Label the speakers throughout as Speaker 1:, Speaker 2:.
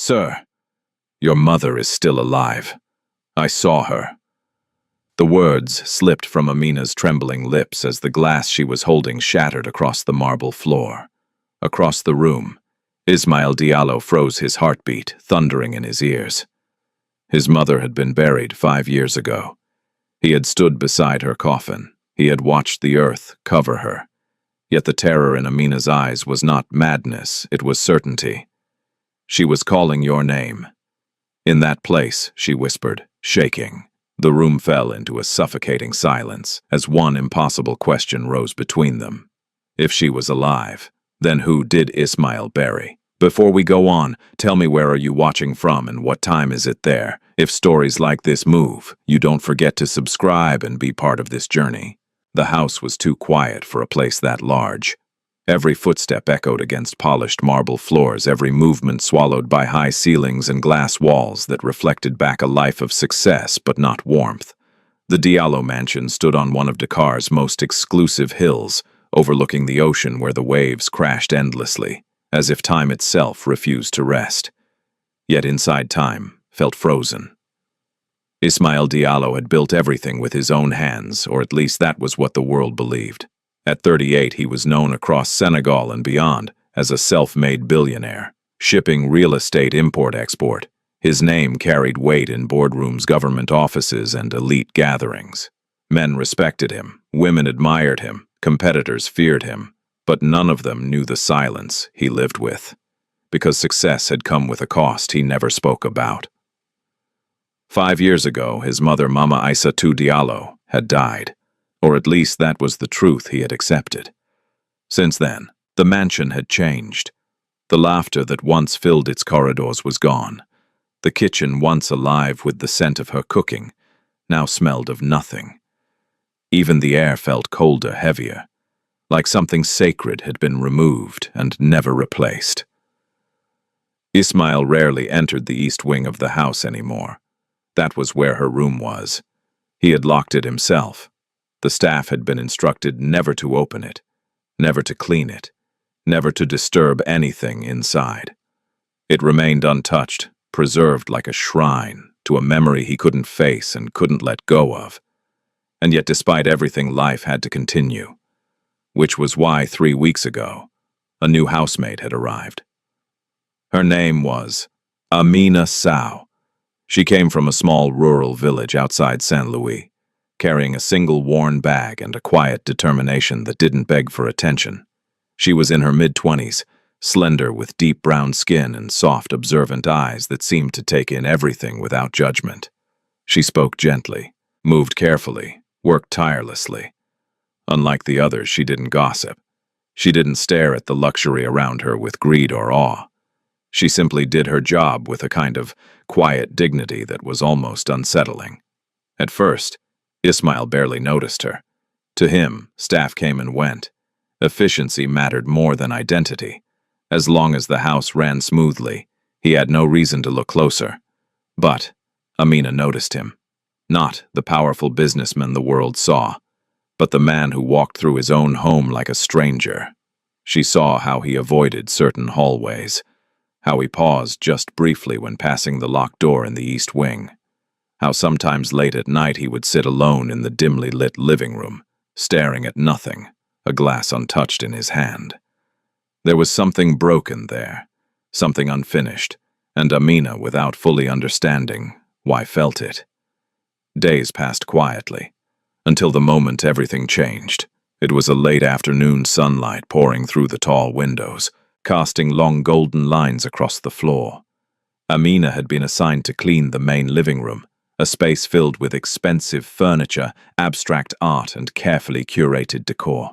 Speaker 1: "Sir, your mother is still alive. I saw her." The words slipped from Amina's trembling lips as the glass she was holding shattered across the marble floor. Across the room, Ismail Diallo froze his heartbeat, thundering in his ears. His mother had been buried 5 years ago. He had stood beside her coffin. He had watched the earth cover her. Yet the terror in Amina's eyes was not madness, it was certainty. "She was calling your name." "In that place," she whispered, shaking. The room fell into a suffocating silence as one impossible question rose between them. If she was alive, then who did Ismail bury? Before we go on, tell me, where are you watching from and what time is it there? If stories like this move, you don't forget to subscribe and be part of this journey. The house was too quiet for a place that large. Every footstep echoed against polished marble floors, every movement swallowed by high ceilings and glass walls that reflected back a life of success but not warmth. The Diallo mansion stood on one of Dakar's most exclusive hills, overlooking the ocean where the waves crashed endlessly, as if time itself refused to rest. Yet inside time felt frozen. Ismail Diallo had built everything with his own hands, or at least that was what the world believed. At 38, he was known across Senegal and beyond as a self-made billionaire, shipping real estate import-export. His name carried weight in boardrooms, government offices, and elite gatherings. Men respected him, women admired him, competitors feared him, but none of them knew the silence he lived with, because success had come with a cost he never spoke about. 5 years ago, his mother, Mama Aissatou Diallo, had died, or at least that was the truth he had accepted. Since then, the mansion had changed. The laughter that once filled its corridors was gone. The kitchen, once alive with the scent of her cooking, now smelled of nothing. Even the air felt colder, heavier, like something sacred had been removed and never replaced. Ismail rarely entered the east wing of the house anymore. That was where her room was. He had locked it himself. The staff had been instructed never to open it, never to clean it, never to disturb anything inside. It remained untouched, preserved like a shrine to a memory he couldn't face and couldn't let go of. And yet, despite everything, life had to continue, which was why 3 weeks ago, a new housemaid had arrived. Her name was Amina Sow. She came from a small rural village outside Saint Louis, carrying a single worn bag and a quiet determination that didn't beg for attention. She was in her mid-20s, slender with deep brown skin and soft, observant eyes that seemed to take in everything without judgment. She spoke gently, moved carefully, worked tirelessly. Unlike the others, she didn't gossip. She didn't stare at the luxury around her with greed or awe. She simply did her job with a kind of quiet dignity that was almost unsettling. At first, Ismail barely noticed her. To him, staff came and went. Efficiency mattered more than identity. As long as the house ran smoothly, he had no reason to look closer. But Amina noticed him. Not the powerful businessman the world saw, but the man who walked through his own home like a stranger. She saw how he avoided certain hallways, how he paused just briefly when passing the locked door in the east wing, how sometimes late at night he would sit alone in the dimly lit living room, staring at nothing, a glass untouched in his hand. There was something broken there, something unfinished, and Amina, without fully understanding why, felt it. Days passed quietly, until the moment everything changed. It was a late afternoon sunlight pouring through the tall windows, casting long golden lines across the floor. Amina had been assigned to clean the main living room, a space filled with expensive furniture, abstract art, and carefully curated decor.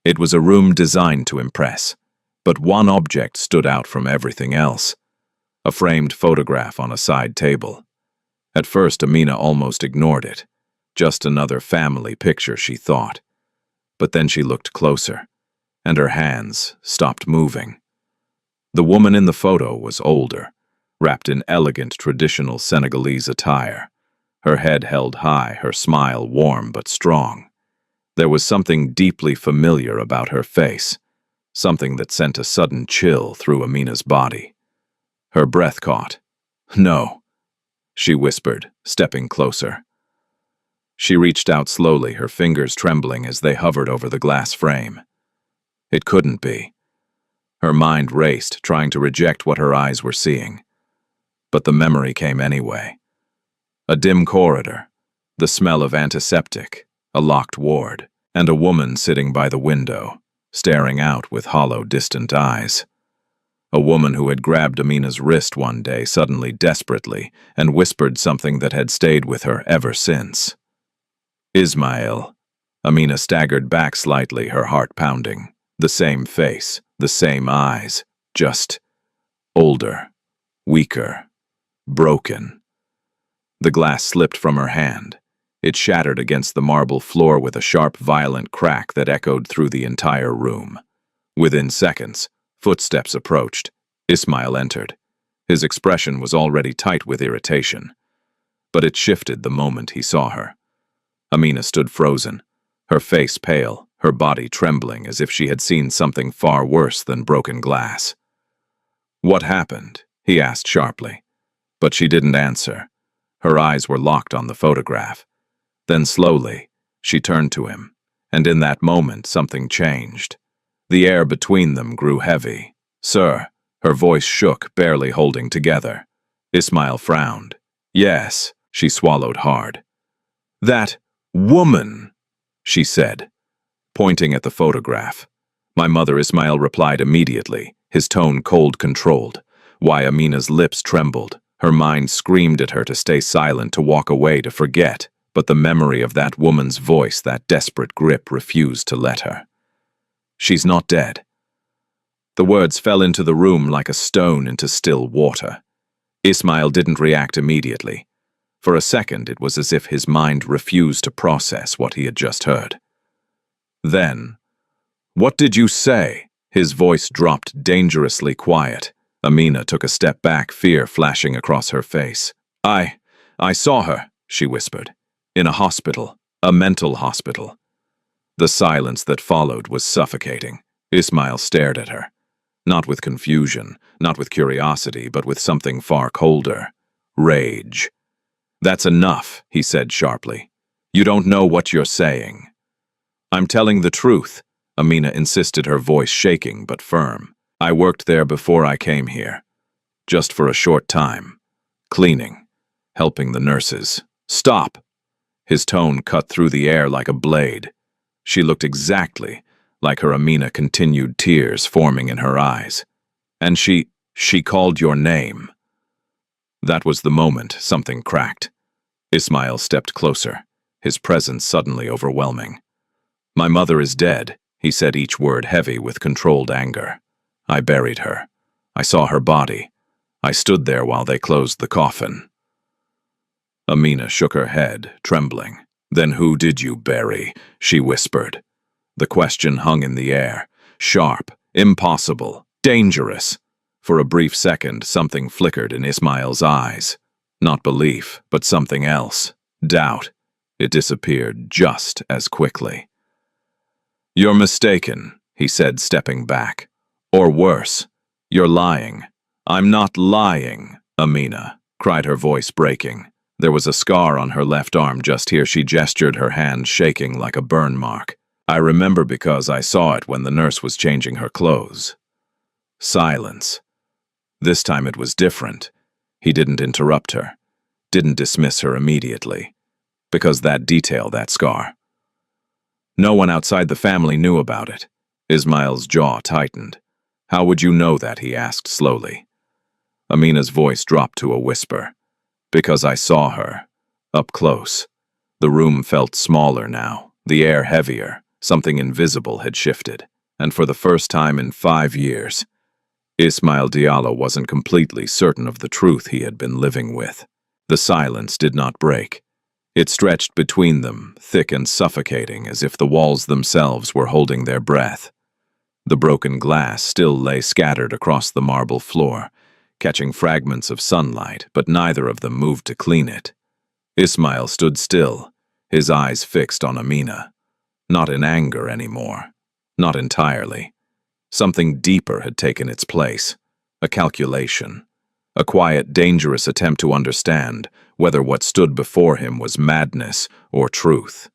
Speaker 1: It was a room designed to impress, but one object stood out from everything else: a framed photograph on a side table. At first, Amina almost ignored it. Just another family picture, she thought. But then she looked closer, and her hands stopped moving. The woman in the photo was older, wrapped in elegant traditional Senegalese attire. Her head held high, her smile warm but strong. There was something deeply familiar about her face, something that sent a sudden chill through Amina's body. Her breath caught. "No," she whispered, stepping closer. She reached out slowly, her fingers trembling as they hovered over the glass frame. It couldn't be. Her mind raced, trying to reject what her eyes were seeing. But the memory came anyway. A dim corridor, the smell of antiseptic, a locked ward, and a woman sitting by the window, staring out with hollow, distant eyes. A woman who had grabbed Amina's wrist one day, suddenly, desperately, and whispered something that had stayed with her ever since. "Ismail." Amina staggered back slightly, her heart pounding. The same face, the same eyes, just older, weaker, broken. The glass slipped from her hand. It shattered against the marble floor with a sharp, violent crack that echoed through the entire room. Within seconds, footsteps approached. Ismail entered. His expression was already tight with irritation. But it shifted the moment he saw her. Amina stood frozen, her face pale, her body trembling as if she had seen something far worse than broken glass. "What happened?" he asked sharply. But she didn't answer. Her eyes were locked on the photograph. Then slowly, she turned to him, and in that moment something changed. The air between them grew heavy. "Sir," her voice shook, barely holding together. Ismail frowned. "Yes," she swallowed hard. "That woman," she said, pointing at the photograph. "My mother," Ismail replied immediately, his tone cold-controlled. Why Amina's lips trembled. Her mind screamed at her to stay silent, to walk away, to forget. But the memory of that woman's voice, that desperate grip, refused to let her. "She's not dead." The words fell into the room like a stone into still water. Ismail didn't react immediately. For a second, it was as if his mind refused to process what he had just heard. Then, "What did you say?" His voice dropped dangerously quiet. Amina took a step back, fear flashing across her face. I saw her," she whispered. "In a hospital, a mental hospital." The silence that followed was suffocating. Ismail stared at her. Not with confusion, not with curiosity, but with something far colder. Rage. "That's enough," he said sharply. "You don't know what you're saying." "I'm telling the truth," Amina insisted, her voice shaking but firm. "I worked there before I came here. Just for a short time. Cleaning. Helping the nurses." "Stop!" His tone cut through the air like a blade. She looked exactly like her. Amina continued, tears forming in her eyes. "And she called your name." That was the moment something cracked. Ismail stepped closer, his presence suddenly overwhelming. "My mother is dead," he said, each word heavy with controlled anger. "I buried her. I saw her body. I stood there while they closed the coffin." Amina shook her head, trembling. "Then who did you bury?" she whispered. The question hung in the air, sharp, impossible, dangerous. For a brief second, something flickered in Ismail's eyes. Not belief, but something else. Doubt. It disappeared just as quickly. "You're mistaken," he said, stepping back. "Or worse, you're lying." "I'm not lying," Amina cried, her voice breaking. There was a scar on her left arm just here. She gestured, her hand shaking like a burn mark. "I remember because I saw it when the nurse was changing her clothes." Silence. This time it was different. He didn't interrupt her, didn't dismiss her immediately. Because that detail, that scar. No one outside the family knew about it. Ismail's jaw tightened. "How would you know that?" he asked slowly. Amina's voice dropped to a whisper. "Because I saw her. Up close." The room felt smaller now, the air heavier. Something invisible had shifted. And for the first time in 5 years, Ismail Diallo wasn't completely certain of the truth he had been living with. The silence did not break. It stretched between them, thick and suffocating, as if the walls themselves were holding their breath. The broken glass still lay scattered across the marble floor, catching fragments of sunlight, but neither of them moved to clean it. Ismail stood still, his eyes fixed on Amina. Not in anger anymore. Not entirely. Something deeper had taken its place. A calculation. A quiet, dangerous attempt to understand whether what stood before him was madness or truth.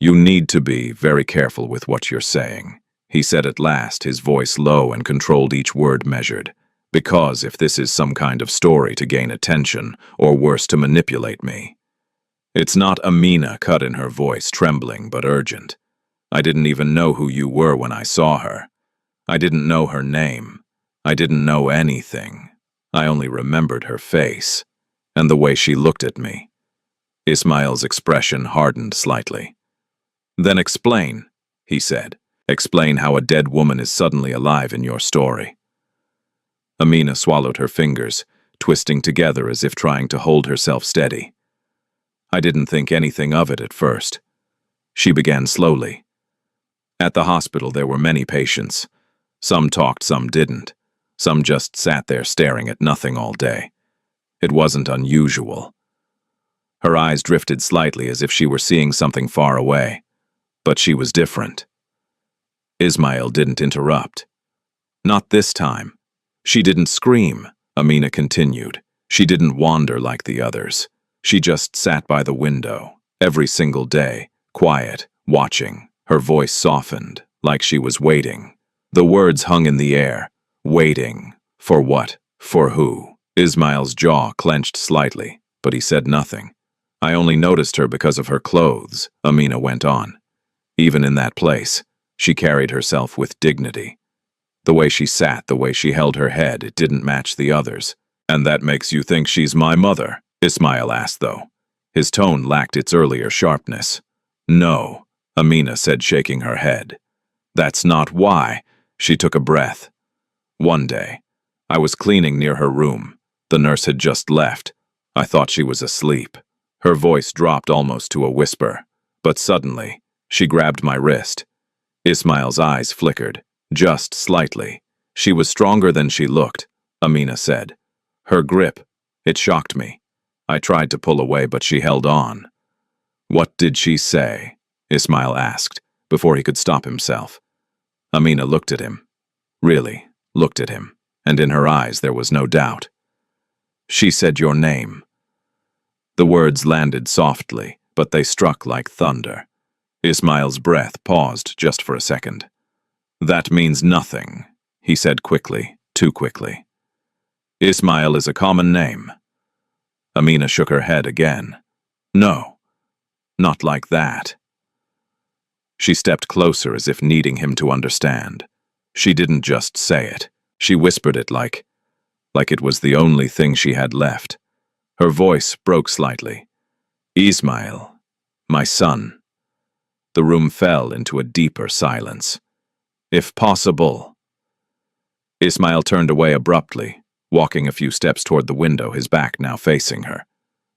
Speaker 1: "You need to be very careful with what you're saying," he said at last, his voice low and controlled, each word measured. "Because if this is some kind of story to gain attention, or worse, to manipulate me." "It's not," Amina cut in, her voice trembling but urgent. "I didn't even know who you were when I saw her. I didn't know her name. I didn't know anything. I only remembered her face, and the way she looked at me." Ismail's expression hardened slightly. "Then explain," he said. "Explain how a dead woman is suddenly alive in your story." Amina swallowed her fingers, twisting together as if trying to hold herself steady. "I didn't think anything of it at first," she began slowly. "At the hospital there were many patients. Some talked, some didn't. Some just sat there staring at nothing all day. It wasn't unusual." Her eyes drifted slightly as if she were seeing something far away. But she was different. Ismail didn't interrupt. "Not this time. She didn't scream," Amina continued. "She didn't wander like the others. She just sat by the window, every single day, quiet, watching." Her voice softened, like she was waiting. The words hung in the air. Waiting. For what? For who? Ismail's jaw clenched slightly, but he said nothing. "I only noticed her because of her clothes," Amina went on. "Even in that place, she carried herself with dignity. The way she sat, the way she held her head, it didn't match the others." "And that makes you think she's my mother?" Ismail asked, though. His tone lacked its earlier sharpness. "No," Amina said, shaking her head. "That's not why." She took a breath. "One day, I was cleaning near her room. The nurse had just left. I thought she was asleep." Her voice dropped almost to a whisper. But suddenly, she grabbed my wrist. Ismail's eyes flickered, just slightly. "She was stronger than she looked," Amina said. "Her grip, it shocked me. I tried to pull away, but she held on." "What did she say?" Ismail asked, before he could stop himself. Amina looked at him. Really, looked at him, and in her eyes there was no doubt. "She said your name." The words landed softly, but they struck like thunder. Ismail's breath paused just for a second. "That means nothing," he said quickly, too quickly. "Ismail is a common name." Amina shook her head again. "No, not like that." She stepped closer as if needing him to understand. She didn't just say it. She whispered it like it was the only thing she had left. Her voice broke slightly. "Ismail, my son." The room fell into a deeper silence. "If possible." Ismail turned away abruptly, walking a few steps toward the window, his back now facing her.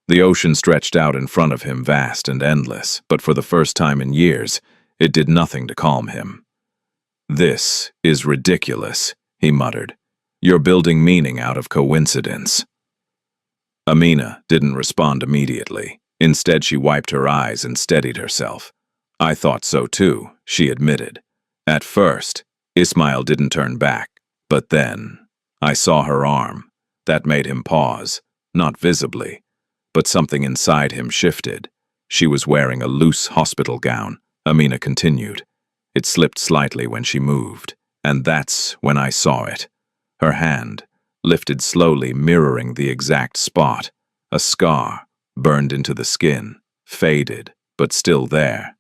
Speaker 1: The ocean stretched out in front of him, vast and endless, but for the first time in years, it did nothing to calm him. "This is ridiculous," he muttered. "You're building meaning out of coincidence." Amina didn't respond immediately. Instead, she wiped her eyes and steadied herself. "I thought so too," she admitted. "At first, Ismail didn't turn back, but then I saw her arm." That made him pause, not visibly, but something inside him shifted. "She was wearing a loose hospital gown," Amina continued. "It slipped slightly when she moved, and that's when I saw it." Her hand lifted slowly, mirroring the exact spot. A scar, burned into the skin, faded, but still there.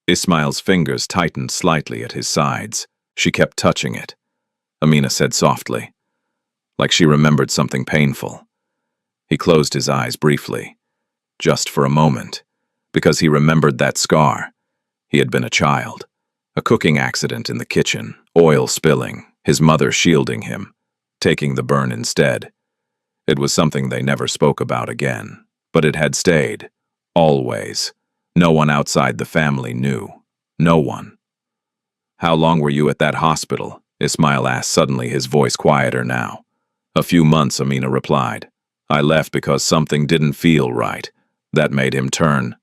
Speaker 1: Ismail's fingers tightened slightly at his sides. She kept touching it. Amina said softly, like she remembered something painful. He closed his eyes briefly, just for a moment, because he remembered that scar. He had been a child. A cooking accident in the kitchen, oil spilling, his mother shielding him, taking the burn instead. It was something they never spoke about again, but it had stayed. Always. No one outside the family knew. No one. "How long were you at that hospital?" Ismail asked, suddenly, his voice quieter now. "A few months," Amina replied. "I left because something didn't feel right." That made him turn.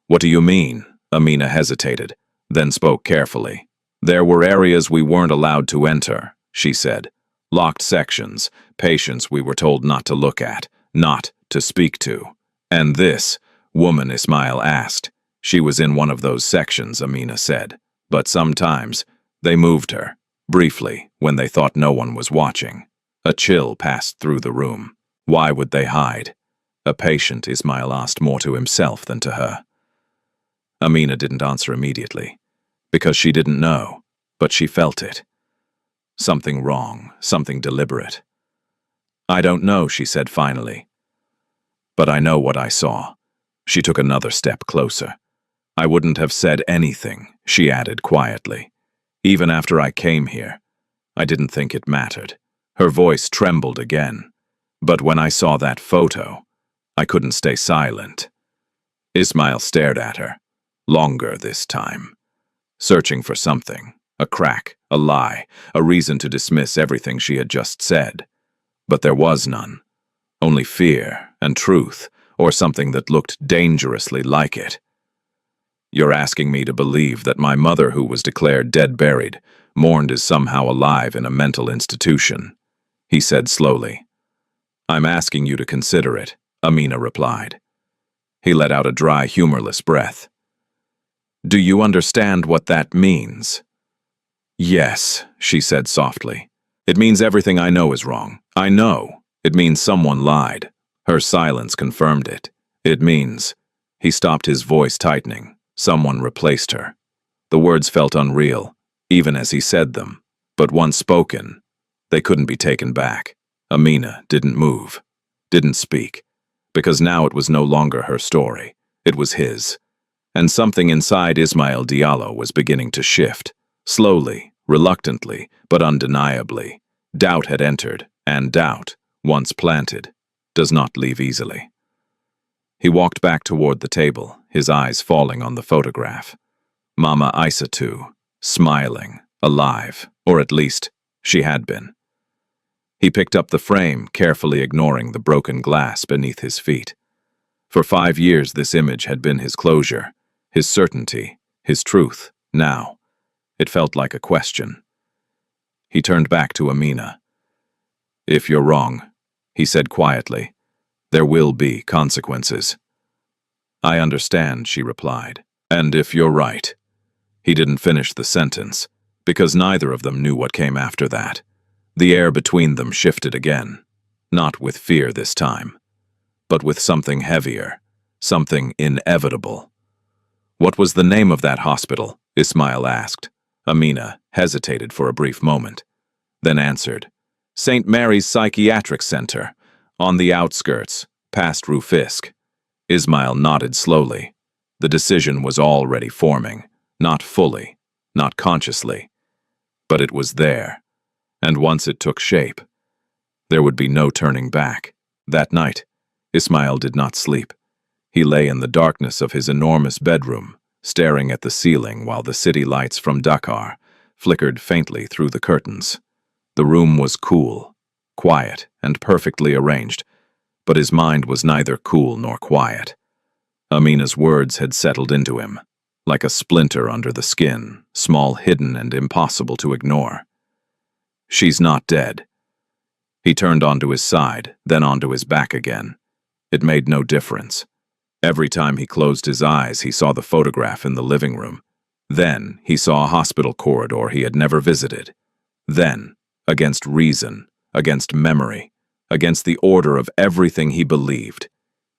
Speaker 1: "What do you mean?" Amina hesitated, then spoke carefully. "There were areas we weren't allowed to enter," she said. Locked sections, patients we were told not to look at, not to speak to. And this woman, Ismail asked. She was in one of those sections, Amina said. But sometimes they moved her, briefly, when they thought no one was watching. A chill passed through the room. Why would they hide? A patient, Ismail asked, more to himself than to her. Amina didn't answer immediately, because she didn't know, but she felt it. Something wrong, something deliberate. I don't know, she said finally. But I know what I saw. She took another step closer. I wouldn't have said anything, she added quietly. Even after I came here, I didn't think it mattered. Her voice trembled again. But when I saw that photo, I couldn't stay silent. Ismail stared at her, longer this time, searching for something, a crack, a lie, a reason to dismiss everything she had just said. But there was none. Only fear and truth, or something that looked dangerously like it. You're asking me to believe that my mother, who was declared dead buried, mourned is somehow alive in a mental institution, he said slowly. I'm asking you to consider it, Amina replied. He let out a dry, humorless breath. Do you understand what that means? Yes, she said softly. It means everything I know is wrong. I know. It means someone lied. Her silence confirmed it. It means... He stopped, his voice tightening. Someone replaced her. The words felt unreal, even as he said them. But once spoken, they couldn't be taken back. Amina didn't move, didn't speak, because now it was no longer her story. It was his. And something inside Ismail Diallo was beginning to shift. Slowly, reluctantly, but undeniably. Doubt had entered, and doubt, once planted, does not leave easily. He walked back toward the table, his eyes falling on the photograph. Mama Isa too, smiling, alive, or at least, she had been. He picked up the frame, carefully ignoring the broken glass beneath his feet. For 5 years this image had been his closure, his certainty, his truth. Now, it felt like a question. He turned back to Amina. If you're wrong, he said quietly, there will be consequences. I understand, she replied. And if you're right. He didn't finish the sentence, because neither of them knew what came after that. The air between them shifted again, not with fear this time, but with something heavier, something inevitable. What was the name of that hospital? Ismail asked. Amina hesitated for a brief moment, then answered, St. Mary's Psychiatric Center, on the outskirts, past Rufisk. Ismail nodded slowly. The decision was already forming, not fully, not consciously, but it was there. And once it took shape, there would be no turning back. That night, Ismail did not sleep. He lay in the darkness of his enormous bedroom, staring at the ceiling while the city lights from Dakar flickered faintly through the curtains. The room was cool, quiet, and perfectly arranged, but his mind was neither cool nor quiet. Amina's words had settled into him, like a splinter under the skin, small, hidden, and impossible to ignore. She's not dead. He turned onto his side, then onto his back again. It made no difference. Every time he closed his eyes, he saw the photograph in the living room. Then he saw a hospital corridor he had never visited. Then, against reason, against memory, against the order of everything he believed,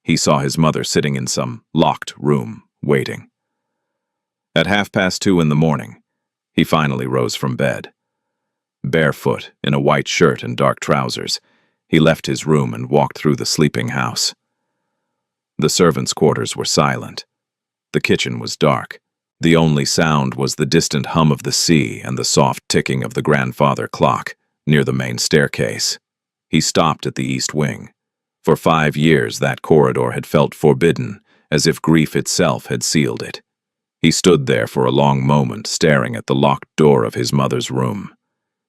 Speaker 1: he saw his mother sitting in some locked room, waiting. At 2:30 in the morning, he finally rose from bed. Barefoot, in a white shirt and dark trousers, he left his room and walked through the sleeping house. The servants' quarters were silent. The kitchen was dark. The only sound was the distant hum of the sea and the soft ticking of the grandfather clock near the main staircase. He stopped at the east wing. For 5 years that corridor had felt forbidden, as if grief itself had sealed it. He stood there for a long moment, staring at the locked door of his mother's room.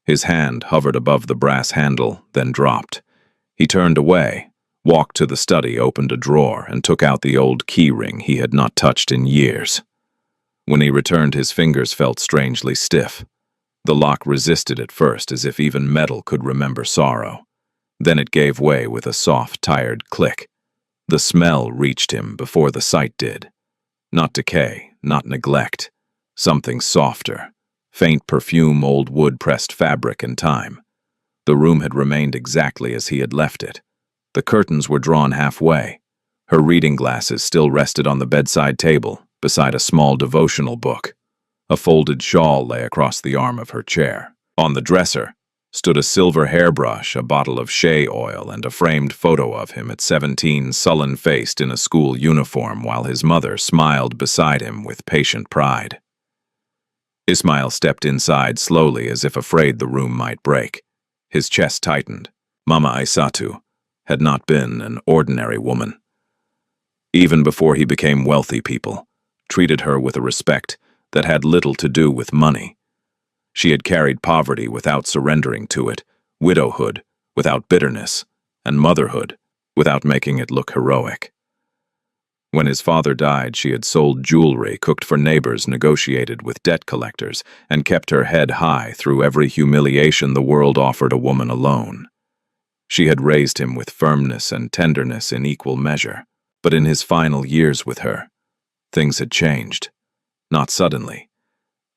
Speaker 1: His hand hovered above the brass handle, then dropped. He turned away, walked to the study, opened a drawer, and took out the old key ring he had not touched in years. When he returned, his fingers felt strangely stiff. The lock resisted at first, as if even metal could remember sorrow. Then it gave way with a soft, tired click. The smell reached him before the sight did. Not decay, not neglect. Something softer. Faint perfume, old wood, pressed fabric, and time. The room had remained exactly as he had left it. The curtains were drawn halfway. Her reading glasses still rested on the bedside table, beside a small devotional book. A folded shawl lay across the arm of her chair. On the dresser stood a silver hairbrush, a bottle of shea oil, and a framed photo of him at 17, sullen-faced in a school uniform, while his mother smiled beside him with patient pride. Ismail stepped inside slowly, as if afraid the room might break. His chest tightened. Mama Aisatu had not been an ordinary woman. Even before he became wealthy, people treated her with a respect that had little to do with money. She had carried poverty without surrendering to it, widowhood without bitterness, and motherhood without making it look heroic. When his father died, she had sold jewelry, cooked for neighbors, negotiated with debt collectors, and kept her head high through every humiliation the world offered a woman alone. She had raised him with firmness and tenderness in equal measure. But in his final years with her, things had changed. Not suddenly.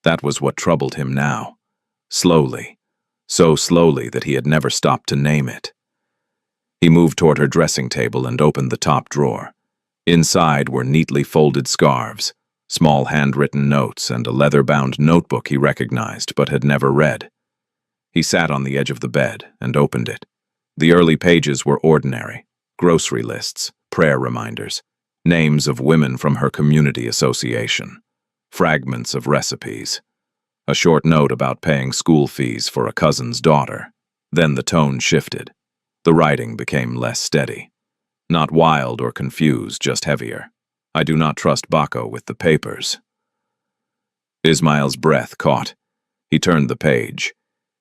Speaker 1: That was what troubled him now. Slowly. So slowly that he had never stopped to name it. He moved toward her dressing table and opened the top drawer. Inside were neatly folded scarves, small handwritten notes, and a leather-bound notebook he recognized but had never read. He sat on the edge of the bed and opened it. The early pages were ordinary. Grocery lists, prayer reminders, names of women from her community association, fragments of recipes, a short note about paying school fees for a cousin's daughter. Then the tone shifted. The writing became less steady. Not wild or confused, just heavier. I do not trust Bako with the papers. Ismail's breath caught. He turned the page.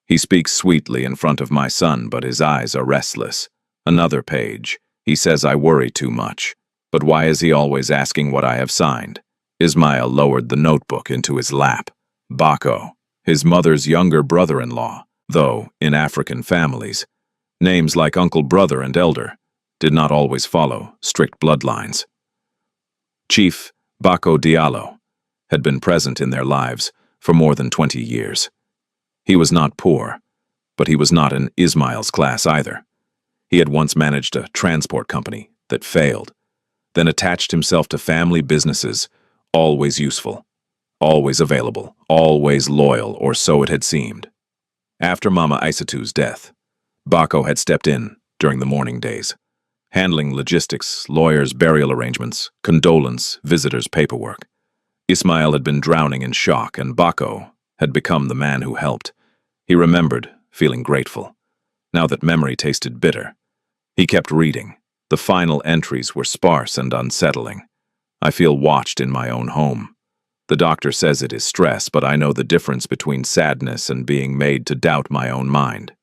Speaker 1: He speaks sweetly in front of my son, but his eyes are restless. Another page. He says I worry too much. But why is he always asking what I have signed? Ismail lowered the notebook into his lap. Bako, his mother's younger brother-in-law, though, in African families, names like uncle, brother, and elder did not always follow strict bloodlines. Chief Bako Diallo had been present in their lives for more than 20 years. He was not poor, but he was not in Ismail's class either. He had once managed a transport company that failed, then attached himself to family businesses, always useful, always available, always loyal, or so it had seemed. After Mama Aisatu's death, Bako had stepped in during the mourning days, handling logistics, lawyers, burial arrangements, condolence, visitors' paperwork. Ismail had been drowning in shock, and Bako had become the man who helped. He remembered, feeling grateful. Now that memory tasted bitter, he kept reading. The final entries were sparse and unsettling. I feel watched in my own home. The doctor says it is stress, but I know the difference between sadness and being made to doubt my own mind.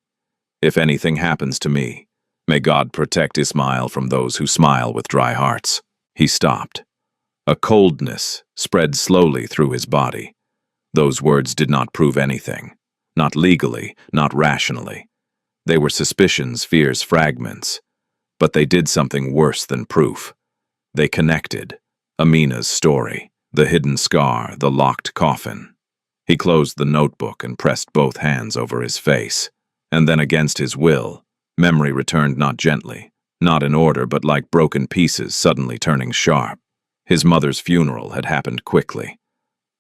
Speaker 1: If anything happens to me, may God protect Ismail from those who smile with dry hearts. He stopped. A coldness spread slowly through his body. Those words did not prove anything. Not legally, not rationally. They were suspicions, fears, fragments. But they did something worse than proof. They connected. Amina's story, the hidden scar, the locked coffin. He closed the notebook and pressed both hands over his face. And then, against his will, memory returned, not gently, not in order, but like broken pieces suddenly turning sharp. His mother's funeral had happened quickly.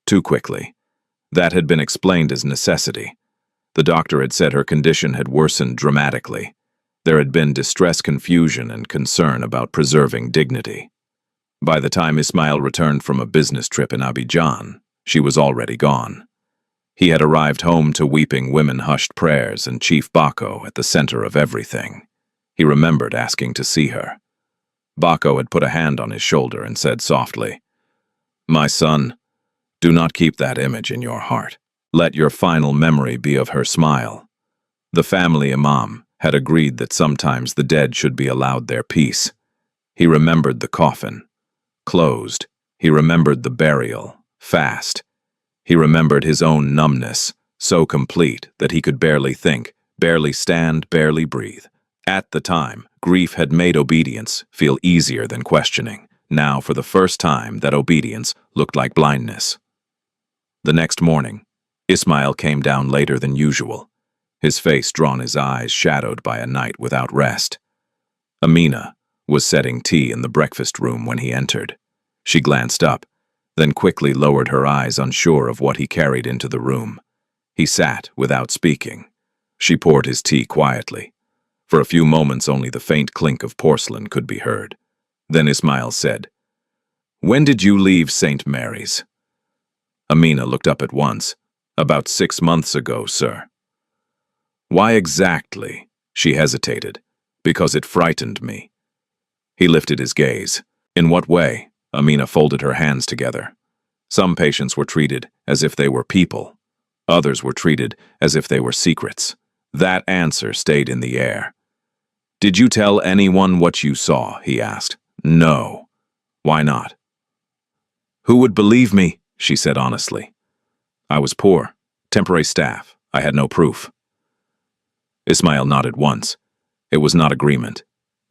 Speaker 1: Too quickly. That had been explained as necessity. The doctor had said her condition had worsened dramatically. There had been distress, confusion, and concern about preserving dignity. By the time Ismail returned from a business trip in Abidjan, she was already gone. He had arrived home to weeping women, hushed prayers, and Chief Bako at the center of everything. He remembered asking to see her. Bako had put a hand on his shoulder and said softly, "My son, do not keep that image in your heart. Let your final memory be of her smile." The family imam had agreed that sometimes the dead should be allowed their peace. He remembered the coffin, closed. He remembered the burial, fast. He remembered his own numbness, so complete that he could barely think, barely stand, barely breathe. At the time, grief had made obedience feel easier than questioning. Now, for the first time, that obedience looked like blindness. The next morning, Ismail came down later than usual, his face drawn, his eyes shadowed by a night without rest. Amina was setting tea in the breakfast room when he entered. She glanced up, then quickly lowered her eyes, unsure of what he carried into the room. He sat without speaking. She poured his tea quietly. For a few moments only the faint clink of porcelain could be heard. Then Ismail said, "When did you leave St. Mary's?" Amina looked up at once. "About 6 months ago, sir." "Why exactly?" She hesitated. "Because it frightened me." He lifted his gaze. "In what way?" Amina folded her hands together. Some patients were treated as if they were people. Others were treated as if they were secrets. That answer stayed in the air. "Did you tell anyone what you saw?" he asked. "No." "Why not?" "Who would believe me?" she said honestly. "I was poor, temporary staff. I had no proof." Ismail nodded once. It was not agreement.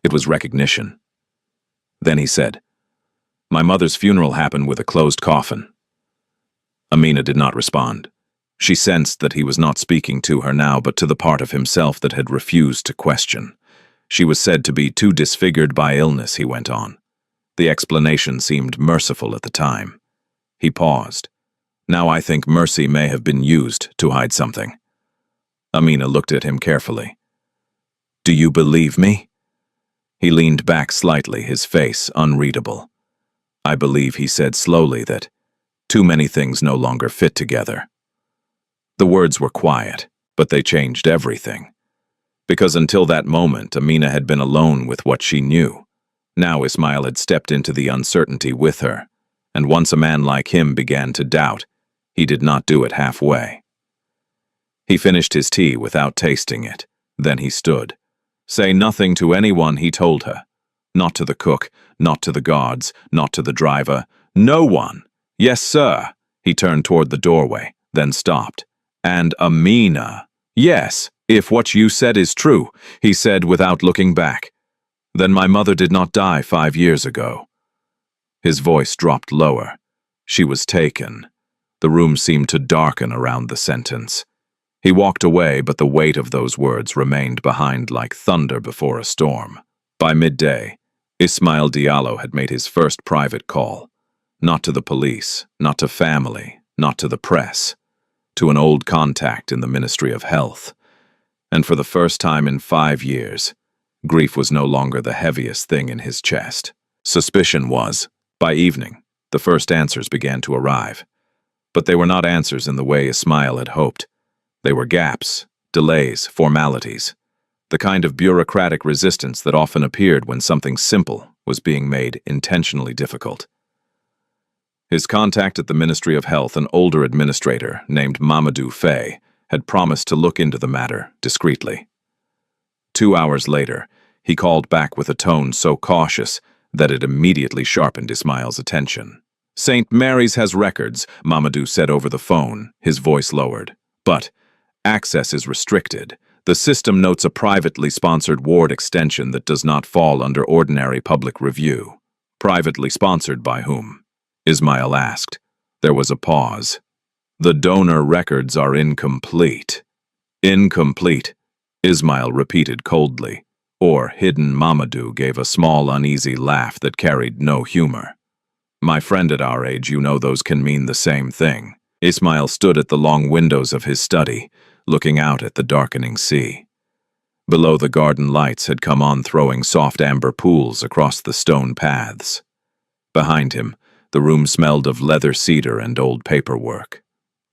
Speaker 1: It was recognition. Then he said, "My mother's funeral happened with a closed coffin." Amina did not respond. She sensed that he was not speaking to her now, but to the part of himself that had refused to question. She was said to be too disfigured by illness, he went on. The explanation seemed merciful at the time. He paused. "Now I think mercy may have been used to hide something." Amina looked at him carefully. "Do you believe me?" He leaned back slightly, his face unreadable. "I believe," he said slowly, "that too many things no longer fit together." The words were quiet, but they changed everything. Because until that moment, Amina had been alone with what she knew. Now Ismail had stepped into the uncertainty with her, and once a man like him began to doubt, he did not do it halfway. He finished his tea without tasting it. Then he stood. "Say nothing to anyone," he told her. "Not to the cook, not to the guards, not to the driver. No one." "Yes, sir." He turned toward the doorway, then stopped. "And Amina." "Yes, if what you said is true," he said without looking back. "Then my mother did not die 5 years ago." His voice dropped lower. She was taken. The room seemed to darken around the sentence. He walked away, but the weight of those words remained behind like thunder before a storm. By midday, Ismail Diallo had made his first private call. Not to the police, not to family, not to the press. To an old contact in the Ministry of Health. And for the first time in 5 years, grief was no longer the heaviest thing in his chest. Suspicion was. By evening, the first answers began to arrive. But they were not answers in the way Ismail had hoped. They were gaps, delays, formalities. The kind of bureaucratic resistance that often appeared when something simple was being made intentionally difficult. His contact at the Ministry of Health, an older administrator named Mamadou Faye, had promised to look into the matter discreetly. 2 hours later, he called back with a tone so cautious that it immediately sharpened Ismail's attention. "St. Mary's has records," Mamadou said over the phone, his voice lowered. "But access is restricted. The system notes a privately sponsored ward extension that does not fall under ordinary public review." "Privately sponsored by whom?" Ismail asked. There was a pause. "The donor records are incomplete." "Incomplete," Ismail repeated coldly. Or hidden Mamadou gave a small, uneasy laugh that carried no humor. "My friend, at our age, you know those can mean the same thing." Ismail stood at the long windows of his study, looking out at the darkening sea. Below, the garden lights had come on, throwing soft amber pools across the stone paths. Behind him, the room smelled of leather cedar and old paperwork.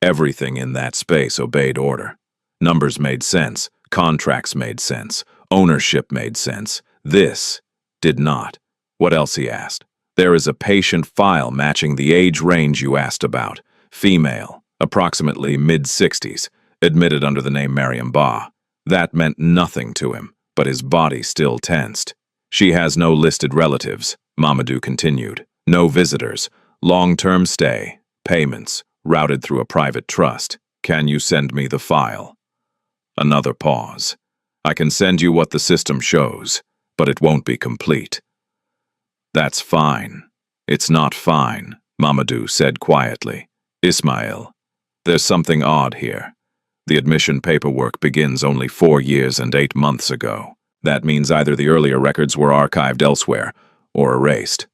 Speaker 1: Everything in that space obeyed order. Numbers made sense, contracts made sense, ownership made sense. This did not. "What else?" he asked. "There is a patient file matching the age range you asked about. Female, approximately mid-60s, admitted under the name Mariam Ba." That meant nothing to him, but his body still tensed. "She has no listed relatives," Mamadou continued. "No visitors, long-term stay, payments, routed through a private trust." Can you send me the file? Another pause. I can send you what the system shows, but it won't be complete. That's fine. It's not fine, Mamadou said quietly. Ismail, there's something odd here. The admission paperwork begins only 4 years and 8 months ago. That means either the earlier records were archived elsewhere or erased.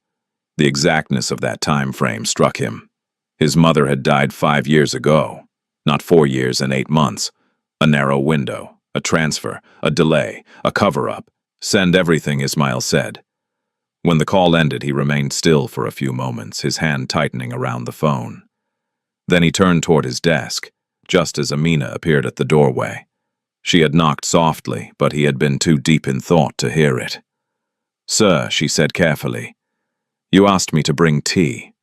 Speaker 1: The exactness of that time frame struck him. His mother had died 5 years ago, not 4 years and 8 months. A narrow window, a transfer, a delay, a cover-up. Send everything, Ismail said. When the call ended, he remained still for a few moments, his hand tightening around the phone. Then he turned toward his desk, just as Amina appeared at the doorway. She had knocked softly, but he had been too deep in thought to hear it. "Sir," she said carefully, "you asked me to bring tea."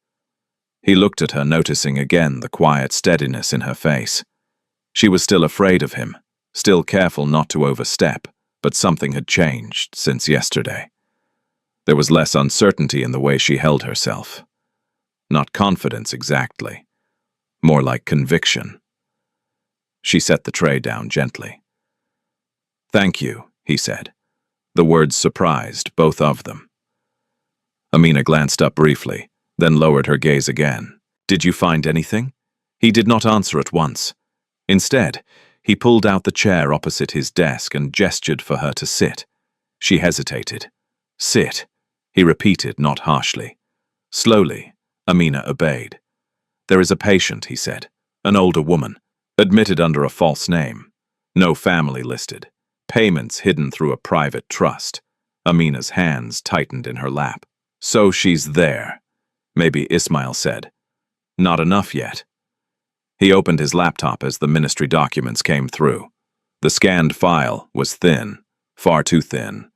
Speaker 1: He looked at her, noticing again the quiet steadiness in her face. She was still afraid of him, still careful not to overstep, but something had changed since yesterday. There was less uncertainty in the way she held herself. Not confidence exactly, more like conviction. She set the tray down gently. "Thank you," he said. The words surprised both of them. Amina glanced up briefly, then lowered her gaze again. "Did you find anything?" He did not answer at once. Instead, he pulled out the chair opposite his desk and gestured for her to sit. She hesitated. "Sit," he repeated, not harshly. Slowly, Amina obeyed. "There is a patient," he said, "an older woman, admitted under a false name. No family listed. Payments hidden through a private trust." Amina's hands tightened in her lap. "So she's there," maybe Ismail said. "Not enough yet." He opened his laptop as the ministry documents came through. The scanned file was thin, far too thin.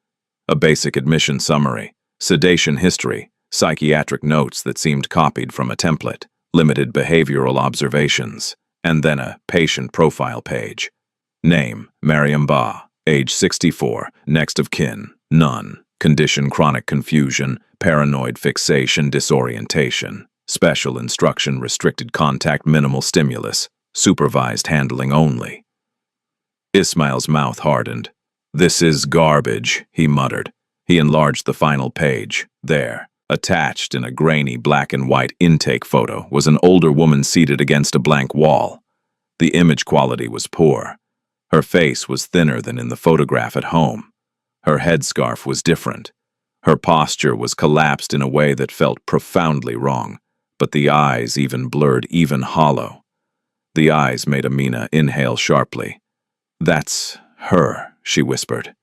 Speaker 1: A basic admission summary, sedation history, psychiatric notes that seemed copied from a template, limited behavioral observations, and then a patient profile page. Name, Mariam Ba, age 64, next of kin, none. Condition, chronic confusion, paranoid fixation, disorientation. Special instruction, restricted contact, minimal stimulus, supervised handling only. Ismail's mouth hardened. "This is garbage," he muttered. He enlarged the final page. There, attached in a grainy black and white intake photo, was an older woman seated against a blank wall. The image quality was poor. Her face was thinner than in the photograph at home. Her headscarf was different. Her posture was collapsed in a way that felt profoundly wrong, but the eyes even blurred, even hollow. The eyes made Amina inhale sharply. "That's her," she whispered.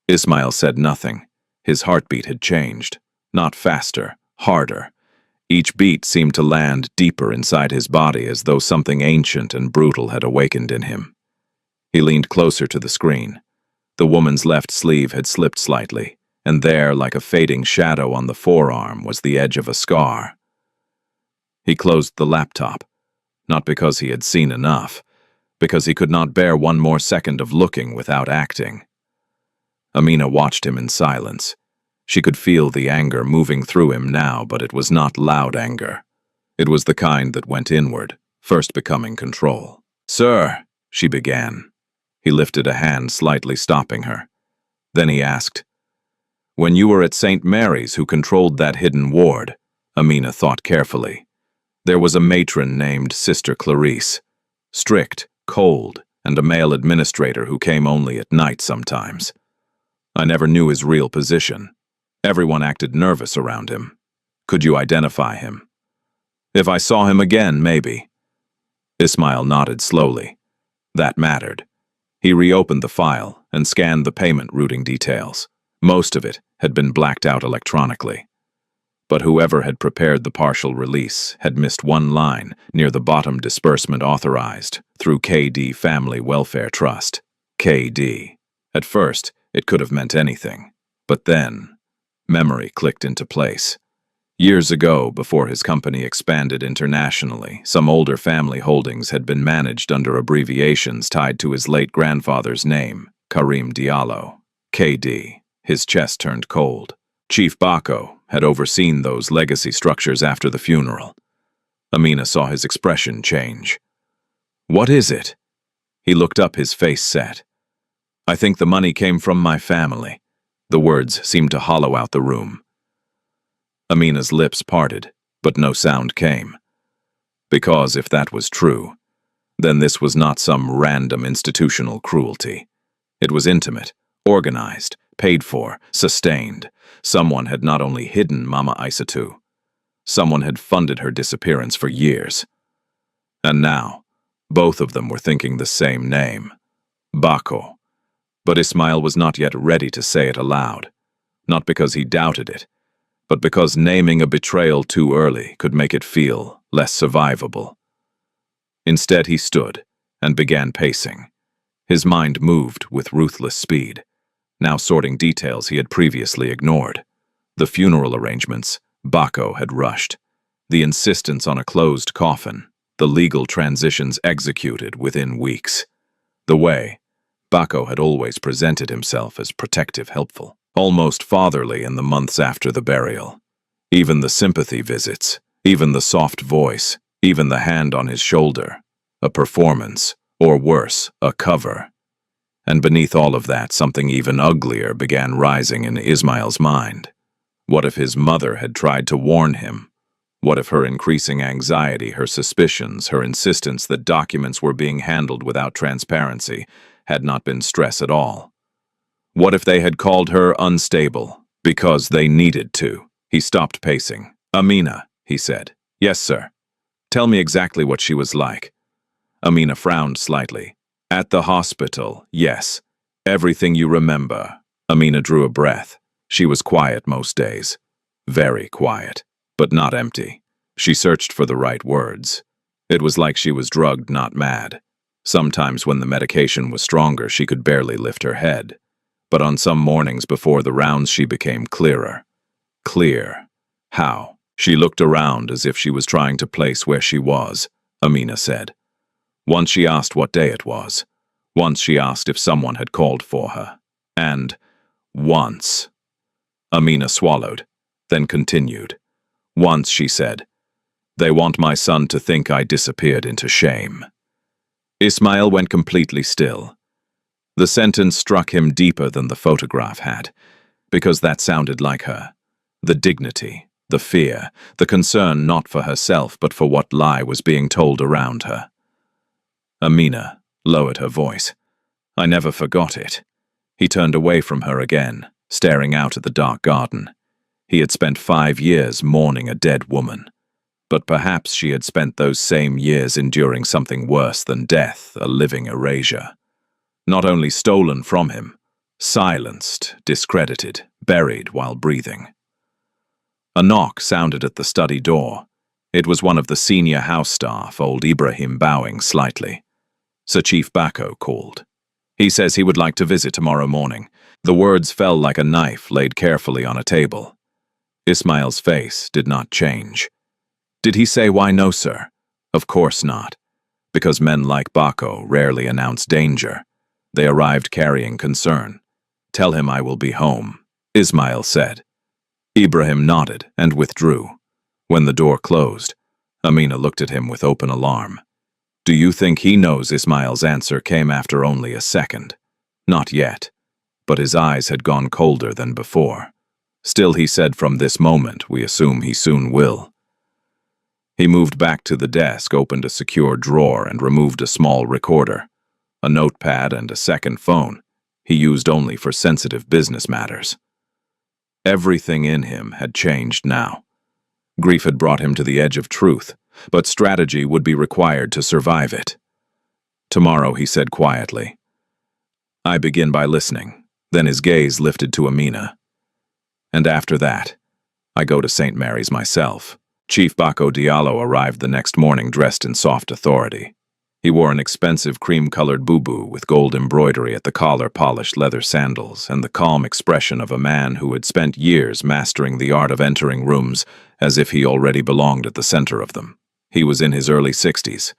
Speaker 1: Ismail said nothing. His heartbeat had changed. Not faster, harder. Each beat seemed to land deeper inside his body, as though something ancient and brutal had awakened in him. He leaned closer to the screen. The woman's left sleeve had slipped slightly, and there, like a fading shadow on the forearm, was the edge of a scar. He closed the laptop, not because he had seen enough, because he could not bear one more second of looking without acting. Amina watched him in silence. She could feel the anger moving through him now, but it was not loud anger. It was the kind that went inward, first becoming control. "Sir," she began. He lifted a hand, slightly stopping her. Then he asked, "When you were at St. Mary's, who controlled that hidden ward?" Amina thought carefully. "There was a matron named Sister Clarice. Strict, cold, and a male administrator who came only at night sometimes. I never knew his real position. Everyone acted nervous around him. Could you identify him?" "If I saw him again, maybe." Ismail nodded slowly. That mattered. He reopened the file and scanned the payment routing details. Most of it had been blacked out electronically. But whoever had prepared the partial release had missed one line near the bottom: disbursement authorized through KD Family Welfare Trust. KD. At first, it could have meant anything. But then, memory clicked into place. Years ago, before his company expanded internationally, some older family holdings had been managed under abbreviations tied to his late grandfather's name, Karim Diallo. KD. His chest turned cold. Chief Bako had overseen those legacy structures after the funeral. Amina saw his expression change. "What is it?" He looked up, his face set. "I think the money came from my family." The words seemed to hollow out the room. Amina's lips parted, but no sound came. Because if that was true, then this was not some random institutional cruelty. It was intimate, organized, paid for, sustained. Someone had not only hidden Mama Aissatou, someone had funded her disappearance for years. And now, both of them were thinking the same name, Bako. But Ismail was not yet ready to say it aloud, not because he doubted it, but because naming a betrayal too early could make it feel less survivable. Instead, he stood and began pacing. His mind moved with ruthless speed, now sorting details he had previously ignored. The funeral arrangements Bako had rushed, the insistence on a closed coffin, the legal transitions executed within weeks. The way Bako had always presented himself as protective, helpful, almost fatherly in the months after the burial. Even the sympathy visits, even the soft voice, even the hand on his shoulder, a performance, or worse, a cover. And beneath all of that, something even uglier began rising in Ismail's mind. What if his mother had tried to warn him? What if her increasing anxiety, her suspicions, her insistence that documents were being handled without transparency had not been stress at all? What if they had called her unstable because they needed to? He stopped pacing. "Amina," he said. "Yes, sir. Tell me exactly what she was like." Amina frowned slightly. "At the hospital, yes. Everything you remember." Amina drew a breath. She was quiet most days. Very quiet, but not empty. She searched for the right words. It was like she was drugged, not mad. Sometimes when the medication was stronger, she could barely lift her head. But on some mornings before the rounds, she became clearer. Clear. How? She looked around as if she was trying to place where she was, Amina said. Once she asked what day it was. Once she asked if someone had called for her. And once. Amina swallowed, then continued. Once she said, "They want my son to think I disappeared into shame." Ismail went completely still. The sentence struck him deeper than the photograph had, because that sounded like her. The dignity, the fear, the concern not for herself but for what lie was being told around her. Amina lowered her voice. "I never forgot it." He turned away from her again, staring out at the dark garden. He had spent 5 years mourning a dead woman. But perhaps she had spent those same years enduring something worse than death, a living erasure. Not only stolen from him, silenced, discredited, buried while breathing. A knock sounded at the study door. It was one of the senior house staff, old Ibrahim, bowing slightly. Sir Chief Bako called. "He says he would like to visit tomorrow morning." The words fell like a knife laid carefully on a table. Ismail's face did not change. Did he say why no, sir? Of course not. Because men like Bako rarely announce danger. They arrived carrying concern. "Tell him I will be home," Ismail said. Ibrahim nodded and withdrew. When the door closed, Amina looked at him with open alarm. "Do you think he knows?" Ismail's answer came after only a second. Not yet, but his eyes had gone colder than before. Still, he said, "From this moment, we assume he soon will." He moved back to the desk, opened a secure drawer, and removed a small recorder. A notepad and a second phone he used only for sensitive business matters. Everything in him had changed now. Grief had brought him to the edge of truth, but strategy would be required to survive it. "Tomorrow," he said quietly. "I begin by listening." Then his gaze lifted to Amina. "And after that, I go to St. Mary's myself." Chief Bako Diallo arrived the next morning dressed in soft authority. He wore an expensive cream-colored bubu with gold embroidery at the collar, polished leather sandals, and the calm expression of a man who had spent years mastering the art of entering rooms as if he already belonged at the center of them. He was in his early 60s,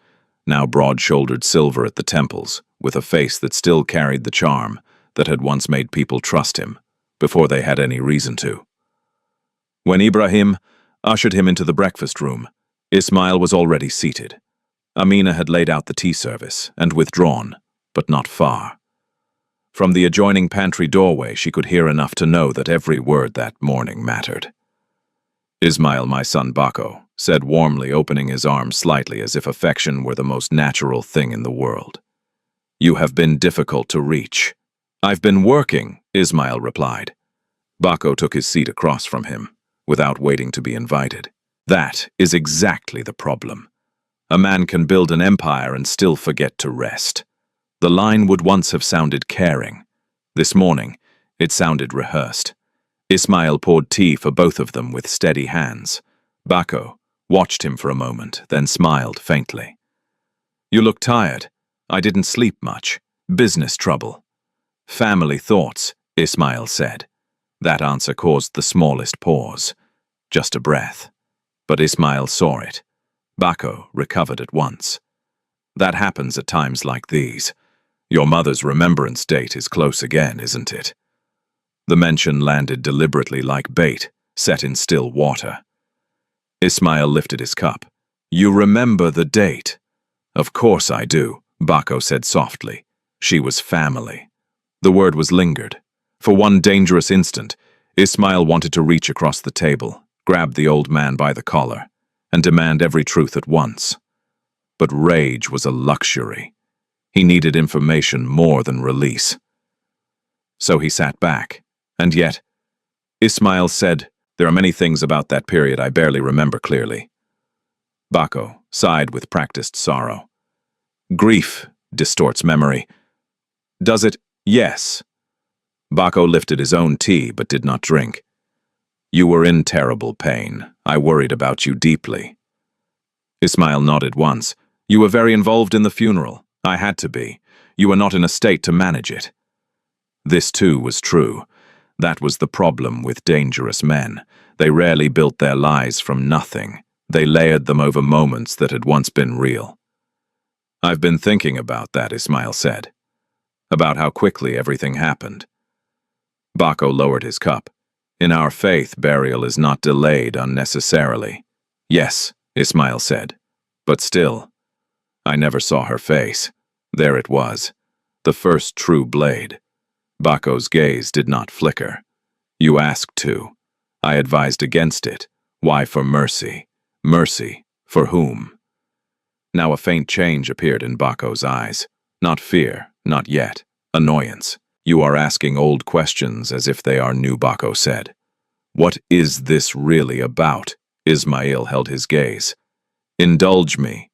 Speaker 1: now broad-shouldered, silver at the temples, with a face that still carried the charm that had once made people trust him, before they had any reason to. When Ibrahim ushered him into the breakfast room, Ismail was already seated. Amina had laid out the tea service and withdrawn, but not far. From the adjoining pantry doorway, she could hear enough to know that every word that morning mattered. "Ismail, my son Bako," said warmly, opening his arms slightly as if affection were the most natural thing in the world. "You have been difficult to reach." "I've been working," Ismail replied. Bako took his seat across from him, without waiting to be invited. "That is exactly the problem. A man can build an empire and still forget to rest." The line would once have sounded caring. This morning, it sounded rehearsed. Ismail poured tea for both of them with steady hands. Bako watched him for a moment, then smiled faintly. "You look tired. I didn't sleep much. Business trouble." "Family thoughts," Ismail said. That answer caused the smallest pause. Just a breath. But Ismail saw it. Bako recovered at once. "That happens at times like these. Your mother's remembrance date is close again, isn't it?" The mention landed deliberately like bait, set in still water. Ismail lifted his cup. "You remember the date?" "Of course I do," Bako said softly. She was family. The word was lingered. For one dangerous instant, Ismail wanted to reach across the table, grab the old man by the collar, and demand every truth at once. But rage was a luxury. He needed information more than release. So he sat back, and yet, Ismail said, "There are many things about that period I barely remember clearly." Bako sighed with practiced sorrow. "Grief distorts memory." "Does it?" "Yes." Bako lifted his own tea but did not drink. "You were in terrible pain. I worried about you deeply." Ismail nodded once. "You were very involved in the funeral. I had to be. You were not in a state to manage it." This too was true. That was the problem with dangerous men. They rarely built their lies from nothing. They layered them over moments that had once been real. "I've been thinking about that," Ismail said. "About how quickly everything happened." Bako lowered his cup. "In our faith, burial is not delayed unnecessarily." "Yes," Ismail said. "But still, I never saw her face. There it was, the first true blade." Bako's gaze did not flicker. "You asked to. I advised against it. Why for mercy? Mercy for whom?" Now a faint change appeared in Bako's eyes. Not fear, not yet. Annoyance. "You are asking old questions as if they are new," Bako said. "What is this really about?" Ismail held his gaze. "Indulge me."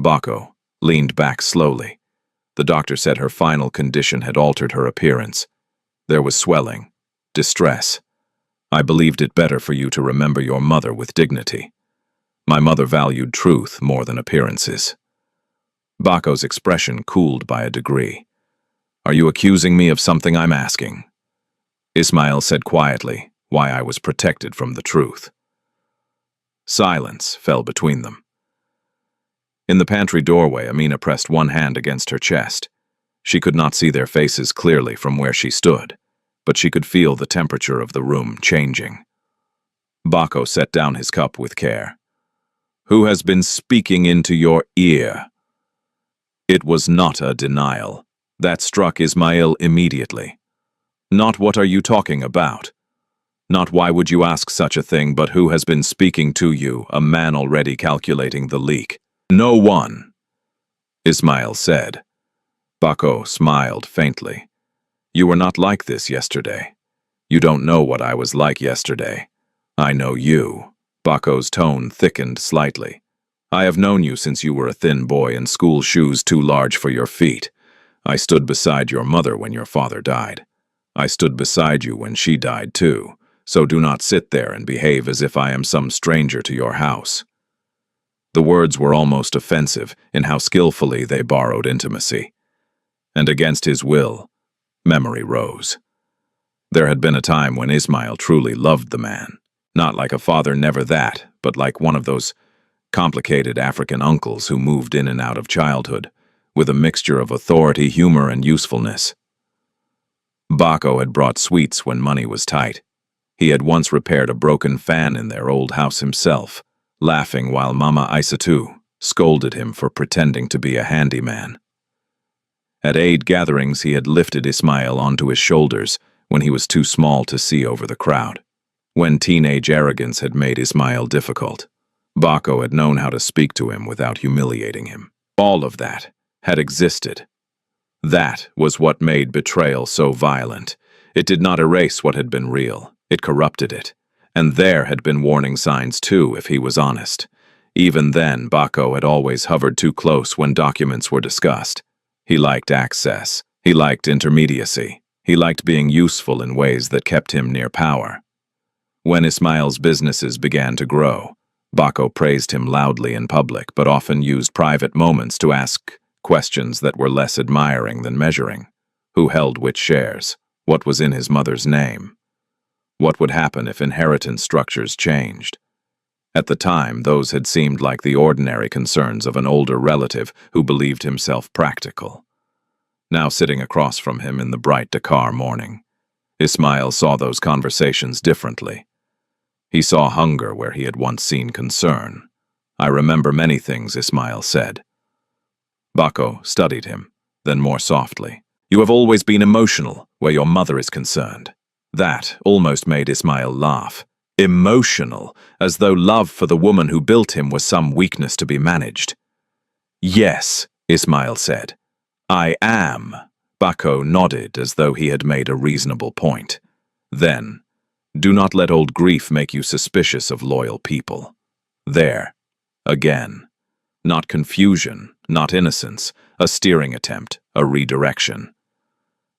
Speaker 1: Bako leaned back slowly. The doctor said her final condition had altered her appearance. There was swelling, distress. "I believed it better for you to remember your mother with dignity. My mother valued truth more than appearances." Bako's expression cooled by a degree. "Are you accusing me of something I'm asking?" Ismail said quietly, "Why I was protected from the truth." Silence fell between them. In the pantry doorway, Amina pressed one hand against her chest. She could not see their faces clearly from where she stood, but she could feel the temperature of the room changing. Bako set down his cup with care. "Who has been speaking into your ear?" It was not a denial. That struck Ismail immediately. "Not what are you talking about? Not why would you ask such a thing, but who has been speaking to you, a man already calculating the leak?" "No one," Ismail said. Bako smiled faintly. "You were not like this yesterday. You don't know what I was like yesterday. I know you." Bako's tone thickened slightly. "I have known you since you were a thin boy in school shoes too large for your feet. I stood beside your mother when your father died. I stood beside you when she died too, so do not sit there and behave as if I am some stranger to your house." The words were almost offensive in how skillfully they borrowed intimacy. And against his will, memory rose. There had been a time when Ismail truly loved the man. Not like a father, never that, but like one of those complicated African uncles who moved in and out of childhood, with a mixture of authority, humor, and usefulness. Bako had brought sweets when money was tight. He had once repaired a broken fan in their old house himself, laughing while Mama Aissatou scolded him for pretending to be a handyman. At aid gatherings, he had lifted Ismail onto his shoulders when he was too small to see over the crowd. When teenage arrogance had made Ismail difficult, Bako had known how to speak to him without humiliating him. All of that had existed. That was what made betrayal so violent. It did not erase what had been real. It corrupted it. And there had been warning signs too, if he was honest. Even then, Bako had always hovered too close when documents were discussed. He liked access. He liked intermediacy. He liked being useful in ways that kept him near power. When Ismail's businesses began to grow, Bako praised him loudly in public, but often used private moments to ask questions that were less admiring than measuring. Who held which shares? What was in his mother's name? What would happen if inheritance structures changed? At the time, those had seemed like the ordinary concerns of an older relative who believed himself practical. Now sitting across from him in the bright Dakar morning, Ismail saw those conversations differently. He saw hunger where he had once seen concern. "I remember many things," Ismail said. Bako studied him, then more softly. "You have always been emotional where your mother is concerned." That almost made Ismail laugh. Emotional, as though love for the woman who built him was some weakness to be managed. "Yes," Ismail said. "I am." Bako nodded as though he had made a reasonable point. Then, "Do not let old grief make you suspicious of loyal people." There, again. Not confusion, not innocence, a steering attempt, a redirection.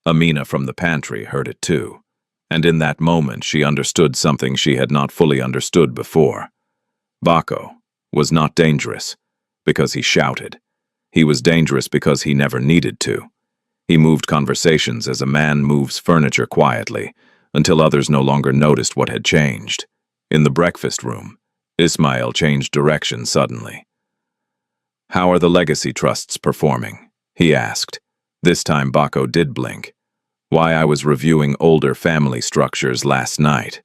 Speaker 1: Amina from the pantry heard it too. And in that moment she understood something she had not fully understood before. Bako was not dangerous because he shouted. He was dangerous because he never needed to. He moved conversations as a man moves furniture quietly, until others no longer noticed what had changed. In the breakfast room, Ismail changed direction suddenly. "How are the legacy trusts performing?" he asked. This time Bako did blink. "Why, I was reviewing older family structures last night."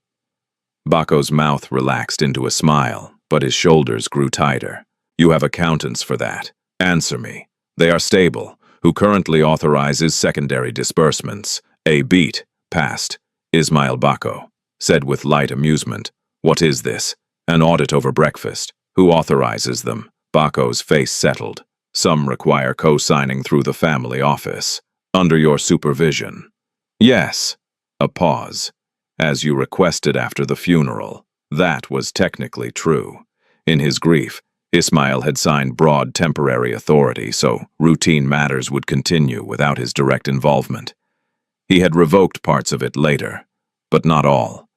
Speaker 1: Bako's mouth relaxed into a smile, but his shoulders grew tighter. "You have accountants for that. Answer me. They are stable. Who currently authorizes secondary disbursements? A beat passed. Ismail Bako said with light amusement. "What is this? An audit over breakfast? Who authorizes them?" Bako's face settled. "Some require co-signing through the family office. Under your supervision." "Yes." A pause. "As you requested after the funeral." That was technically true. In his grief, Ismail had signed broad temporary authority, so routine matters would continue without his direct involvement. He had revoked parts of it later, but not all.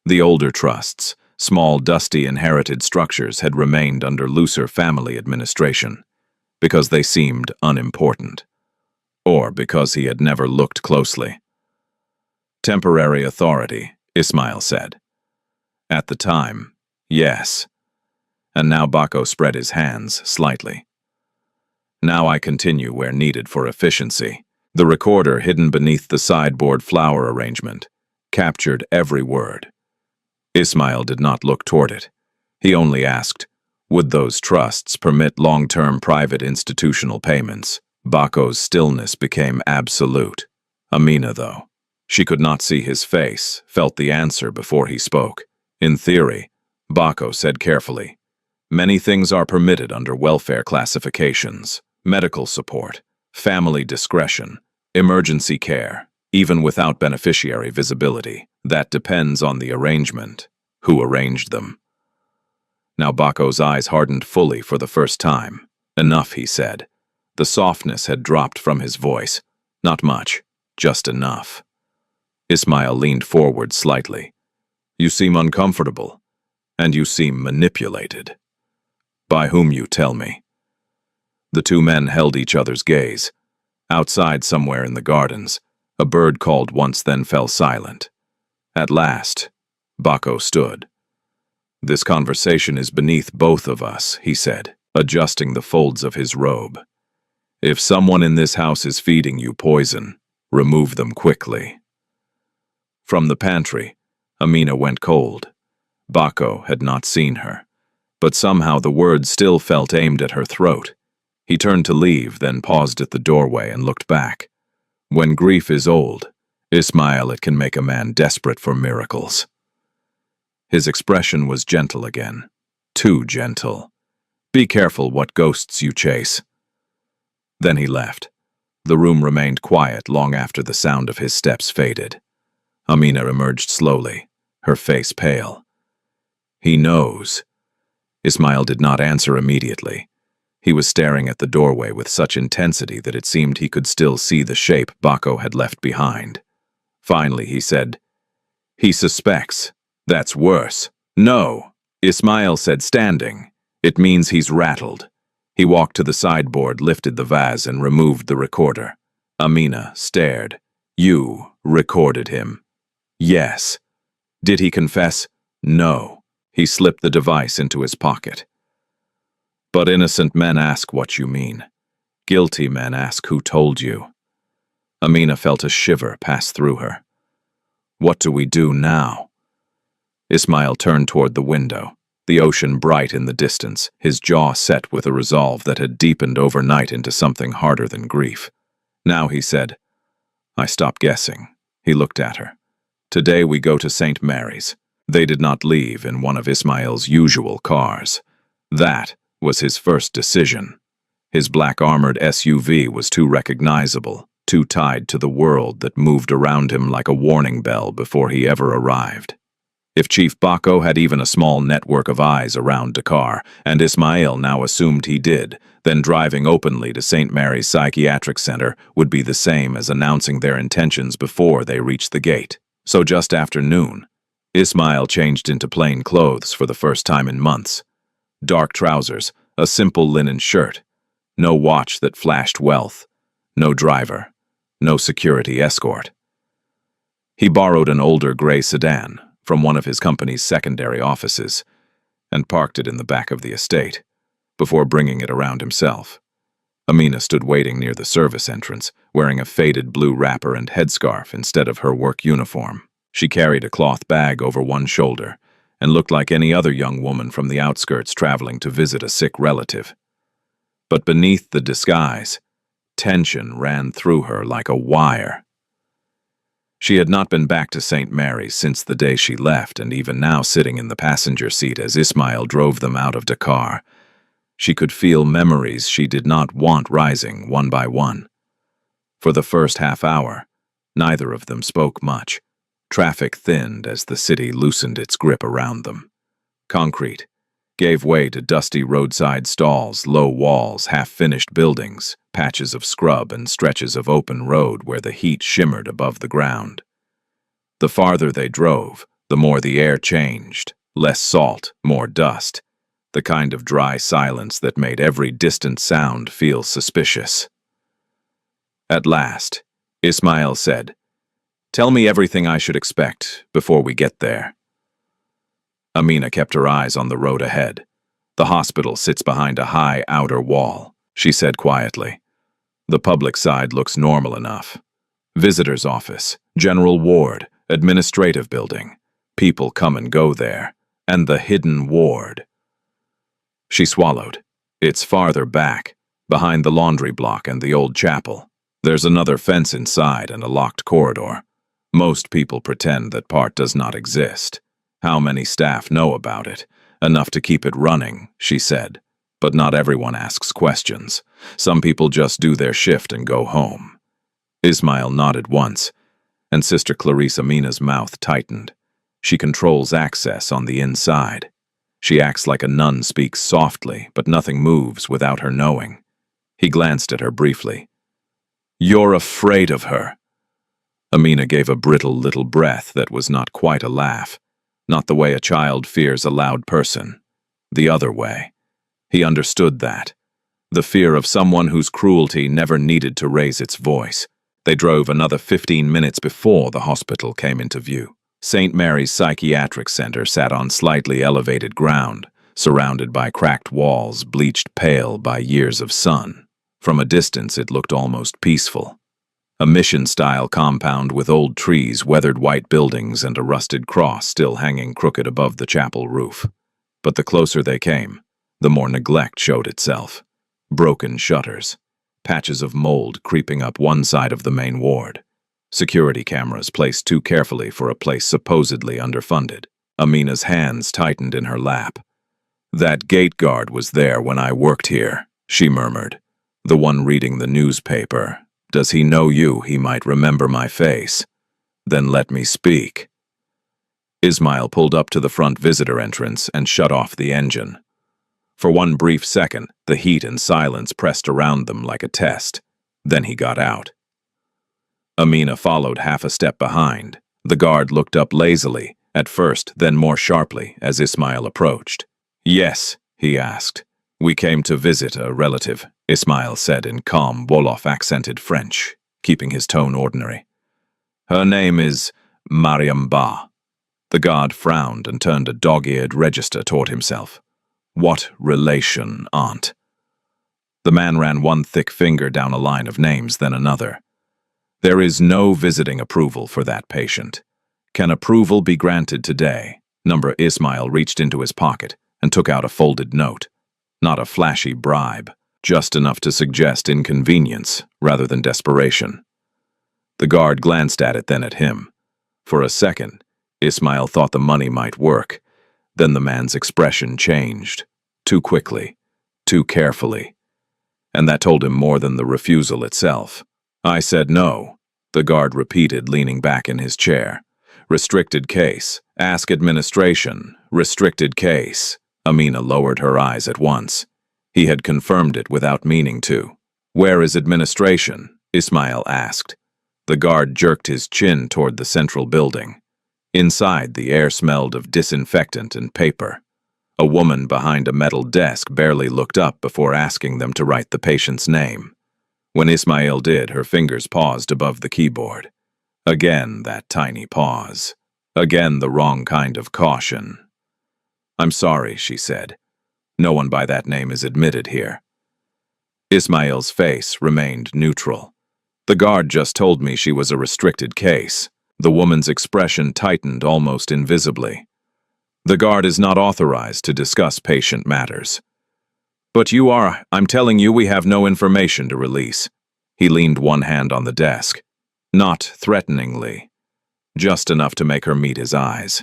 Speaker 1: The older trusts, small dusty inherited structures, had remained under looser family administration, because they seemed unimportant. Or because he had never looked closely. "Temporary authority," Ismail said. "At the time, yes." And now Bako spread his hands slightly. "Now I continue where needed for efficiency." The recorder hidden beneath the sideboard flower arrangement captured every word. Ismail did not look toward it. He only asked, would those trusts permit long-term private institutional payments? Bako's stillness became absolute. Amina, though. She could not see his face, felt the answer before he spoke. "In theory," Bako said carefully, "many things are permitted under welfare classifications. Medical support, family discretion, emergency care, even without beneficiary visibility. That depends on the arrangement. Who arranged them?" Now Bako's eyes hardened fully for the first time. "Enough," he said. The softness had dropped from his voice. "Not much, just enough." Ismail leaned forward slightly. "You seem uncomfortable, and you seem manipulated." "By whom, you tell me?" The two men held each other's gaze. Outside somewhere in the gardens, a bird called once, then fell silent. At last, Bako stood. "This conversation is beneath both of us," he said, adjusting the folds of his robe. "If someone in this house is feeding you poison, remove them quickly." From the pantry, Amina went cold. Bako had not seen her. but somehow the words still felt aimed at her throat. He turned to leave, then paused at the doorway and looked back. When grief is old, Ismail, it can make a man desperate for miracles. His expression was gentle again. Too gentle. Be careful what ghosts you chase. Then he left. The room remained quiet long after the sound of his steps faded. Amina emerged slowly, her face pale. He knows. Ismail did not answer immediately. He was staring at the doorway with such intensity that it seemed he could still see the shape Bako had left behind. Finally, he said, "He suspects. That's worse." "No," Ismail said, standing. "It means he's rattled." He walked to the sideboard, lifted the vase, and removed the recorder. Amina stared. "You recorded him?" "Yes." "Did he confess?" "No." He slipped the device into his pocket. But innocent men ask what you mean. Guilty men ask who told you. Amina felt a shiver pass through her. What do we do now? Ismail turned toward the window, the ocean bright in the distance, his jaw set with a resolve that had deepened overnight into something harder than grief. Now he said, "I stop guessing." He looked at her. "Today we go to St. Mary's." They did not leave in one of Ismail's usual cars. That was his first decision. His black armored SUV was too recognizable, too tied to the world that moved around him like a warning bell before he ever arrived. If Chief Bako had even a small network of eyes around Dakar, and Ismail now assumed he did, then driving openly to St. Mary's Psychiatric Center would be the same as announcing their intentions before they reached the gate. So just after noon, Ismail changed into plain clothes for the first time in months. Dark trousers, a simple linen shirt, no watch that flashed wealth, no driver, no security escort. He borrowed an older gray sedan from one of his company's secondary offices and parked it in the back of the estate before bringing it around himself. Amina stood waiting near the service entrance, wearing a faded blue wrapper and headscarf instead of her work uniform. She carried a cloth bag over one shoulder and looked like any other young woman from the outskirts traveling to visit a sick relative. But beneath the disguise, tension ran through her like a wire. She had not been back to St. Mary's since the day she left, and even now sitting in the passenger seat as Ismail drove them out of Dakar, she could feel memories she did not want rising one by one. For the first half hour, neither of them spoke much. Traffic thinned as the city loosened its grip around them. Concrete gave way to dusty roadside stalls, low walls, half-finished buildings, patches of scrub and stretches of open road where the heat shimmered above the ground. The farther they drove, the more the air changed, less salt, more dust, the kind of dry silence that made every distant sound feel suspicious. At last, Ismail said, "Tell me everything I should expect before we get there." Amina kept her eyes on the road ahead. "The hospital sits behind a high outer wall," she said quietly. "The public side looks normal enough. Visitor's office, general ward, administrative building. People come and go there. And the hidden ward." She swallowed. "It's farther back, behind the laundry block and the old chapel. There's another fence inside and a locked corridor. Most people pretend that part does not exist. How many staff know about it? Enough to keep it running," she said. "But not everyone asks questions. Some people just do their shift and go home." Ismail nodded once, and Sister Clarice Amina's mouth tightened. She controls access on the inside. She acts like a nun, speaks softly, but nothing moves without her knowing. He glanced at her briefly. "You're afraid of her." Amina gave a brittle little breath that was not quite a laugh. Not the way a child fears a loud person. The other way. He understood that. The fear of someone whose cruelty never needed to raise its voice. They drove another 15 minutes before the hospital came into view. St. Mary's Psychiatric Center sat on slightly elevated ground, surrounded by cracked walls bleached pale by years of sun. From a distance it looked almost peaceful. A mission-style compound with old trees, weathered white buildings, and a rusted cross still hanging crooked above the chapel roof. But the closer they came, the more neglect showed itself. Broken shutters, patches of mold creeping up one side of the main ward, security cameras placed too carefully for a place supposedly underfunded. Amina's hands tightened in her lap. "That gate guard was there when I worked here," she murmured. "The one reading the newspaper. Does he know you? He might remember my face." "Then let me speak." Ismail pulled up to the front visitor entrance and shut off the engine. For one brief second, the heat and silence pressed around them like a test. Then he got out. Amina followed half a step behind. The guard looked up lazily, at first, then more sharply, as Ismail approached. "Yes," he asked. "We came to visit a relative," Ismail said in calm, Wolof-accented French, keeping his tone ordinary. "Her name is Mariam Ba." The guard frowned and turned a dog-eared register toward himself. "What relation, aunt?" The man ran one thick finger down a line of names, then another. "There is no visiting approval for that patient. Can approval be granted today?" Number Ismail reached into his pocket and took out a folded note. Not a flashy bribe, just enough to suggest inconvenience rather than desperation. The guard glanced at it, then at him. For a second, Ismail thought the money might work. Then the man's expression changed. Too quickly, too carefully. And that told him more than the refusal itself. "I said no," the guard repeated, leaning back in his chair. "Restricted case. Ask administration. Restricted case." Amina lowered her eyes at once. He had confirmed it without meaning to. "Where is administration?" Ismail asked. The guard jerked his chin toward the central building. Inside, the air smelled of disinfectant and paper. A woman behind a metal desk barely looked up before asking them to write the patient's name. When Ismail did, her fingers paused above the keyboard. Again, that tiny pause. Again, the wrong kind of caution. "I'm sorry," she said. "No one by that name is admitted here." Ismail's face remained neutral. "The guard just told me she was a restricted case." The woman's expression tightened almost invisibly. "The guard is not authorized to discuss patient matters." "But you are. I'm telling you we have no information to release." He leaned one hand on the desk. Not threateningly. Just enough to make her meet his eyes.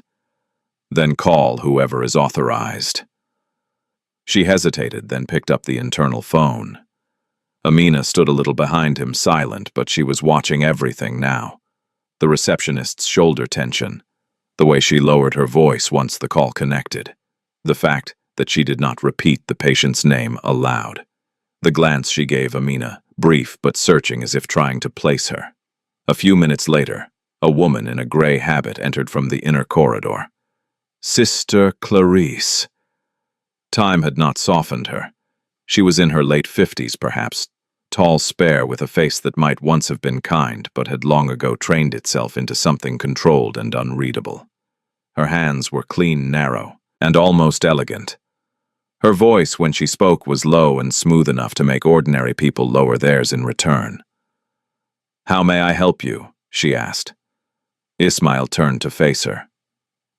Speaker 1: "Then call whoever is authorized." She hesitated, then picked up the internal phone. Amina stood a little behind him, silent, but she was watching everything now. The receptionist's shoulder tension, the way she lowered her voice once the call connected, the fact that she did not repeat the patient's name aloud, the glance she gave Amina, brief but searching as if trying to place her. A few minutes later, a woman in a gray habit entered from the inner corridor. Sister Clarice. Time had not softened her. She was in her late 50s, perhaps, tall, spare, with a face that might once have been kind, but had long ago trained itself into something controlled and unreadable. Her hands were clean, narrow, and almost elegant. Her voice, when she spoke, was low and smooth enough to make ordinary people lower theirs in return. "How may I help you?" she asked. Ismail turned to face her.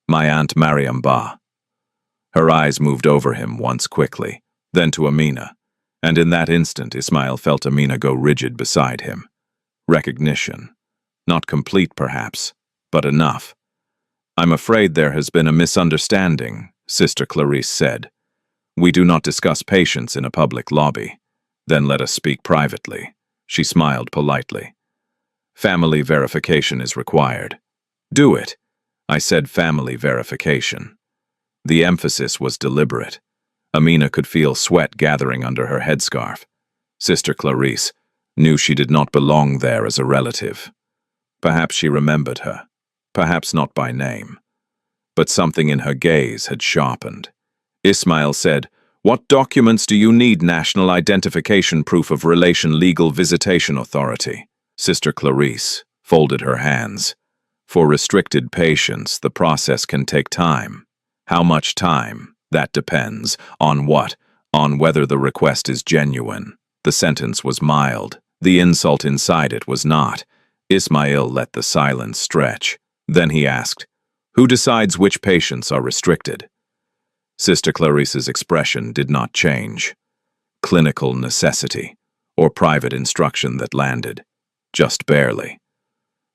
Speaker 1: "My Aunt Mariam Ba." Her eyes moved over him once quickly, then to Amina, and in that instant Ismail felt Amina go rigid beside him. Recognition. Not complete, perhaps, but enough. "I'm afraid there has been a misunderstanding," Sister Clarice said. "We do not discuss patients in a public lobby. Then let us speak privately." She smiled politely. "Family verification is required." "Do it." I said family verification. The emphasis was deliberate. Amina could feel sweat gathering under her headscarf. Sister Clarice knew she did not belong there as a relative. Perhaps she remembered her, perhaps not by name. But something in her gaze had sharpened. Ismail said, "What documents do you need? National Identification Proof of Relation Legal Visitation Authority." Sister Clarice folded her hands. "For restricted patients, the process can take time." "How much time?" "That depends. On what? On whether the request is genuine." The sentence was mild. The insult inside it was not. Ismail let the silence stretch. Then he asked, "Who decides which patients are restricted?" Sister Clarice's expression did not change. Clinical necessity, or private instruction that landed, just barely.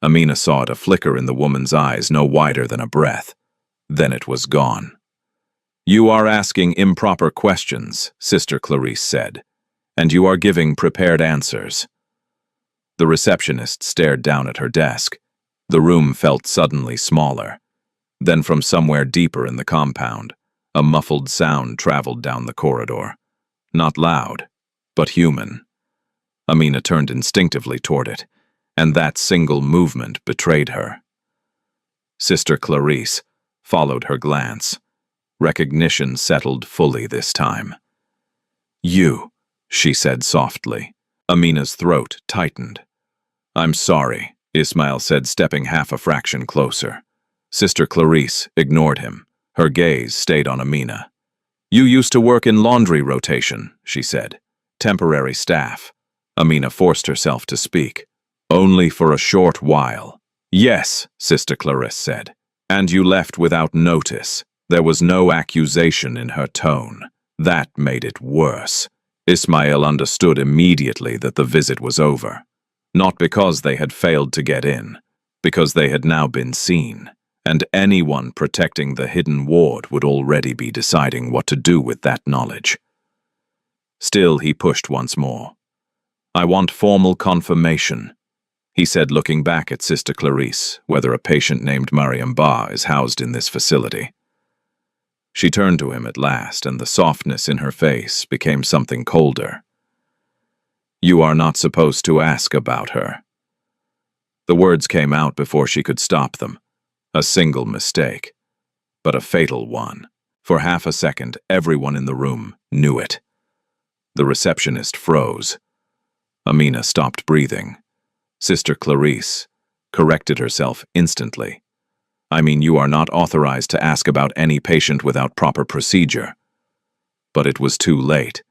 Speaker 1: Amina saw it, a flicker in the woman's eyes no wider than a breath. Then it was gone. "You are asking improper questions," Sister Clarice said, "and you are giving prepared answers." The receptionist stared down at her desk. The room felt suddenly smaller. Then from somewhere deeper in the compound, a muffled sound traveled down the corridor. Not loud, but human. Amina turned instinctively toward it, and that single movement betrayed her. Sister Clarice followed her glance. Recognition settled fully this time. "You," she said softly. Amina's throat tightened. "I'm sorry," Ismail said, stepping half a fraction closer. Sister Clarice ignored him. Her gaze stayed on Amina. "You used to work in laundry rotation," she said. "Temporary staff." Amina forced herself to speak. "Only for a short while." "Yes," Sister Clarice said. "And you left without notice." There was no accusation in her tone. That made it worse. Ismail understood immediately that the visit was over. Not because they had failed to get in, because they had now been seen, and anyone protecting the hidden ward would already be deciding what to do with that knowledge. Still, he pushed once more. "I want formal confirmation," he said, looking back at Sister Clarice, "whether a patient named Mariam Ba is housed in this facility." She turned to him at last, and the softness in her face became something colder. "You are not supposed to ask about her." The words came out before she could stop them. A single mistake, but a fatal one. For half a second, everyone in the room knew it. The receptionist froze. Amina stopped breathing. Sister Clarice corrected herself instantly. "I mean, you are not authorized to ask about any patient without proper procedure." But it was too late.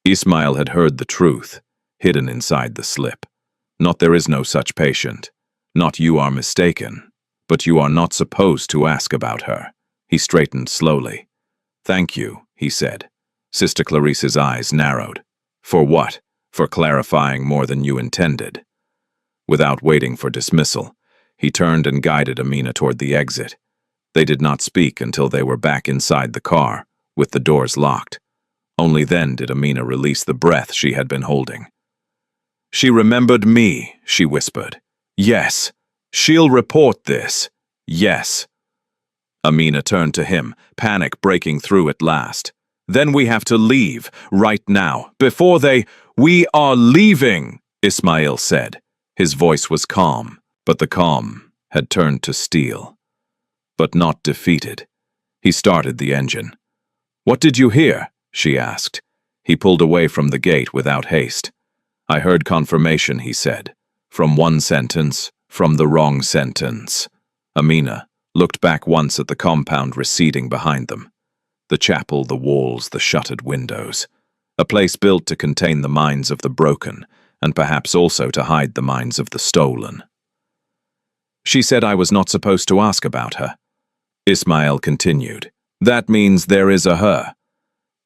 Speaker 1: Ismail had heard the truth, hidden inside the slip. Not "there is no such patient." Not "you are mistaken." But "you are not supposed to ask about her." He straightened slowly. "Thank you," he said. Sister Clarice's eyes narrowed. "For what?" "For clarifying more than you intended." Without waiting for dismissal, he turned and guided Amina toward the exit. They did not speak until they were back inside the car, with the doors locked. Only then did Amina release the breath she had been holding. "She remembered me," she whispered. "Yes. She'll report this. Yes." Amina turned to him, panic breaking through at last. "Then we have to leave, right now, before they—" "We are leaving," Ismail said. His voice was calm, but the calm had turned to steel. But not defeated. He started the engine. "What did you hear?" she asked. He pulled away from the gate without haste. "I heard confirmation," he said. "From one sentence, from the wrong sentence." Amina looked back once at the compound receding behind them. The chapel, the walls, the shuttered windows. A place built to contain the minds of the broken, and perhaps also to hide the minds of the stolen. "She said I was not supposed to ask about her," Ismail continued. "That means there is a her."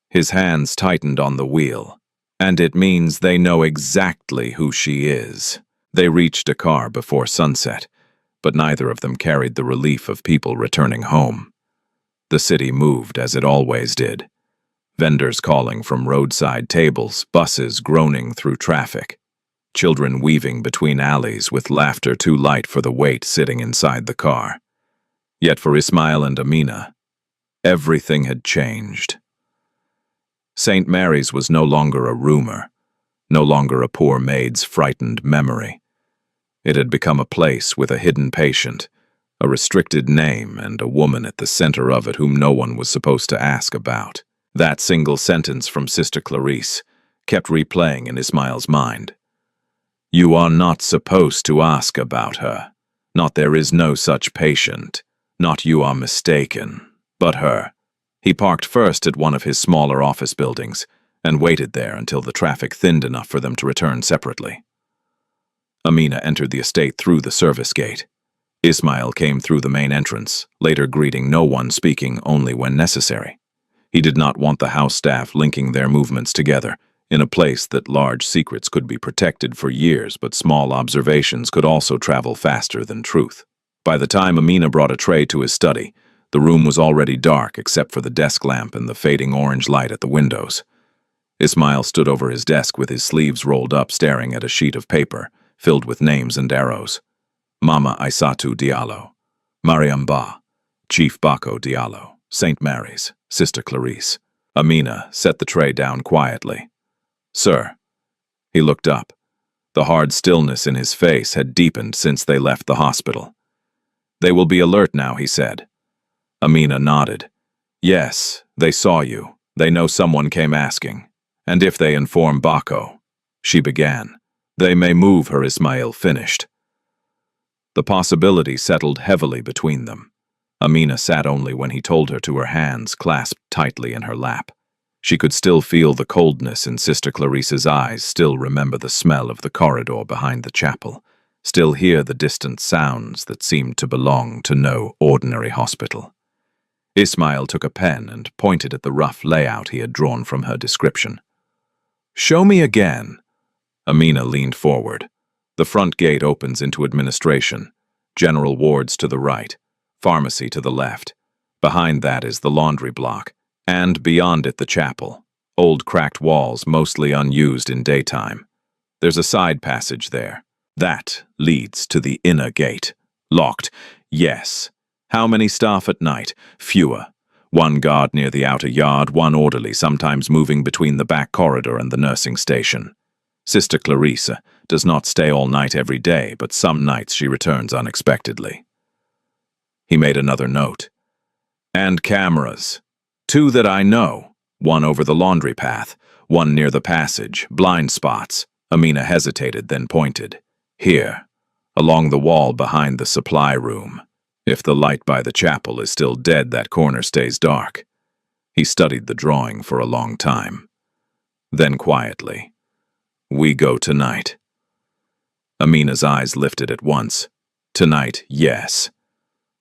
Speaker 1: His hands tightened on the wheel. "And it means they know exactly who she is." They reached a car before sunset, but neither of them carried the relief of people returning home. The city moved as it always did. Vendors calling from roadside tables, buses groaning through traffic, children weaving between alleys with laughter too light for the weight sitting inside the car. Yet for Ismail and Amina, everything had changed. St. Mary's was no longer a rumor, no longer a poor maid's frightened memory. It had become a place with a hidden patient, a restricted name, and a woman at the center of it whom no one was supposed to ask about. That single sentence from Sister Clarice kept replaying in Ismail's mind. "You are not supposed to ask about her. Not there is no such patient. Not you are mistaken, but her." He parked first at one of his smaller office buildings and waited there until the traffic thinned enough for them to return separately. Amina entered the estate through the service gate. Ismail came through the main entrance, later greeting no one, speaking only when necessary. He did not want the house staff linking their movements together, in a place that large secrets could be protected for years, but small observations could also travel faster than truth. By the time Amina brought a tray to his study, the room was already dark except for the desk lamp and the fading orange light at the windows. Ismail stood over his desk with his sleeves rolled up, staring at a sheet of paper filled with names and arrows. Mama Aissatou Diallo, Mariam Ba, Chief Bako Diallo, St. Mary's, Sister Clarice. Amina set the tray down quietly. Sir. He looked up. The hard stillness in his face had deepened since they left the hospital. They will be alert now, he said. Amina nodded. Yes, they saw you. They know someone came asking. And if they inform Bako, she began. They may move her, Ismail finished. The possibility settled heavily between them. Amina sat only when he told her to her hands clasped tightly in her lap. She could still feel the coldness in Sister Clarice's eyes, still remember the smell of the corridor behind the chapel, still hear the distant sounds that seemed to belong to no ordinary hospital. Ismail took a pen and pointed at the rough layout he had drawn from her description. Show me again. Amina leaned forward. The front gate opens into administration, general wards to the right, pharmacy to the left. Behind that is the laundry block, and beyond it the chapel, old cracked walls mostly unused in daytime. There's a side passage there. That leads to the inner gate. Locked, yes. How many staff at night? Fewer. One guard near the outer yard, one orderly sometimes moving between the back corridor and the nursing station. Sister Clarice does not stay all night every day, but some nights she returns unexpectedly. He made another note. And cameras. 2 that I know. One over the laundry path, one near the passage, blind spots. Amina hesitated, then pointed. Here, along the wall behind the supply room. If the light by the chapel is still dead, that corner stays dark. He studied the drawing for a long time. Then quietly, we go tonight. Amina's eyes lifted at once. Tonight, yes.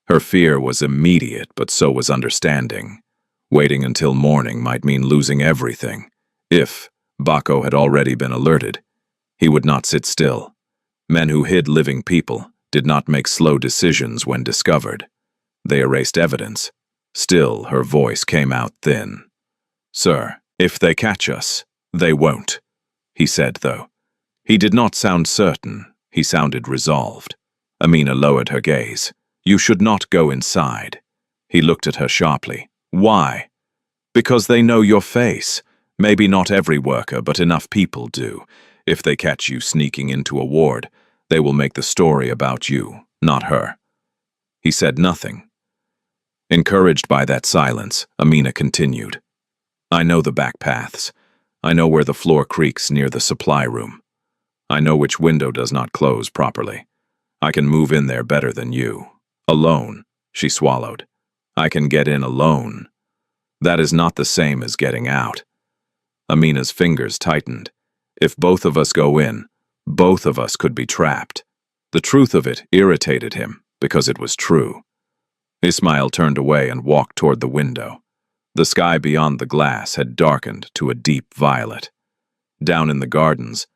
Speaker 1: Her fear was immediate, but so was understanding. Waiting until morning might mean losing everything. If Bako had already been alerted, he would not sit still. Men who hid living people did not make slow decisions when discovered. They erased evidence. Still, her voice came out thin. Sir, if they catch us, they won't, he said, though. He did not sound certain. He sounded resolved. Amina lowered her gaze. You should not go inside. He looked at her sharply. Why? Because they know your face. Maybe not every worker, but enough people do. If they catch you sneaking into a ward, they will make the story about you, not her. He said nothing. Encouraged by that silence, Amina continued. I know the back paths. I know where the floor creaks near the supply room. I know which window does not close properly. I can move in there better than you. Alone, she swallowed. I can get in alone. That is not the same as getting out. Amina's fingers tightened. If both of us go in, both of us could be trapped. The truth of it irritated him, because it was true. Ismail turned away and walked toward the window. The sky beyond the glass had darkened to a deep violet. Down in the gardens,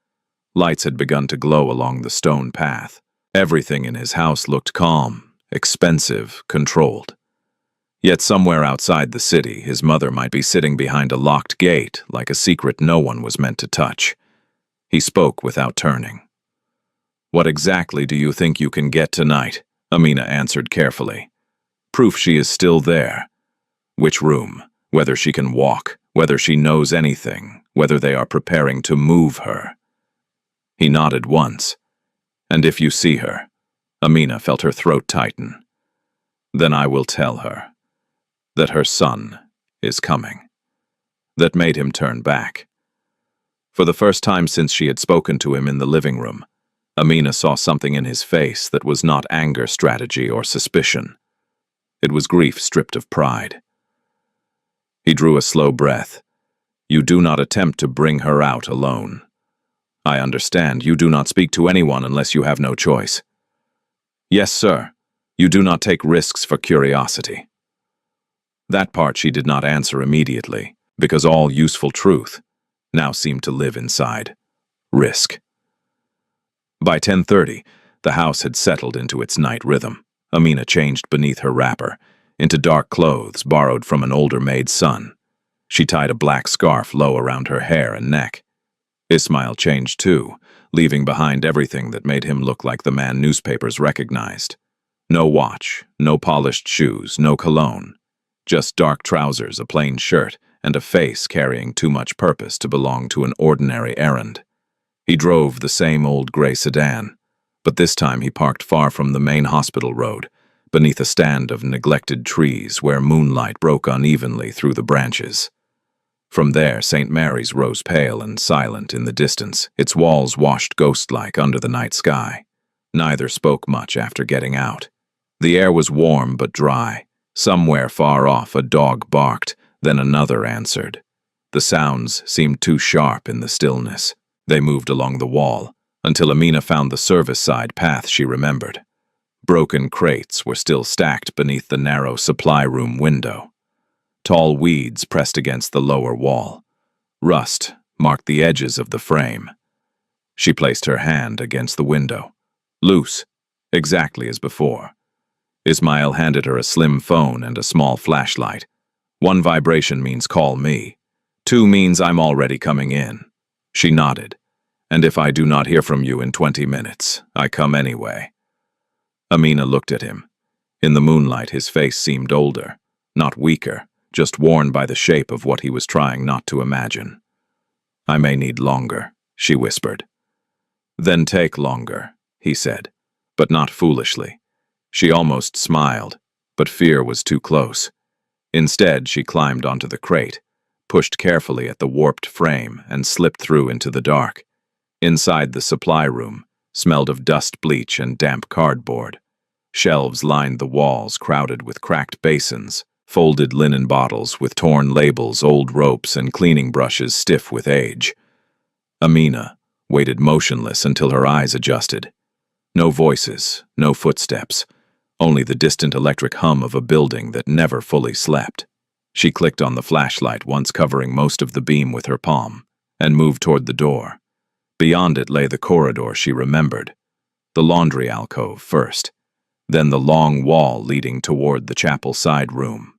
Speaker 1: lights had begun to glow along the stone path. Everything in his house looked calm, expensive, controlled. Yet somewhere outside the city, his mother might be sitting behind a locked gate, like a secret no one was meant to touch. He spoke without turning. What exactly do you think you can get tonight? Amina answered carefully. Proof she is still there. Which room? Whether she can walk, whether she knows anything, whether they are preparing to move her. He nodded once. And if you see her, Amina felt her throat tighten. Then I will tell her that her son is coming. That made him turn back. For the first time since she had spoken to him in the living room, Amina saw something in his face that was not anger, strategy, or suspicion. It was grief stripped of pride. He drew a slow breath. You do not attempt to bring her out alone. I understand you do not speak to anyone unless you have no choice. Yes, sir. You do not take risks for curiosity. That part she did not answer immediately, because all useful truth now seemed to live inside risk. By 10:30, the house had settled into its night rhythm. Amina changed beneath her wrapper, into dark clothes borrowed from an older maid's son. She tied a black scarf low around her hair and neck. Ismail changed too, leaving behind everything that made him look like the man newspapers recognized. No watch, no polished shoes, no cologne. Just dark trousers, a plain shirt, and a face carrying too much purpose to belong to an ordinary errand. He drove the same old gray sedan, but this time he parked far from the main hospital road, beneath a stand of neglected trees where moonlight broke unevenly through the branches. From there, St. Mary's rose pale and silent in the distance, its walls washed ghost-like under the night sky. Neither spoke much after getting out. The air was warm but dry. Somewhere far off a dog barked, then another answered. The sounds seemed too sharp in the stillness. They moved along the wall, until Amina found the service side path she remembered. Broken crates were still stacked beneath the narrow supply room window. Tall weeds pressed against the lower wall. Rust marked the edges of the frame. She placed her hand against the window. Loose, exactly as before. Ismail handed her a slim phone and a small flashlight. 1 vibration means call me. 2 means I'm already coming in. She nodded. And if I do not hear from you in 20 minutes, I come anyway. Amina looked at him. In the moonlight, his face seemed older, not weaker, just worn by the shape of what he was trying not to imagine. I may need longer, she whispered. Then take longer, he said, but not foolishly. She almost smiled, but fear was too close. Instead, she climbed onto the crate, pushed carefully at the warped frame, and slipped through into the dark. Inside the supply room, smelled of dust bleach and damp cardboard. Shelves lined the walls, crowded with cracked basins, folded linen bottles with torn labels, old ropes, and cleaning brushes stiff with age. Amina waited motionless until her eyes adjusted. No voices, no footsteps, only the distant electric hum of a building that never fully slept. She clicked on the flashlight, once covering most of the beam with her palm, and moved toward the door. Beyond it lay the corridor she remembered. The laundry alcove first, then the long wall leading toward the chapel side room.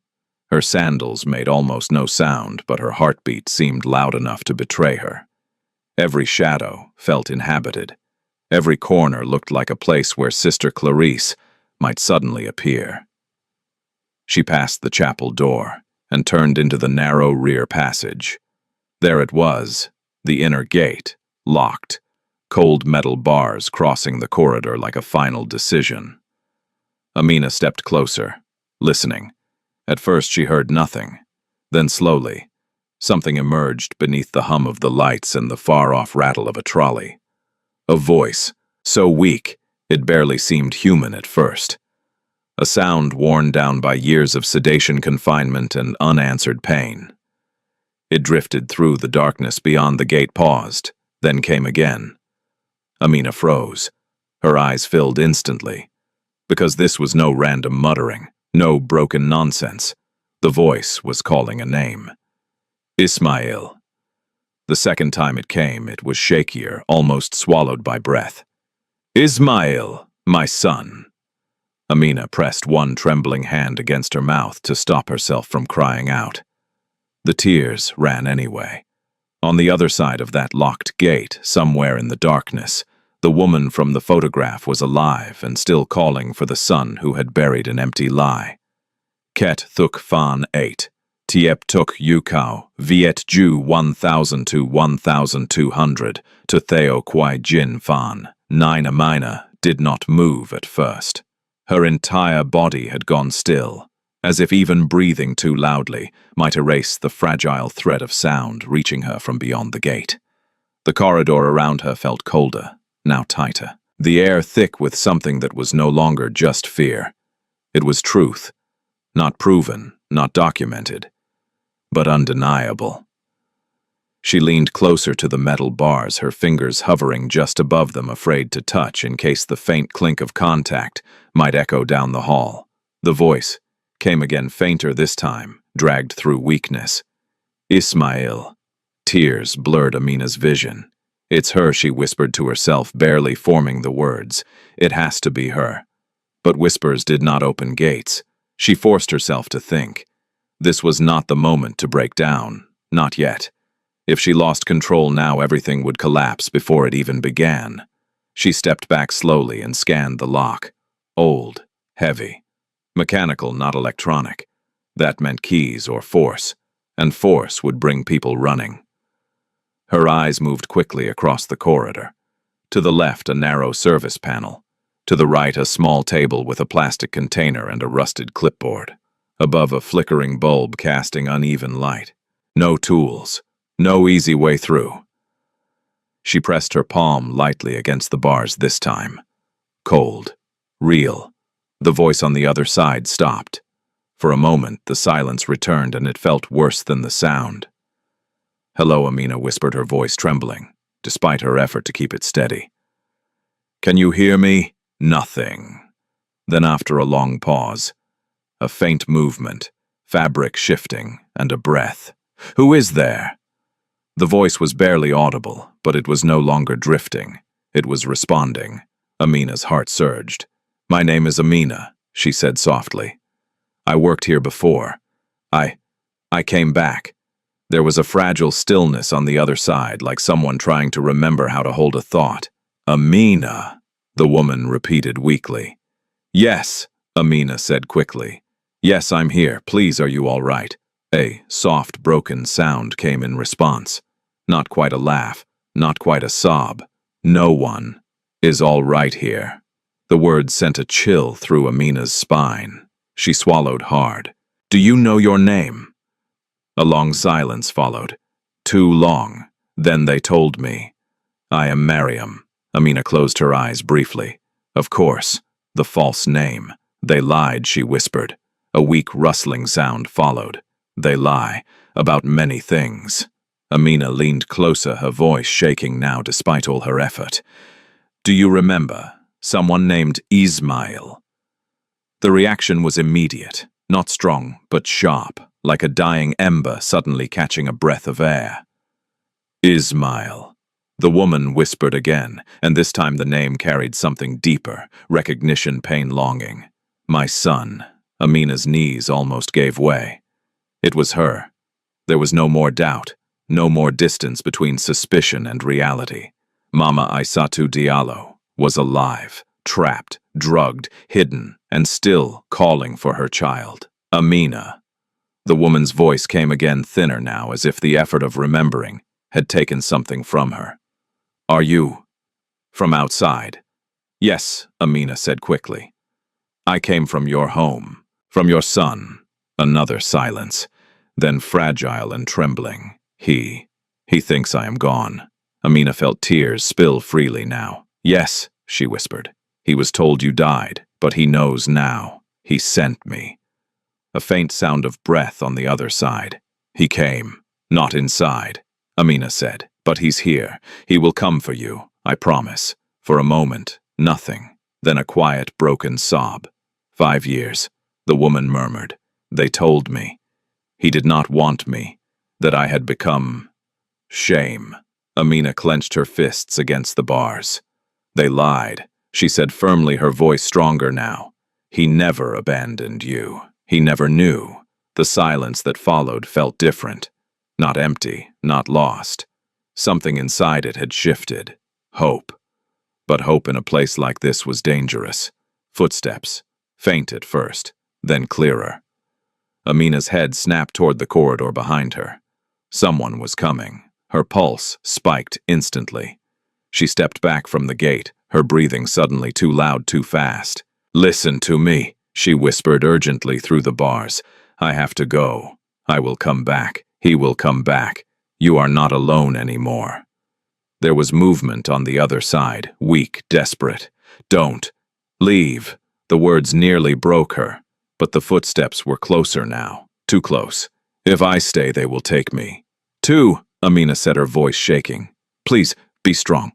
Speaker 1: Her sandals made almost no sound, but her heartbeat seemed loud enough to betray her. Every shadow felt inhabited. Every corner looked like a place where Sister Clarice might suddenly appear. She passed the chapel door and turned into the narrow rear passage. There it was, the inner gate, locked, cold metal bars crossing the corridor like a final decision. Amina stepped closer, listening. At first she heard nothing. Then slowly, something emerged beneath the hum of the lights and the far-off rattle of a trolley. A voice, so weak it barely seemed human at first. A sound worn down by years of sedation, confinement, and unanswered pain. It drifted through the darkness beyond the gate, paused, then came again. Amina froze. Her eyes filled instantly. Because this was no random muttering, no broken nonsense. The voice was calling a name. Ismail. The second time it came, it was shakier, almost swallowed by breath. Ismail, my son. Amina pressed one trembling hand against her mouth to stop herself from crying out. The tears ran anyway. On the other side of that locked gate, somewhere in the darkness, the woman from the photograph was alive and still calling for the son who had buried an empty lie. Ket thuk fan 8. Tiep tuk yukau, viet ju 1000 to 1200, to theo quai jin fan. Nina Mina did not move at first. Her entire body had gone still, as if even breathing too loudly might erase the fragile thread of sound reaching her from beyond the gate. The corridor around her felt colder, now tighter. The air thick with something that was no longer just fear. It was truth, not proven, not documented, but undeniable. She leaned closer to the metal bars, her fingers hovering just above them, afraid to touch in case the faint clink of contact might echo down the hall. The voice, came again, fainter this time, dragged through weakness. Ismail. Tears blurred Amina's vision. It's her, she whispered to herself, barely forming the words. It has to be her. But whispers did not open gates. She forced herself to think. This was not the moment to break down. Not yet. If she lost control now, everything would collapse before it even began. She stepped back slowly and scanned the lock. Old, heavy, mechanical, not electronic. That meant keys or force, and force would bring people running. Her eyes moved quickly across the corridor. To the left, a narrow service panel. To the right, a small table with a plastic container and a rusted clipboard. Above, a flickering bulb casting uneven light. No tools. No easy way through. She pressed her palm lightly against the bars this time. Cold. Real. The voice on the other side stopped. For a moment, the silence returned and it felt worse than the sound. "Hello," Amina whispered, her voice trembling, despite her effort to keep it steady. "Can you hear me?" Nothing. Then after a long pause, a faint movement, fabric shifting, and a breath. "Who is there?" The voice was barely audible, but it was no longer drifting. It was responding. Amina's heart surged. "My name is Amina," she said softly. "I worked here before. I came back." There was a fragile stillness on the other side, like someone trying to remember how to hold a thought. "Amina," the woman repeated weakly. "Yes," Amina said quickly. "Yes, I'm here. Please, are you all right?" A soft, broken sound came in response. Not quite a laugh, not quite a sob. "No one is all right here." The words sent a chill through Amina's spine. She swallowed hard. "Do you know your name?" A long silence followed. Too long. Then they told me. "I am Mariam." Amina closed her eyes briefly. Of course, the false name. "They lied," she whispered. A weak rustling sound followed. "They lie about many things." Amina leaned closer, her voice shaking now despite all her effort. "Do you remember someone named Ismail?" The reaction was immediate, not strong, but sharp, like a dying ember suddenly catching a breath of air. "Ismail," the woman whispered again, and this time the name carried something deeper, recognition, pain, longing. "My son." Amina's knees almost gave way. It was her. There was no more doubt, no more distance between suspicion and reality. Mama Aissatou Diallo was alive, trapped, drugged, hidden, and still calling for her child. "Amina." The woman's voice came again, thinner now, as if the effort of remembering had taken something from her. "Are you from outside?" "Yes," Amina said quickly. "I came from your home, from your son." Another silence, then fragile and trembling. He thinks I am gone." Amina felt tears spill freely now. "Yes," she whispered. "He was told you died, but he knows now. He sent me." A faint sound of breath on the other side. "He came. Not inside," Amina said. "But he's here. He will come for you, I promise." For a moment, nothing. Then a quiet, broken sob. 5 years, the woman murmured. "They told me. He did not want me. That I had become shame." Amina clenched her fists against the bars. "They lied," she said firmly, her voice stronger now. "He never abandoned you. He never knew." The silence that followed felt different. Not empty, not lost. Something inside it had shifted. Hope. But hope in a place like this was dangerous. Footsteps. Faint at first, then clearer. Amina's head snapped toward the corridor behind her. Someone was coming. Her pulse spiked instantly. She stepped back from the gate, her breathing suddenly too loud, too fast. "Listen to me," she whispered urgently through the bars. "I have to go. I will come back. He will come back. You are not alone anymore." There was movement on the other side, weak, desperate. "Don't. Leave." The words nearly broke her, but the footsteps were closer now, too close. "If I stay, they will take me." "Too," Amina said, her voice shaking. "Please, be strong."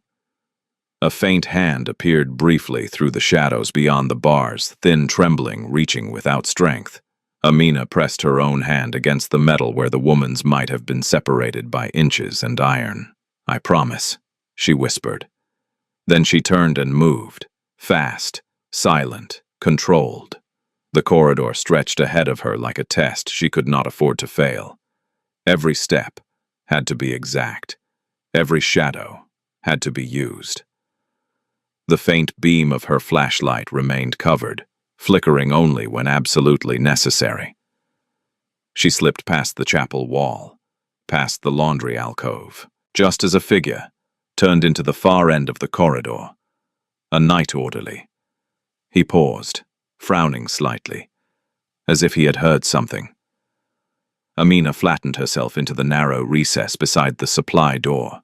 Speaker 1: A faint hand appeared briefly through the shadows beyond the bars, thin, trembling, reaching without strength. Amina pressed her own hand against the metal where the woman's might have been separated by inches and iron. "I promise," she whispered. Then she turned and moved, fast, silent, controlled. The corridor stretched ahead of her like a test she could not afford to fail. Every step had to be exact. Every shadow had to be used. The faint beam of her flashlight remained covered, flickering only when absolutely necessary. She slipped past the chapel wall, past the laundry alcove, just as a figure turned into the far end of the corridor. A night orderly. He paused, frowning slightly, as if he had heard something. Amina flattened herself into the narrow recess beside the supply door,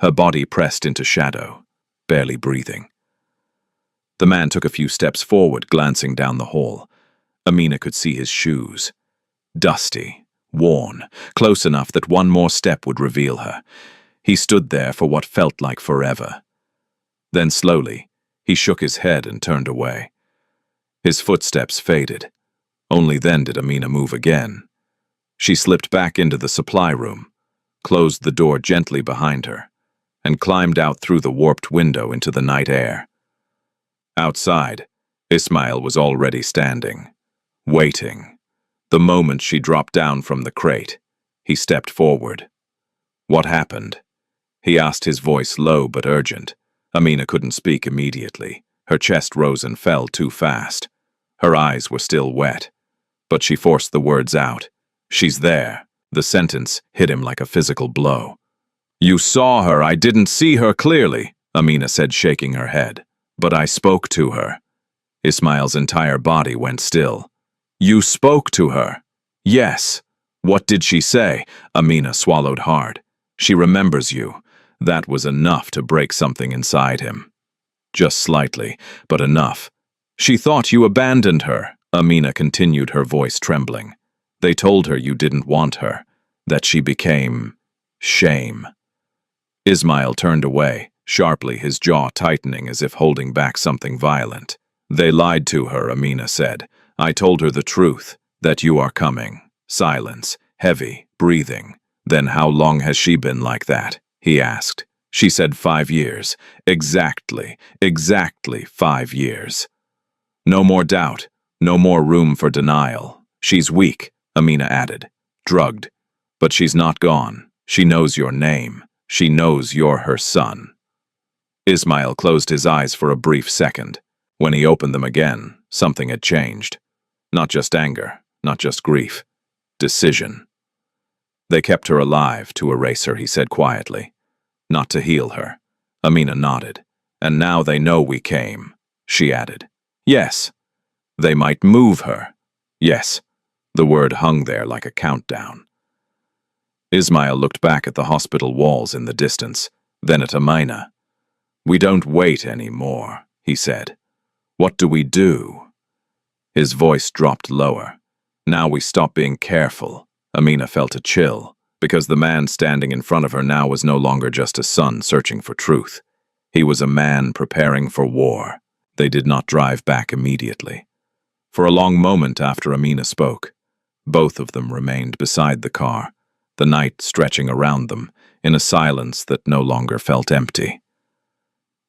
Speaker 1: her body pressed into shadow, barely breathing. The man took a few steps forward, glancing down the hall. Amina could see his shoes. Dusty, worn, close enough that one more step would reveal her. He stood there for what felt like forever. Then slowly, he shook his head and turned away. His footsteps faded. Only then did Amina move again. She slipped back into the supply room, closed the door gently behind her, and climbed out through the warped window into the night air. Outside, Ismail was already standing, waiting. The moment she dropped down from the crate, he stepped forward. "What happened?" he asked, his voice low but urgent. Amina couldn't speak immediately. Her chest rose and fell too fast. Her eyes were still wet, but she forced the words out. "She's there." The sentence hit him like a physical blow. "You saw her. I didn't see her clearly," Amina said, shaking her head. "But I spoke to her." Ismail's entire body went still. "You spoke to her?" "Yes." "What did she say?" Amina swallowed hard. "She remembers you." That was enough to break something inside him. Just slightly, but enough. "She thought you abandoned her," Amina continued, her voice trembling. "They told her you didn't want her, that she became shame." Ismail turned away, sharply, his jaw tightening as if holding back something violent. "They lied to her," Amina said. "I told her the truth, that you are coming." Silence, heavy, breathing. "Then how long has she been like that?" he asked. She said 5 years. Exactly 5 years. No more doubt, no more room for denial. "She's weak," Amina added. "Drugged. But she's not gone. She knows your name. She knows you're her son." Ismail closed his eyes for a brief second. When he opened them again, something had changed. Not just anger, not just grief. Decision. "They kept her alive to erase her," he said quietly. "Not to heal her." Amina nodded. "And now they know we came," she added. "Yes." "They might move her." "Yes." The word hung there like a countdown. Ismail looked back at the hospital walls in the distance, then at Amina. "We don't wait anymore," he said. "What do we do?" His voice dropped lower. "Now we stop being careful." Amina felt a chill, because the man standing in front of her now was no longer just a son searching for truth. He was a man preparing for war. They did not drive back immediately. For a long moment after Amina spoke, both of them remained beside the car, the night stretching around them, in a silence that no longer felt empty.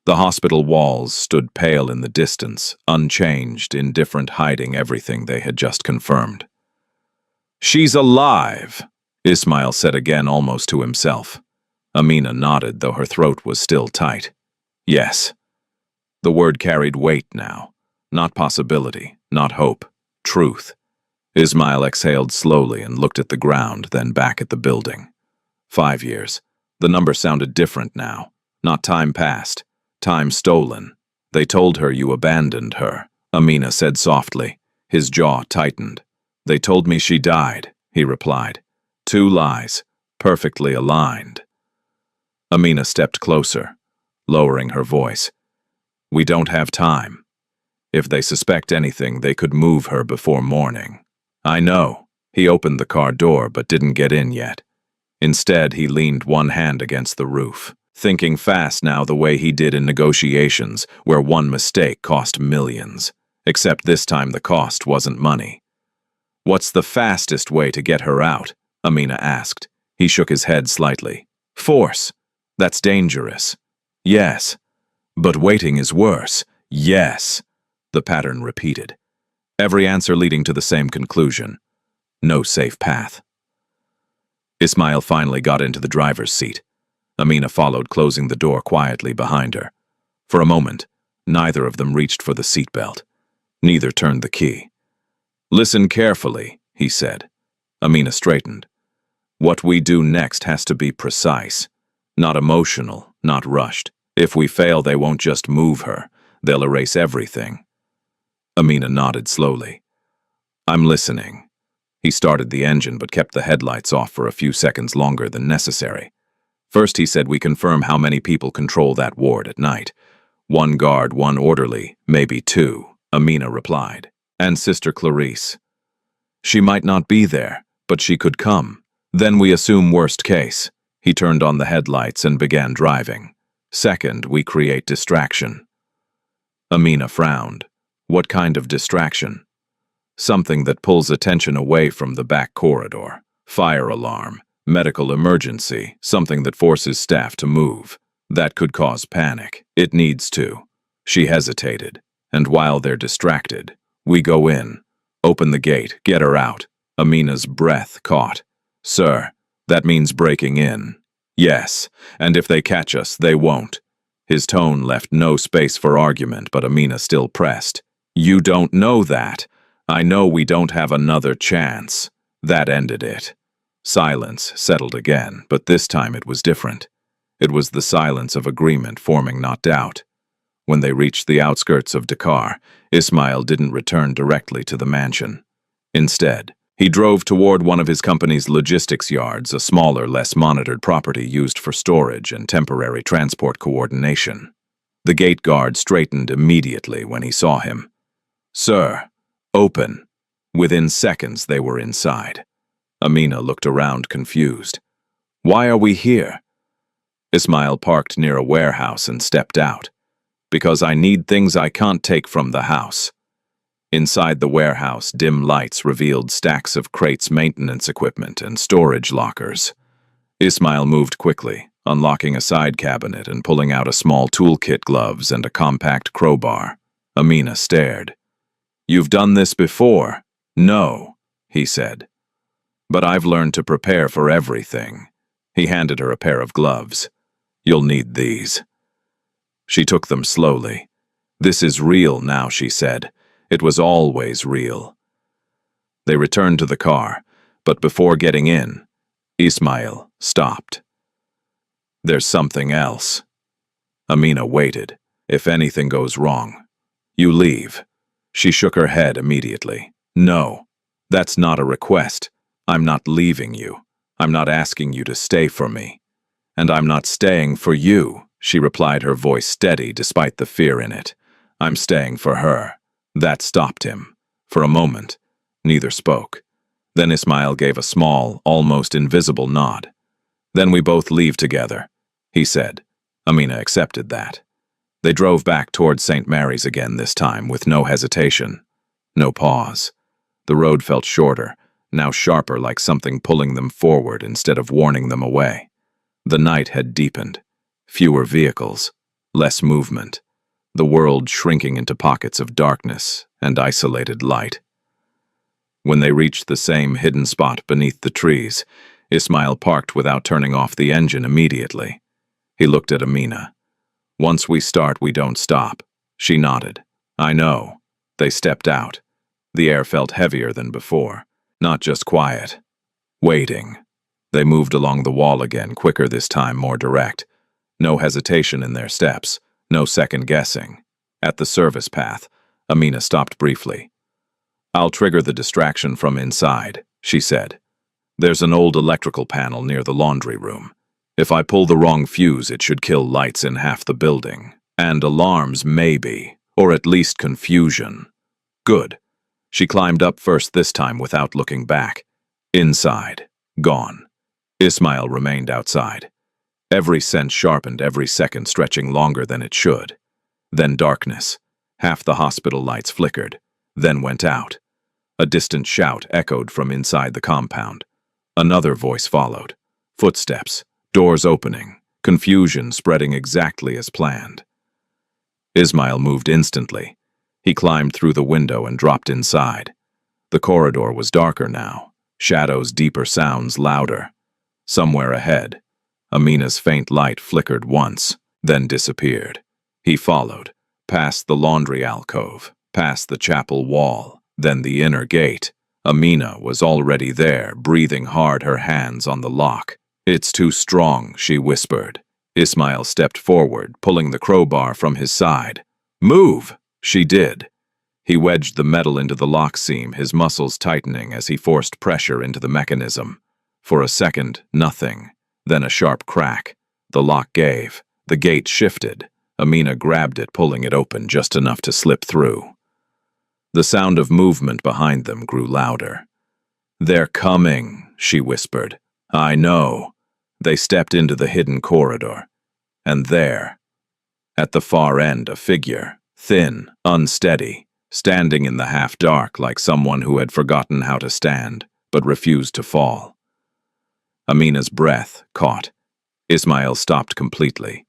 Speaker 1: The hospital walls stood pale in the distance, unchanged, indifferent, hiding everything they had just confirmed. "She's alive," Ismail said again, almost to himself. Amina nodded, though her throat was still tight. "Yes." The word carried weight now. Not possibility, not hope, truth. Ismail exhaled slowly and looked at the ground, then back at the building. 5 years. The number sounded different now. Not time passed. Time stolen. "They told her you abandoned her," Amina said softly. His jaw tightened. "They told me she died," he replied. 2 lies, perfectly aligned. Amina stepped closer, lowering her voice. "We don't have time. If they suspect anything, they could move her before morning." "I know." He opened the car door but didn't get in yet. Instead, he leaned one hand against the roof, thinking fast now the way he did in negotiations, where one mistake cost millions. Except this time the cost wasn't money. What's the fastest way to get her out? Amina asked. He shook his head slightly. Force. That's dangerous. Yes. But waiting is worse. Yes. The pattern repeated. Every answer leading to the same conclusion. No safe path. Ismail finally got into the driver's seat. Amina followed, closing the door quietly behind her. For a moment, neither of them reached for the seatbelt. Neither turned the key. Listen carefully, he said. Amina straightened. What we do next has to be precise. Not emotional, not rushed. If we fail, they won't just move her. They'll erase everything. Amina nodded slowly. I'm listening. He started the engine but kept the headlights off for a few seconds longer than necessary. First, he said, we confirm how many people control that ward at night. 1 guard, 1 orderly, maybe 2, Amina replied. And Sister Clarice. She might not be there, but she could come. Then we assume worst case. He turned on the headlights and began driving. Second, we create distraction. Amina frowned. What kind of distraction? Something that pulls attention away from the back corridor. Fire alarm, medical emergency, something that forces staff to move. That could cause panic. It needs to. She hesitated. And while they're distracted, we go in, open the gate, get her out. Amina's breath caught. Sir, that means breaking in. Yes, and if they catch us, they won't. His tone left no space for argument, but Amina still pressed. You don't know that. I know we don't have another chance. That ended it. Silence settled again, but this time it was different. It was the silence of agreement forming, not doubt. When they reached the outskirts of Dakar, Ismail didn't return directly to the mansion. Instead, he drove toward one of his company's logistics yards, a smaller, less monitored property used for storage and temporary transport coordination. The gate guard straightened immediately when he saw him. Sir, open. Within seconds they were inside. Amina looked around confused. Why are we here? Ismail parked near a warehouse and stepped out. Because I need things I can't take from the house. Inside the warehouse, dim lights revealed stacks of crates, maintenance equipment, and storage lockers. Ismail moved quickly, unlocking a side cabinet and pulling out a small toolkit, gloves, and a compact crowbar. Amina stared. You've done this before? No, he said. But I've learned to prepare for everything. He handed her a pair of gloves. You'll need these. She took them slowly. This is real now, she said. It was always real. They returned to the car, but before getting in, Ismail stopped. There's something else. Amina waited. If anything goes wrong, you leave. She shook her head immediately. No, that's not a request. I'm not leaving you. I'm not asking you to stay for me. And I'm not staying for you, she replied, her voice steady despite the fear in it. I'm staying for her. That stopped him. For a moment, neither spoke. Then Ismail gave a small, almost invisible nod. Then we both leave together, he said. Amina accepted that. They drove back toward St. Mary's again, this time with no hesitation, no pause. The road felt shorter, now sharper, like something pulling them forward instead of warning them away. The night had deepened. Fewer vehicles, less movement. The world shrinking into pockets of darkness and isolated light. When they reached the same hidden spot beneath the trees, Ismail parked without turning off the engine immediately. He looked at Amina. Once we start, we don't stop. She nodded. I know. They stepped out. The air felt heavier than before, not just quiet. Waiting. They moved along the wall again, quicker this time, more direct. No hesitation in their steps. No second guessing. At the service path, Amina stopped briefly. I'll trigger the distraction from inside, she said. There's an old electrical panel near the laundry room. If I pull the wrong fuse, it should kill lights in half the building. And alarms, maybe, or at least confusion. Good. She climbed up first this time without looking back. Inside. Gone. Ismail remained outside. Every sense sharpened, every second stretching longer than it should. Then darkness. Half the hospital lights flickered, then went out. A distant shout echoed from inside the compound. Another voice followed. Footsteps, doors opening, confusion spreading exactly as planned. Ismail moved instantly. He climbed through the window and dropped inside. The corridor was darker now, shadows deeper, sounds louder. Somewhere ahead, Amina's faint light flickered once, then disappeared. He followed, past the laundry alcove, past the chapel wall, then the inner gate. Amina was already there, breathing hard, her hands on the lock. "It's too strong," she whispered. Ismail stepped forward, pulling the crowbar from his side. "Move!" She did. He wedged the metal into the lock seam, his muscles tightening as he forced pressure into the mechanism. For a second, nothing. Then a sharp crack. The lock gave. The gate shifted. Amina grabbed it, pulling it open just enough to slip through. The sound of movement behind them grew louder. "They're coming," she whispered. "I know." They stepped into the hidden corridor. And there, at the far end, a figure, thin, unsteady, standing in the half-dark like someone who had forgotten how to stand, but refused to fall. Amina's breath caught. Ismail stopped completely,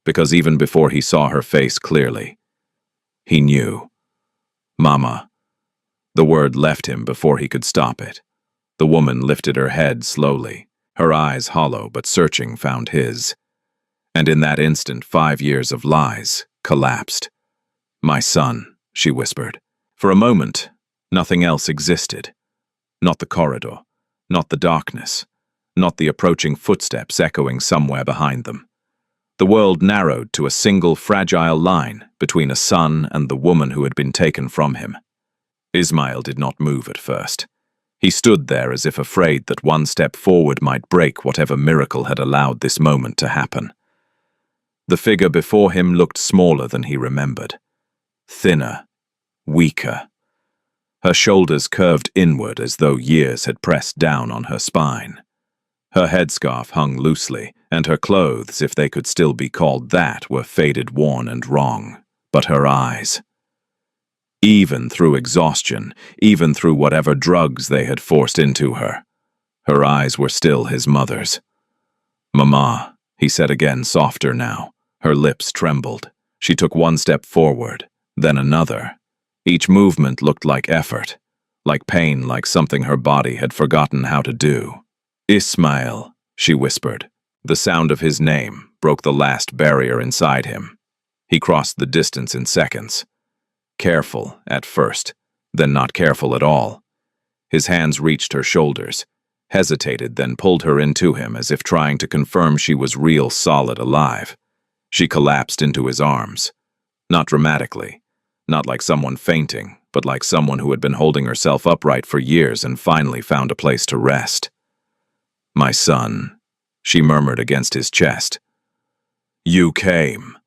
Speaker 1: because even before he saw her face clearly, he knew. "Mama." The word left him before he could stop it. The woman lifted her head slowly. Her eyes, hollow but searching, found his. And in that instant, 5 years of lies collapsed. "My son," she whispered. For a moment, nothing else existed. Not the corridor, not the darkness, not the approaching footsteps echoing somewhere behind them. The world narrowed to a single fragile line between a son and the woman who had been taken from him. Ismail did not move at first. He stood there as if afraid that one step forward might break whatever miracle had allowed this moment to happen. The figure before him looked smaller than he remembered. Thinner, weaker. Her shoulders curved inward as though years had pressed down on her spine. Her headscarf hung loosely, and her clothes, if they could still be called that, were faded, worn, and wrong. But her eyes, even through exhaustion, even through whatever drugs they had forced into her, her eyes were still his mother's. "Mama," he said again, softer now. Her lips trembled. She took one step forward, then another. Each movement looked like effort, like pain, like something her body had forgotten how to do. "Ismail," she whispered. The sound of his name broke the last barrier inside him. He crossed the distance in seconds. Careful at first, then not careful at all. His hands reached her shoulders, hesitated, then pulled her into him as if trying to confirm she was real, solid, alive. She collapsed into his arms. Not dramatically, not like someone fainting, but like someone who had been holding herself upright for years and finally found a place to rest. "My son," she murmured against his chest. "You came."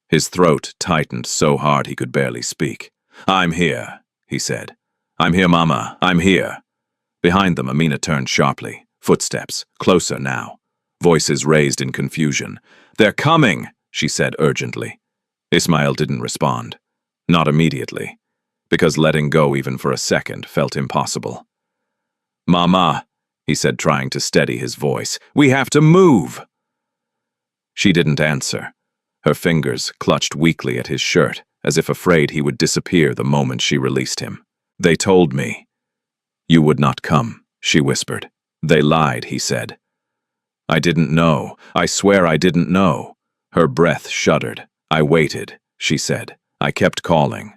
Speaker 1: His throat tightened so hard he could barely speak. "I'm here," he said. "I'm here, Mama, I'm here." Behind them, Amina turned sharply. Footsteps, closer now. Voices raised in confusion. "They're coming," she said urgently. Ismail didn't respond. Not immediately, because letting go even for a second felt impossible. "Mama," he said, trying to steady his voice, "we have to move." She didn't answer. Her fingers clutched weakly at his shirt, as if afraid he would disappear the moment she released him. "They told me you would not come," she whispered. "They lied," he said. "I didn't know. I swear I didn't know." Her breath shuddered. "I waited," she said. "I kept calling."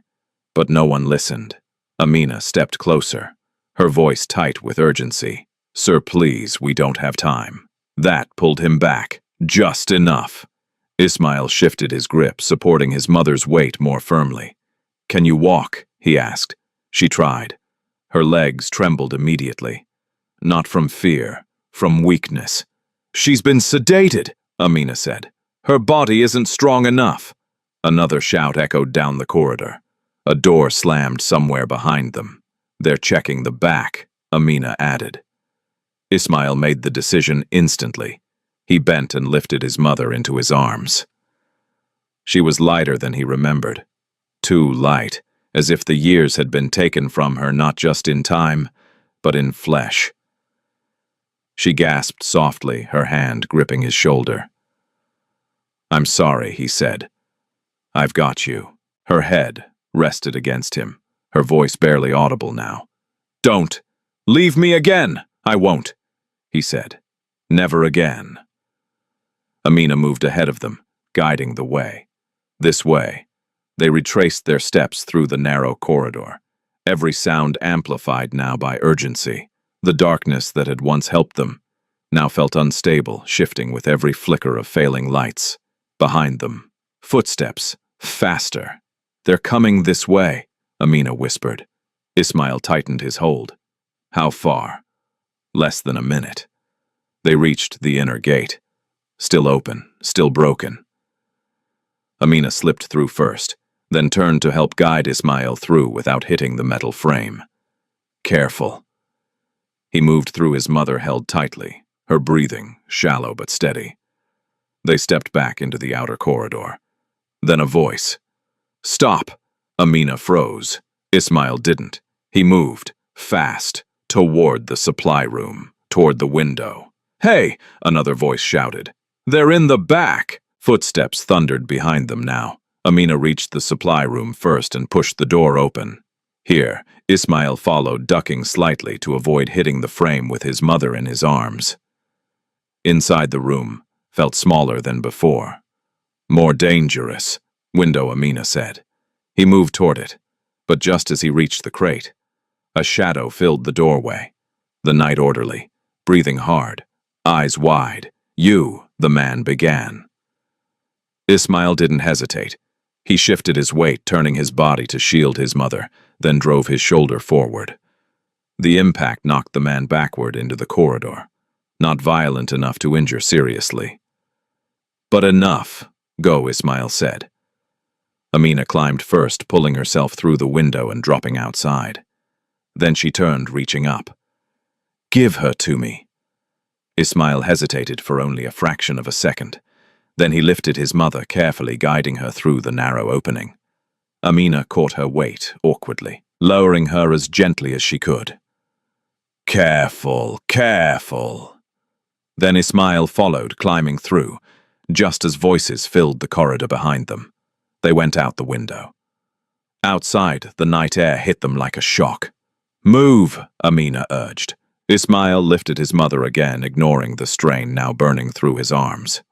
Speaker 1: But no one listened. Amina stepped closer, her voice tight with urgency. "Sir, please, we don't have time." That pulled him back. Just enough. Ismail shifted his grip, supporting his mother's weight more firmly. "Can you walk?" he asked. She tried. Her legs trembled immediately. Not from fear, from weakness. "She's been sedated," Amina said. "Her body isn't strong enough." Another shout echoed down the corridor. A door slammed somewhere behind them. "They're checking the back," Amina added. Ismail made the decision instantly. He bent and lifted his mother into his arms. She was lighter than he remembered. Too light. as if the years had been taken from her not just in time, but in flesh. She gasped softly, her hand gripping his shoulder. "I'm sorry," he said. "I've got you." Her head rested against him, her voice barely audible now. "Don't! Leave me again! I won't," he said. "Never again." Amina moved ahead of them, guiding the way. This way. They retraced their steps through the narrow corridor, every sound amplified now by urgency. The darkness that had once helped them now felt unstable, shifting with every flicker of failing lights. Behind them, footsteps, faster. "They're coming this way," Amina whispered. Ismail tightened his hold. How far? Less than a minute. They reached the inner gate. Still open, still broken. Amina slipped through first, then turned to help guide Ismail through without hitting the metal frame. Careful. He moved through, his mother held tightly, her breathing shallow but steady. They stepped back into the outer corridor. Then a voice. "Stop!" Amina froze. Ismail didn't. He moved, fast, toward the supply room, toward the window. "Hey!" another voice shouted. "They're in the back!" Footsteps thundered behind them now. Amina reached the supply room first and pushed the door open. Here, Ismail followed, ducking slightly to avoid hitting the frame with his mother in his arms. Inside the room felt smaller than before. "More dangerous," Window Amina said. He moved toward it, but just as he reached the crate, a shadow filled the doorway. The night orderly, breathing hard, eyes wide. "You," the man began. Ismail didn't hesitate. He shifted his weight, turning his body to shield his mother, then drove his shoulder forward. The impact knocked the man backward into the corridor, not violent enough to injure seriously. "But enough. Go," Ismail said. Amina climbed first, pulling herself through the window and dropping outside. Then she turned, reaching up. "Give her to me." Ismail hesitated for only a fraction of a second. Then he lifted his mother, carefully guiding her through the narrow opening. Amina caught her weight awkwardly, lowering her as gently as she could. "Careful, careful." Then Ismail followed, climbing through, just as voices filled the corridor behind them. They went out the window. Outside, the night air hit them like a shock. "Move," Amina urged. Ismail lifted his mother again, ignoring the strain now burning through his arms.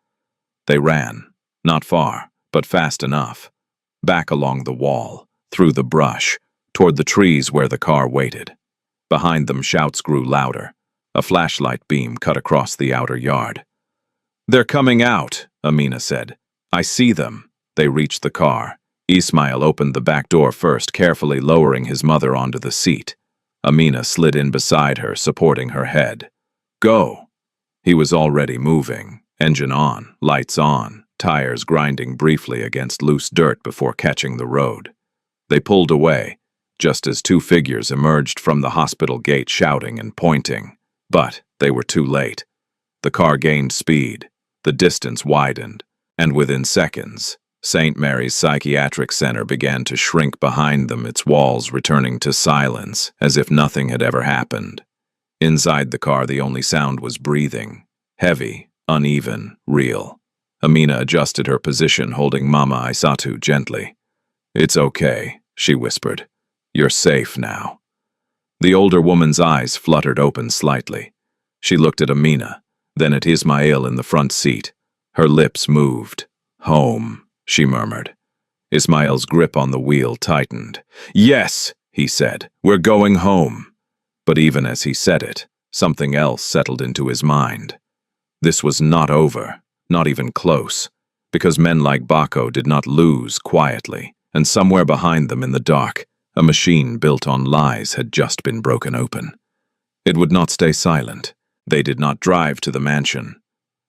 Speaker 1: They ran, not far, but fast enough. Back along the wall, through the brush, toward the trees where the car waited. Behind them, shouts grew louder. A flashlight beam cut across the outer yard. "They're coming out," Amina said. "I see them." They reached the car. Ismail opened the back door first, carefully lowering his mother onto the seat. Amina slid in beside her, supporting her head. "Go." He was already moving. Engine on, lights on, tires grinding briefly against loose dirt before catching the road. They pulled away, just as two figures emerged from the hospital gate shouting and pointing. But they were too late. The car gained speed, the distance widened, and within seconds, St. Mary's Psychiatric Center began to shrink behind them, its walls returning to silence, as if nothing had ever happened. Inside the car, the only sound was breathing, heavy, uneven, real. Amina adjusted her position, holding Mama Aisatu gently. "It's okay," she whispered. "You're safe now." The older woman's eyes fluttered open slightly. She looked at Amina, then at Ismail in the front seat. Her lips moved. "Home," she murmured. Ismail's grip on the wheel tightened. "Yes," he said, "we're going home." But even as he said it, something else settled into his mind. This was not over, not even close, because men like Bako did not lose quietly, and somewhere behind them in the dark, a machine built on lies had just been broken open. It would not stay silent. They did not drive to the mansion.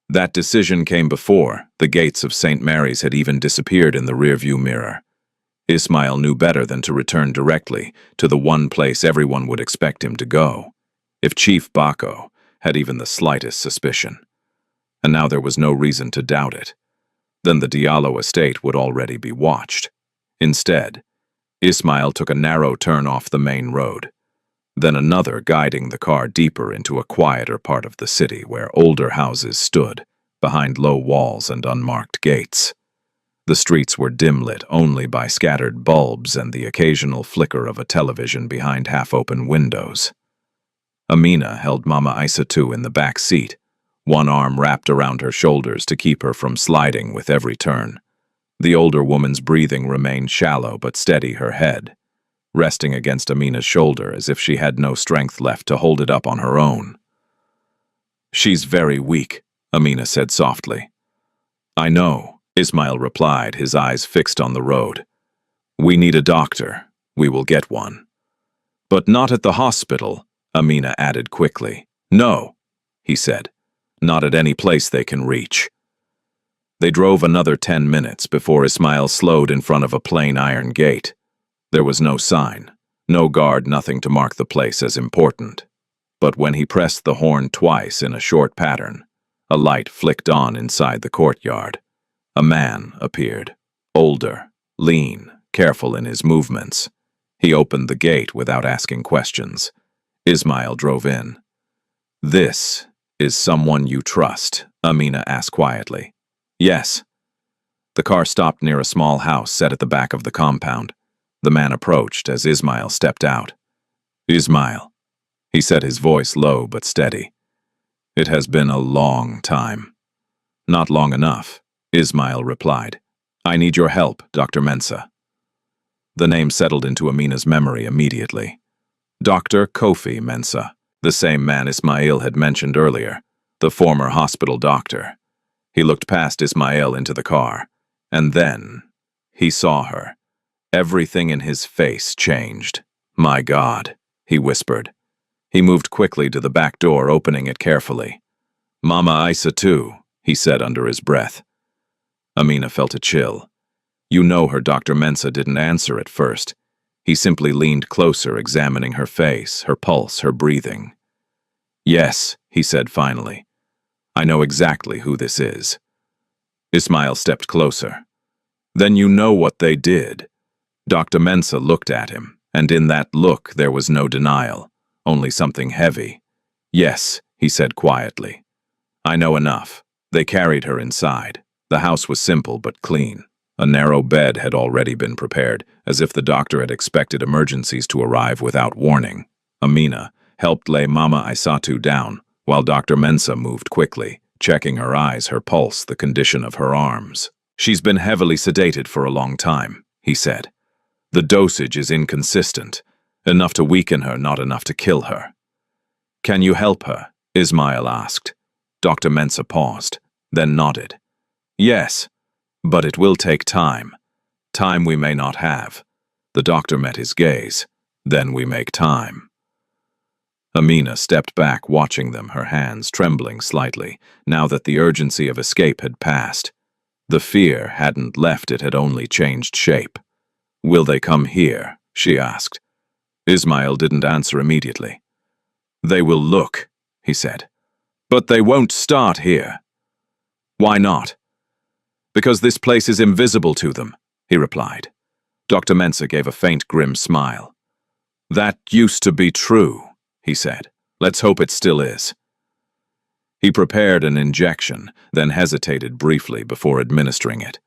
Speaker 1: That decision came before the gates of St. Mary's had even disappeared in the rearview mirror. Ismail knew better than to return directly to the one place everyone would expect him to go, if Chief Bako had even the slightest suspicion. And now there was no reason to doubt it. Then the Diallo estate would already be watched. Instead, Ismail took a narrow turn off the main road, then another guiding the car deeper into a quieter part of the city where older houses stood, behind low walls and unmarked gates. The streets were dim-lit only by scattered bulbs and the occasional flicker of a television behind half-open windows. Amina held Mama Aissatou in the back seat, one arm wrapped around her shoulders to keep her from sliding with every turn. The older woman's breathing remained shallow but steady, her head resting against Amina's shoulder as if she had no strength left to hold it up on her own. "She's very weak," Amina said softly. "I know," Ismail replied, his eyes fixed on the road. "We need a doctor. We will get one." "But not at the hospital," Amina added quickly. "No," he said. "Not at any place they can reach." They drove another 10 minutes before Ismail slowed in front of a plain iron gate. There was no sign, no guard, nothing to mark the place as important. But when he pressed the horn twice in a short pattern, a light flicked on inside the courtyard. A man appeared, older, lean, careful in his movements. He opened the gate without asking questions. Ismail drove in. "This is someone you trust?" Amina asked quietly. "Yes." The car stopped near a small house set at the back of the compound. The man approached as Ismail stepped out. "Ismail," he said, his voice low but steady. "It has been a long time." "Not long enough," Ismail replied. "I need your help, Dr. Mensah." The name settled into Amina's memory immediately. Dr. Kofi Mensah, the same man Ismail had mentioned earlier, the former hospital doctor. He looked past Ismail into the car, and then he saw her. Everything in his face changed. "My God," he whispered. He moved quickly to the back door, opening it carefully. "Mama Aissatou," he said under his breath. Amina felt a chill. "You know her." Dr. Mensah didn't answer at first. He simply leaned closer, examining her face, her pulse, her breathing. "Yes," he said finally. "I know exactly who this is." Ismail stepped closer. "Then you know what they did." Dr. Mensah looked at him, and in that look there was no denial, only something heavy. "Yes," he said quietly. "I know enough. They carried her inside. The house was simple but clean. A narrow bed had already been prepared, as if the doctor had expected emergencies to arrive without warning. Amina helped lay Mama Aissatou down, while Dr. Mensah moved quickly, checking her eyes, her pulse, the condition of her arms. "She's been heavily sedated for a long time," he said. "The dosage is inconsistent, enough to weaken her, not enough to kill her." "Can you help her?" Ismail asked. Dr. Mensah paused, then nodded. "Yes, but it will take time. Time we may not have." The doctor met his gaze. "Then we make time." Amina stepped back, watching them, her hands trembling slightly, now that the urgency of escape had passed. The fear hadn't left, it had only changed shape. "Will they come here?" she asked. Ismail didn't answer immediately. "They will look," he said. "But they won't start here." "Why not?" "Because this place is invisible to them," he replied. Dr. Mensah gave a faint, grim smile. "That used to be true," he said. "Let's hope it still is." He prepared an injection, then hesitated briefly before administering it.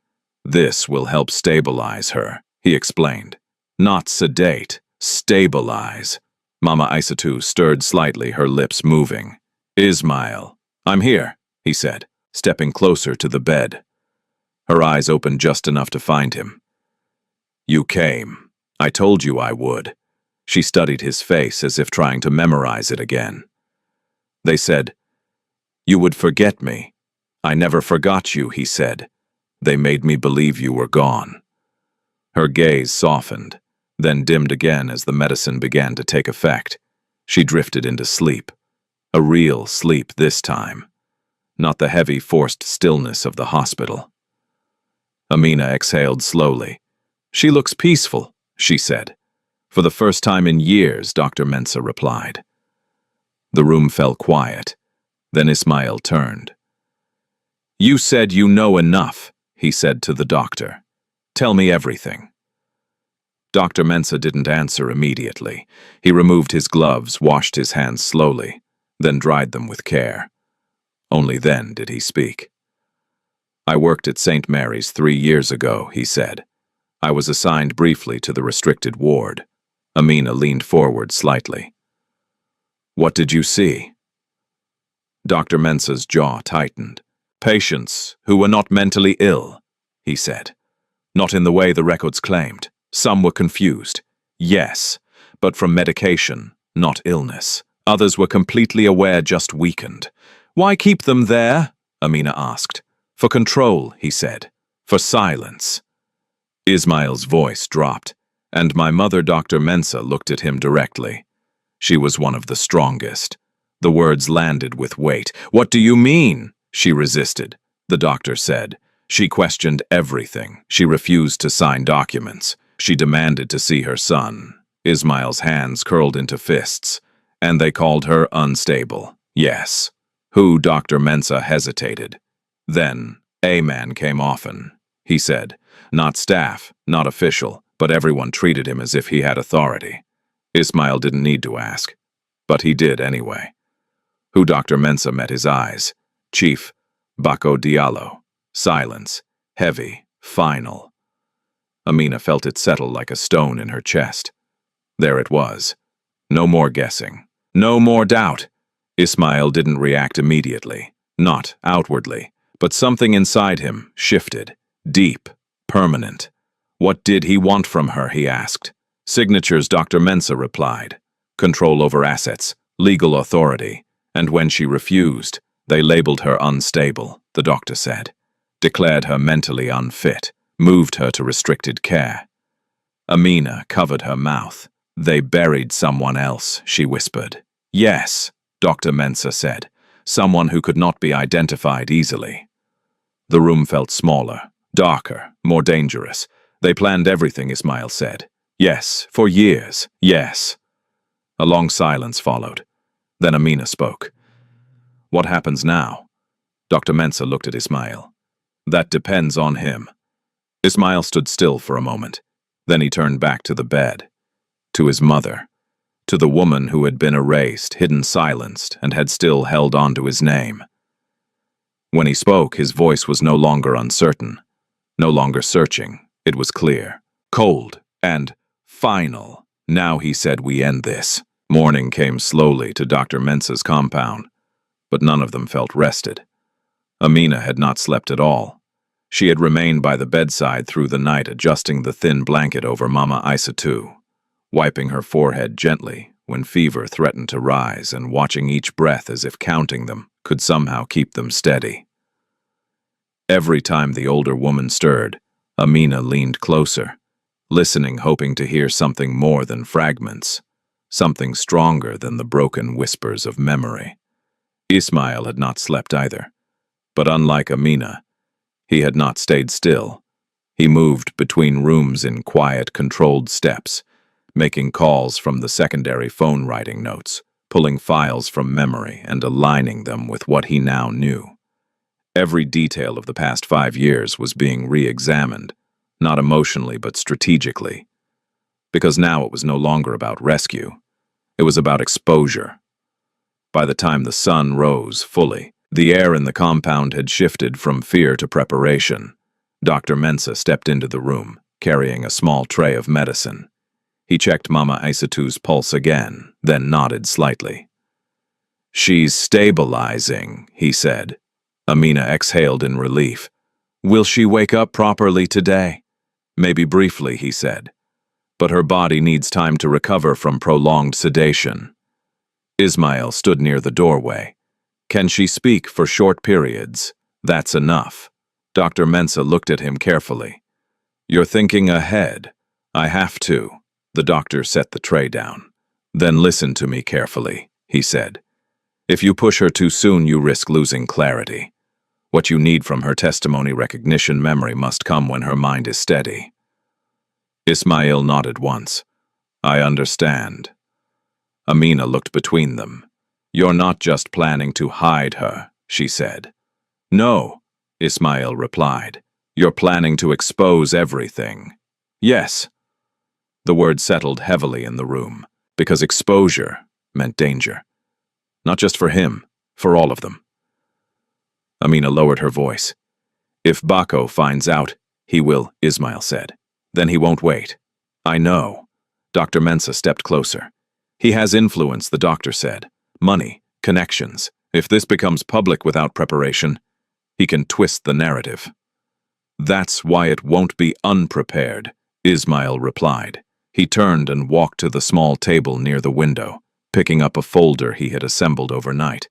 Speaker 1: "This will help stabilize her," he explained. "Not sedate, stabilize." Mama Aissatou stirred slightly, her lips moving. "Ismail." "I'm here," he said, stepping closer to the bed. Her eyes opened just enough to find him. "You came. I told you I would." She studied his face as if trying to memorize it again. "They said, you would forget me." "I never forgot you," he said. "They made me believe you were gone." Her gaze softened, then dimmed again as the medicine began to take effect. She drifted into sleep. A real sleep this time. Not the heavy, forced stillness of the hospital. Amina exhaled slowly. "She looks peaceful," she said. "For the first time in years," Dr. Mensah replied. The room fell quiet. Then Ismail turned. "You said you know enough," he said to the doctor. "Tell me everything." Dr. Mensah didn't answer immediately. He removed his gloves, washed his hands slowly, then dried them with care. Only then did he speak. "I worked at St. Mary's 3 years ago," he said. "I was assigned briefly to the restricted ward." Amina leaned forward slightly. "What did you see?" Dr. Mensah's jaw tightened. "Patients who were not mentally ill," he said. "Not in the way the records claimed. Some were confused, yes, but from medication, not illness. Others were completely aware, just weakened." "Why keep them there?" Amina asked. "For control," he said. "For silence." Ismail's voice dropped, and my mother, Dr. Mensah, looked at him directly. She was one of the strongest. The words landed with weight. "What do you mean?" She resisted, the doctor said. She questioned everything. She refused to sign documents. She demanded to see her son. Ismail's hands curled into fists, and they called her unstable. Yes. Who? Dr. Mensah hesitated. Then, a man came often, he said. Not staff, not official, but everyone treated him as if he had authority. Ismail didn't need to ask, but he did anyway. Who? Dr. Mensah met his eyes. Chief Bako Diallo. Silence. Heavy. Final. Amina felt it settle like a stone in her chest. There it was. No more guessing. No more doubt. Ismail didn't react immediately. Not outwardly. But something inside him shifted. Deep. Permanent. What did he want from her, he asked. Signatures, Dr. Mensah replied. Control over assets. Legal authority. And when she refused, they labeled her unstable, the doctor said. Declared her mentally unfit. Moved her to restricted care. Amina covered her mouth. They buried someone else, she whispered. Yes, Dr. Mensah said. Someone who could not be identified easily. The room felt smaller, darker, more dangerous. They planned everything, Ismail said. Yes, for years, yes. A long silence followed. Then Amina spoke. What happens now? Dr. Mensah looked at Ismail. That depends on him. Ismail stood still for a moment. Then he turned back to the bed. To his mother. To the woman who had been erased, hidden, silenced, and had still held on to his name. When he spoke, his voice was no longer uncertain. No longer searching. It was clear. Cold. And final. Now, he said, we end this. Morning came slowly to Dr. Mensah's compound, but none of them felt rested. Amina had not slept at all. She had remained by the bedside through the night, adjusting the thin blanket over Mama Aissatou, wiping her forehead gently when fever threatened to rise, and watching each breath as if counting them could somehow keep them steady. Every time the older woman stirred, Amina leaned closer, listening, hoping to hear something more than fragments, something stronger than the broken whispers of memory. Ismail had not slept either, but unlike Amina, he had not stayed still. He moved between rooms in quiet, controlled steps, making calls from the secondary phone, writing notes, pulling files from memory and aligning them with what he now knew. Every detail of the past 5 years was being re-examined, not emotionally but strategically, because now it was no longer about rescue. It was about exposure. By the time the sun rose fully, the air in the compound had shifted from fear to preparation. Dr. Mensah stepped into the room, carrying a small tray of medicine. He checked Mama Aissatou's pulse again, then nodded slightly. She's stabilizing, he said. Amina exhaled in relief. Will she wake up properly today? Maybe briefly, he said. But her body needs time to recover from prolonged sedation. Ismail stood near the doorway. Can she speak for short periods? That's enough. Dr. Mensah looked at him carefully. You're thinking ahead. I have to. The doctor set the tray down. Then listen to me carefully, he said. If you push her too soon, you risk losing clarity. What you need from her testimony, recognition, memory must come when her mind is steady. Ismail nodded once. I understand. Amina looked between them. You're not just planning to hide her, she said. No, Ismail replied. You're planning to expose everything. Yes. The word settled heavily in the room, because exposure meant danger. Not just for him, for all of them. Amina lowered her voice. If Bako finds out, he will, Ismail said. Then he won't wait. I know. Dr. Mensah stepped closer. He has influence, the doctor said. Money, connections. If this becomes public without preparation, he can twist the narrative. That's why it won't be unprepared, Ismail replied. He turned and walked to the small table near the window, picking up a folder he had assembled overnight.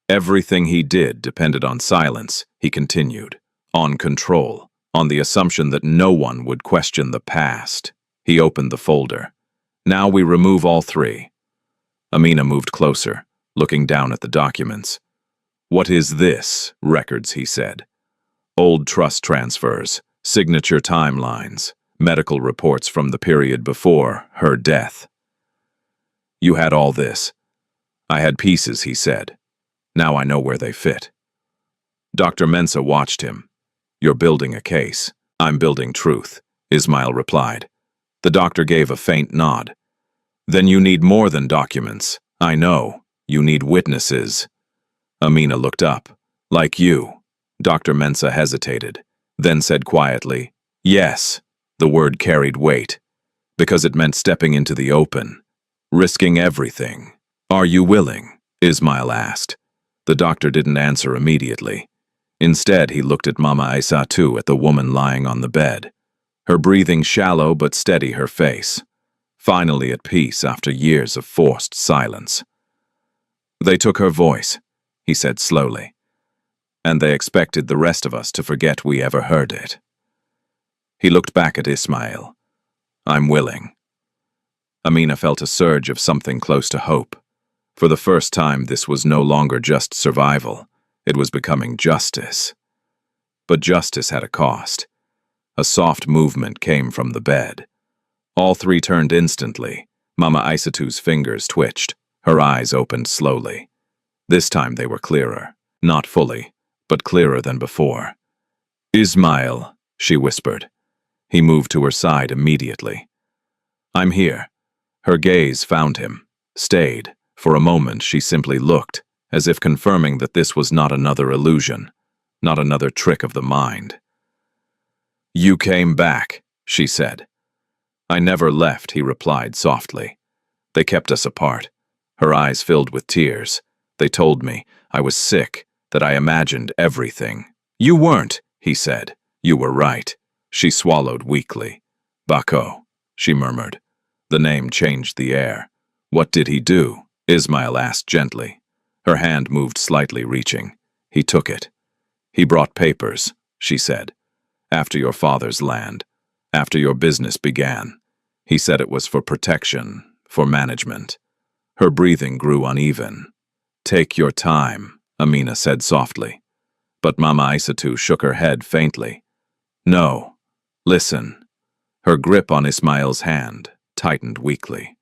Speaker 1: Everything he did depended on silence, he continued, on control, on the assumption that no one would question the past. He opened the folder. Now we remove all three. Amina moved closer, looking down at the documents. What is this? Records, he said. Old trust transfers, signature timelines, medical reports from the period before her death. You had all this. I had pieces, he said. Now I know where they fit. Dr. Mensah watched him. You're building a case. I'm building truth, Ismail replied. The doctor gave a faint nod. Then you need more than documents. I know. You need witnesses. Amina looked up. Like you. Dr. Mensah hesitated, then said quietly, yes. The word carried weight, because it meant stepping into the open, risking everything. Are you willing? Ismail asked. The doctor didn't answer immediately. Instead, he looked at Mama Aissatou, at the woman lying on the bed. Her breathing shallow but steady, her face. Finally at peace after years of forced silence. They took her voice, he said slowly. And they expected the rest of us to forget we ever heard it. He looked back at Ismail. I'm willing. Amina felt a surge of something close to hope. For the first time, this was no longer just survival. It was becoming justice. But justice had a cost. A soft movement came from the bed. All three turned instantly. Mama Aissatou's fingers twitched. Her eyes opened slowly. This time they were clearer. Not fully, but clearer than before. Ismail, she whispered. He moved to her side immediately. I'm here. Her gaze found him, stayed. For a moment she simply looked, as if confirming that this was not another illusion, not another trick of the mind. You came back, she said. I never left, he replied softly. They kept us apart. Her eyes filled with tears. They told me I was sick, that I imagined everything. You weren't, he said. You were right. She swallowed weakly. Bako, she murmured. The name changed the air. What did he do? Ismail asked gently. Her hand moved slightly, reaching. He took it. He brought papers, she said. After your father's land. After your business began. He said it was for protection, for management. Her breathing grew uneven. Take your time, Amina said softly. But Mama Aissatou shook her head faintly. No. Listen. Her grip on Ismail's hand tightened weakly.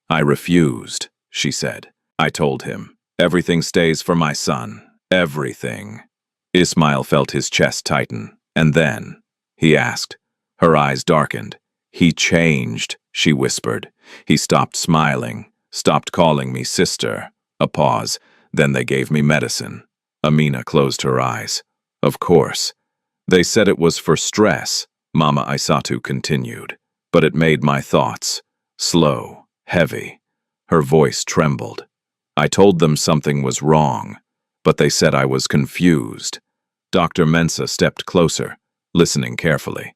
Speaker 1: I refused, she said. I told him, everything stays for my son. Everything. Ismail felt his chest tighten. And then, he asked. Her eyes darkened. He changed, she whispered. He stopped smiling, stopped calling me sister. A pause. Then they gave me medicine. Amina closed her eyes. Of course. They said it was for stress, Mama Aissatou continued. But it made my thoughts slow, heavy. Her voice trembled. I told them something was wrong, but they said I was confused. Dr. Mensah stepped closer, listening carefully.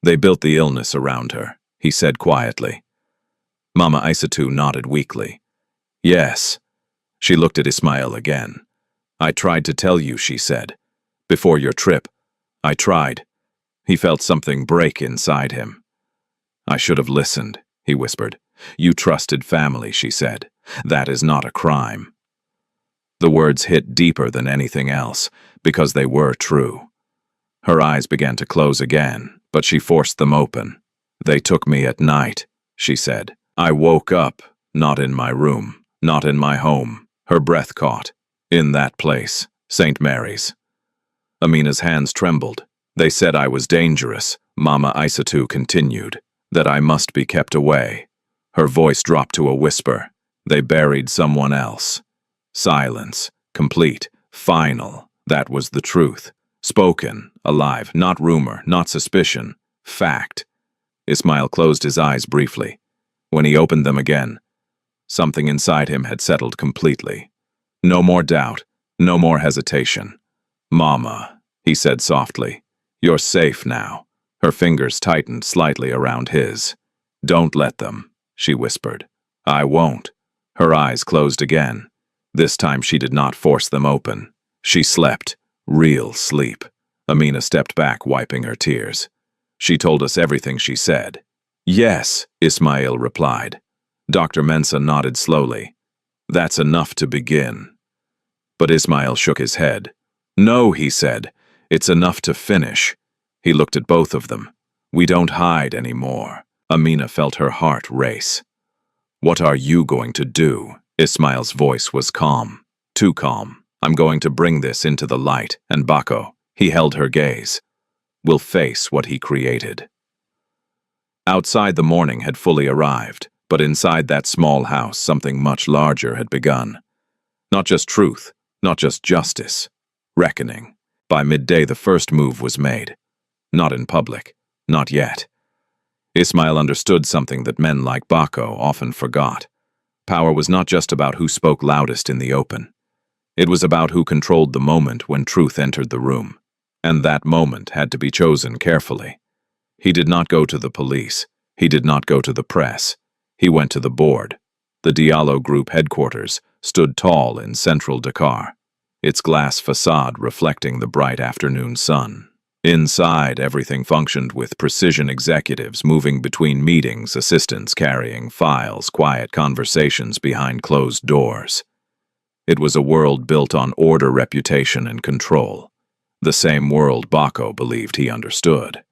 Speaker 1: They built the illness around her, he said quietly. Mama Aissatou nodded weakly. Yes. She looked at Ismail again. I tried to tell you, she said. Before your trip, I tried. He felt something break inside him. I should have listened, he whispered. You trusted family, she said. That is not a crime. The words hit deeper than anything else, because they were true. Her eyes began to close again, but she forced them open. They took me at night, she said. I woke up, not in my room, not in my home. Her breath caught. In that place, St. Mary's. Amina's hands trembled. They said I was dangerous, Mama Aissatou continued. That I must be kept away. Her voice dropped to a whisper. They buried someone else. Silence. Complete. Final. That was the truth. Spoken. Alive. Not rumor. Not suspicion. Fact. Ismail closed his eyes briefly. When he opened them again, something inside him had settled completely. No more doubt. No more hesitation. "Mama," he said softly, "you're safe now." Her fingers tightened slightly around his. "Don't let them," she whispered. "I won't." Her eyes closed again. This time she did not force them open. She slept. Real sleep. Amina stepped back, wiping her tears. "She told us everything she said." "Yes," Ismail replied. Dr. Mensah nodded slowly. "That's enough to begin." But Ismail shook his head. "No," he said. "It's enough to finish." He looked at both of them. "We don't hide anymore." Amina felt her heart race. "What are you going to do?" Ismail's voice was calm. Too calm. "I'm going to bring this into the light, and Bako," he held her gaze, "will face what he created." Outside, the morning had fully arrived, but inside that small house something much larger had begun. Not just truth, not just justice. Reckoning. By midday the first move was made. Not in public. Not yet. Ismail understood something that men like Bako often forgot. Power was not just about who spoke loudest in the open. It was about who controlled the moment when truth entered the room. And that moment had to be chosen carefully. He did not go to the police. He did not go to the press. He went to the board. The Diallo Group headquarters stood tall in central Dakar, its glass facade reflecting the bright afternoon sun. Inside, everything functioned with precision: executives moving between meetings, assistants carrying files, quiet conversations behind closed doors. It was a world built on order, reputation, and control. The same world Bako believed he understood.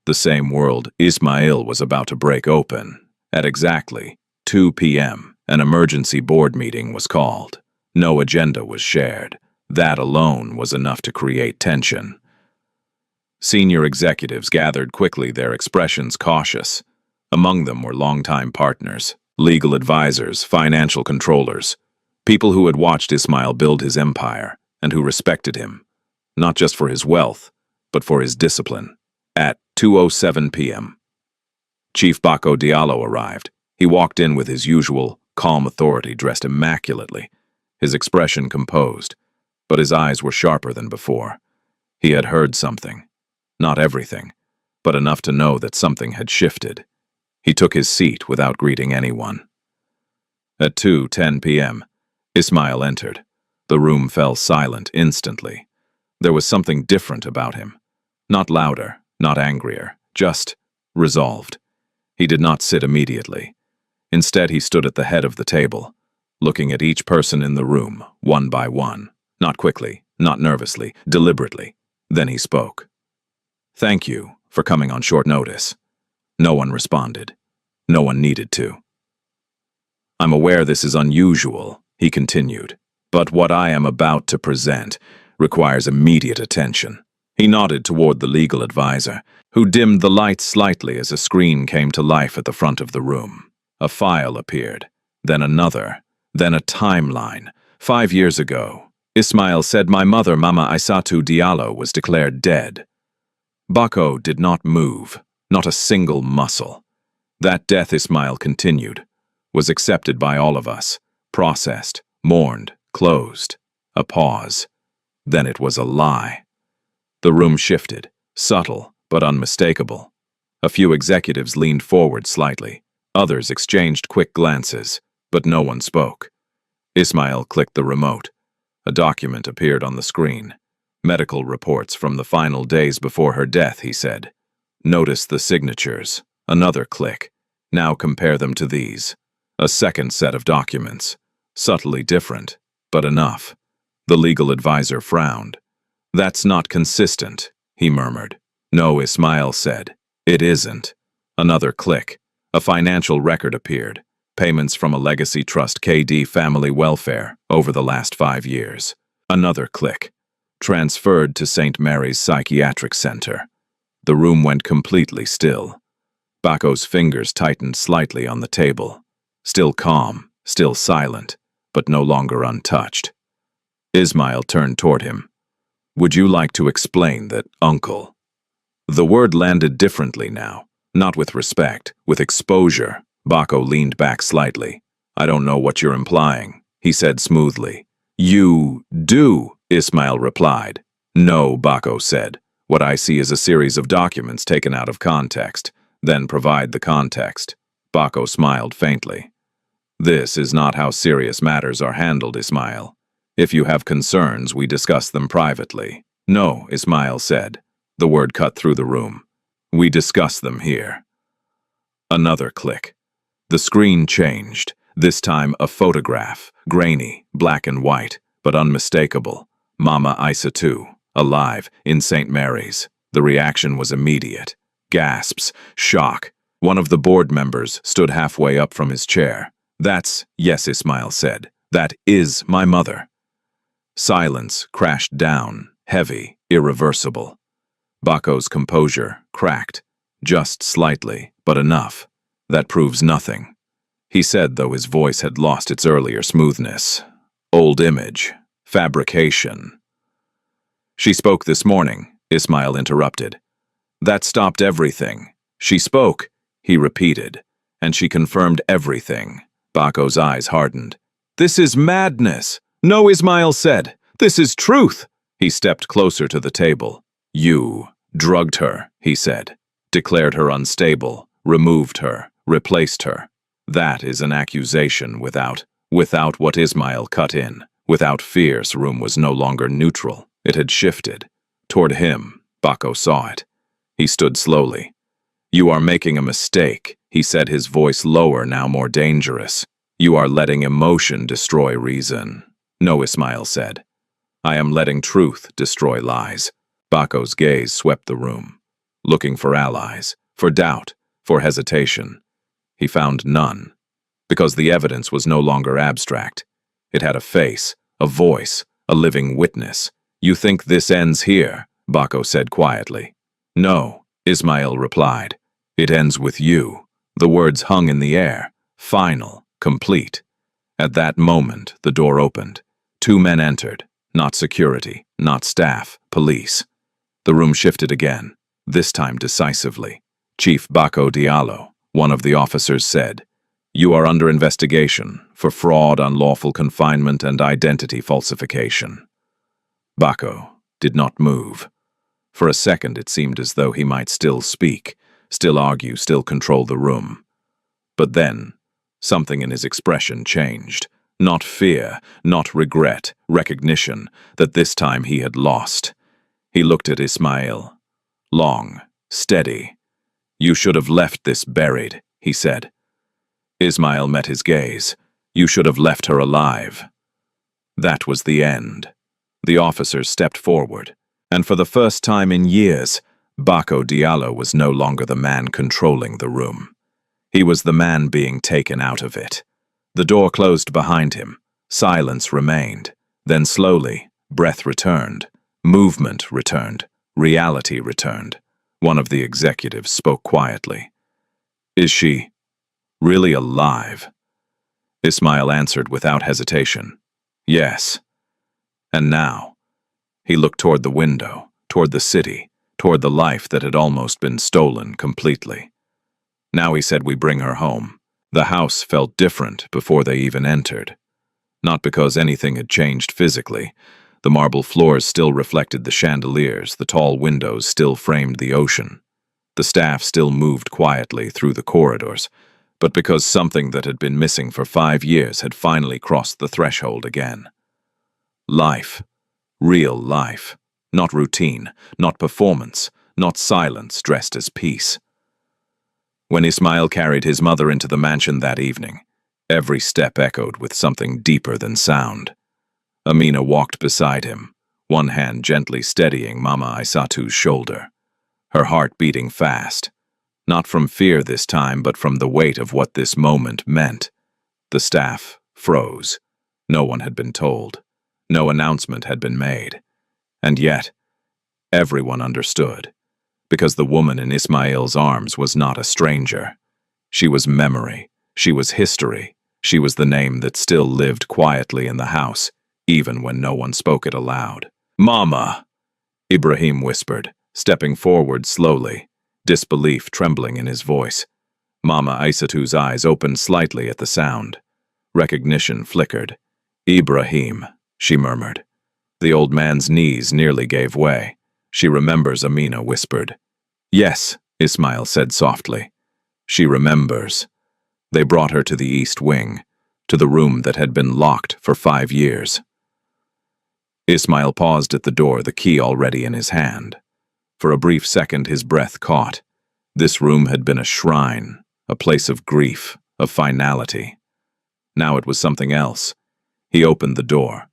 Speaker 1: The same world Ismail was about to break open. At exactly 2 p.m., an emergency board meeting was called. No agenda was shared. That alone was enough to create tension. Senior executives gathered quickly, their expressions cautious. Among them were longtime partners, legal advisors, financial controllers, people who had watched Ismail build his empire and who respected him, not just for his wealth, but for his discipline. At 2:07 p.m., Chief Bako Diallo arrived. He walked in with his usual calm authority, dressed immaculately, his expression composed, but his eyes were sharper than before. He had heard something. Not everything, but enough to know that something had shifted. He took his seat without greeting anyone. At 2:10 p.m., Ismail entered. The room fell silent instantly. There was something different about him. Not louder, not angrier, just resolved. He did not sit immediately. Instead, he stood at the head of the table, looking at each person in the room, one by one. Not quickly, not nervously, deliberately. Then he spoke. "Thank you for coming on short notice." No one responded. No one needed to. "I'm aware this is unusual," he continued, "but what I am about to present requires immediate attention." He nodded toward the legal advisor, who dimmed the lights slightly as a screen came to life at the front of the room. A file appeared, then another, then a timeline. 5 years ago, Ismail said my mother, Mama Aissatou Diallo, was declared dead. Bako did not move, not a single muscle. That death, Ismail continued, was accepted by all of us, processed, mourned, closed. A pause. Then it was a lie. The room shifted, subtle but unmistakable. A few executives leaned forward slightly. Others exchanged quick glances, but no one spoke. Ismail clicked the remote. A document appeared on the screen. Medical reports from the final days before her death, he said. Notice the signatures. Another click. Now compare them to these. A second set of documents. Subtly different, but enough. The legal advisor frowned. That's not consistent, he murmured. No, Ismail said. It isn't. Another click. A financial record appeared. Payments from a legacy trust, KD Family Welfare, over the last 5 years. Another click. Transferred to St. Mary's Psychiatric Center. The room went completely still. Bako's fingers tightened slightly on the table. Still calm, still silent, but no longer untouched. Ismail turned toward him. "Would you like to explain that, Uncle?" The word landed differently now, not with respect, with exposure. Bako leaned back slightly. "I don't know what you're implying," he said smoothly. "You do," Ismail replied. "No," Bako said. "What I see is a series of documents taken out of context. Then provide the context." Bako smiled faintly. "This is not how serious matters are handled, Ismail. If you have concerns, we discuss them privately." "No," Ismail said. The word cut through the room. "We discuss them here." Another click. The screen changed, this time a photograph, grainy, black and white, but unmistakable. Mama Isa too, alive, in St. Mary's. The reaction was immediate. Gasps, shock. One of the board members stood halfway up from his chair. "Yes," Ismail said. "That is my mother." Silence crashed down, heavy, irreversible. Bako's composure cracked, just slightly, but enough. "That proves nothing," he said, though his voice had lost its earlier smoothness. "Old image. Fabrication." "She spoke this morning," Ismail interrupted. "That stopped everything." "She spoke," he repeated, "and she confirmed everything." Bako's eyes hardened. "This is madness." "No," Ismail said. "This is truth." He stepped closer to the table. "You drugged her," he said. "Declared her unstable, removed her, replaced her. That is an accusation without what Ismail cut in. Without fierce, room was no longer neutral. It had shifted. Toward him, Bako saw it. He stood slowly. "You are making a mistake," he said, his voice lower, now more dangerous. "You are letting emotion destroy reason." "No," Ismail said. "I am letting truth destroy lies." Bako's gaze swept the room, looking for allies, for doubt, for hesitation. He found none, because the evidence was no longer abstract. It had a face, a voice, a living witness. "You think this ends here?" Bako said quietly. "No," Ismail replied. "It ends with you." The words hung in the air, final, complete. At that moment, the door opened. 2 men entered, not security, not staff, police. The room shifted again, this time decisively. "Chief Bako Diallo," one of the officers said, "you are under investigation for fraud, unlawful confinement, and identity falsification." Bako did not move. For a second it seemed as though he might still speak, still argue, still control the room. But then, something in his expression changed. Not fear, not regret, recognition that this time he had lost. He looked at Ismail. Long, steady. "You should have left this buried," he said. Ismail met his gaze. "You should have left her alive." That was the end. The officers stepped forward, and for the first time in years, Bako Diallo was no longer the man controlling the room. He was the man being taken out of it. The door closed behind him. Silence remained. Then slowly, breath returned. Movement returned. Reality returned. One of the executives spoke quietly. "Is she really alive?" Ismail answered without hesitation. "Yes." And now, he looked toward the window, toward the city, toward the life that had almost been stolen completely. Now he said, "We bring her home." The house felt different before they even entered. Not because anything had changed physically. The marble floors still reflected the chandeliers, the tall windows still framed the ocean. The staff still moved quietly through the corridors, but because something that had been missing for 5 years had finally crossed the threshold again. Life. Real life. Not routine, not performance, not silence dressed as peace. When Ismail carried his mother into the mansion that evening, every step echoed with something deeper than sound. Amina walked beside him, one hand gently steadying Mama Aisatu's shoulder, her heart beating fast, not from fear this time, but from the weight of what this moment meant. The staff froze. No one had been told. No announcement had been made. And yet, everyone understood. because the woman in Ismail's arms was not a stranger. She was memory. She was history. She was the name that still lived quietly in the house, even when no one spoke it aloud. "Mama!" Ibrahim whispered, stepping forward slowly, disbelief trembling in his voice. Mama Aisatu's eyes opened slightly at the sound. Recognition flickered. "Ibrahim," she murmured. The old man's knees nearly gave way. "She remembers," Amina whispered. "Yes," Ismail said softly. "She remembers." They brought her to the east wing, to the room that had been locked for 5 years. Ismail paused at the door, the key already in his hand. For a brief second his breath caught. This room had been a shrine, a place of grief, of finality. Now it was something else. He opened the door.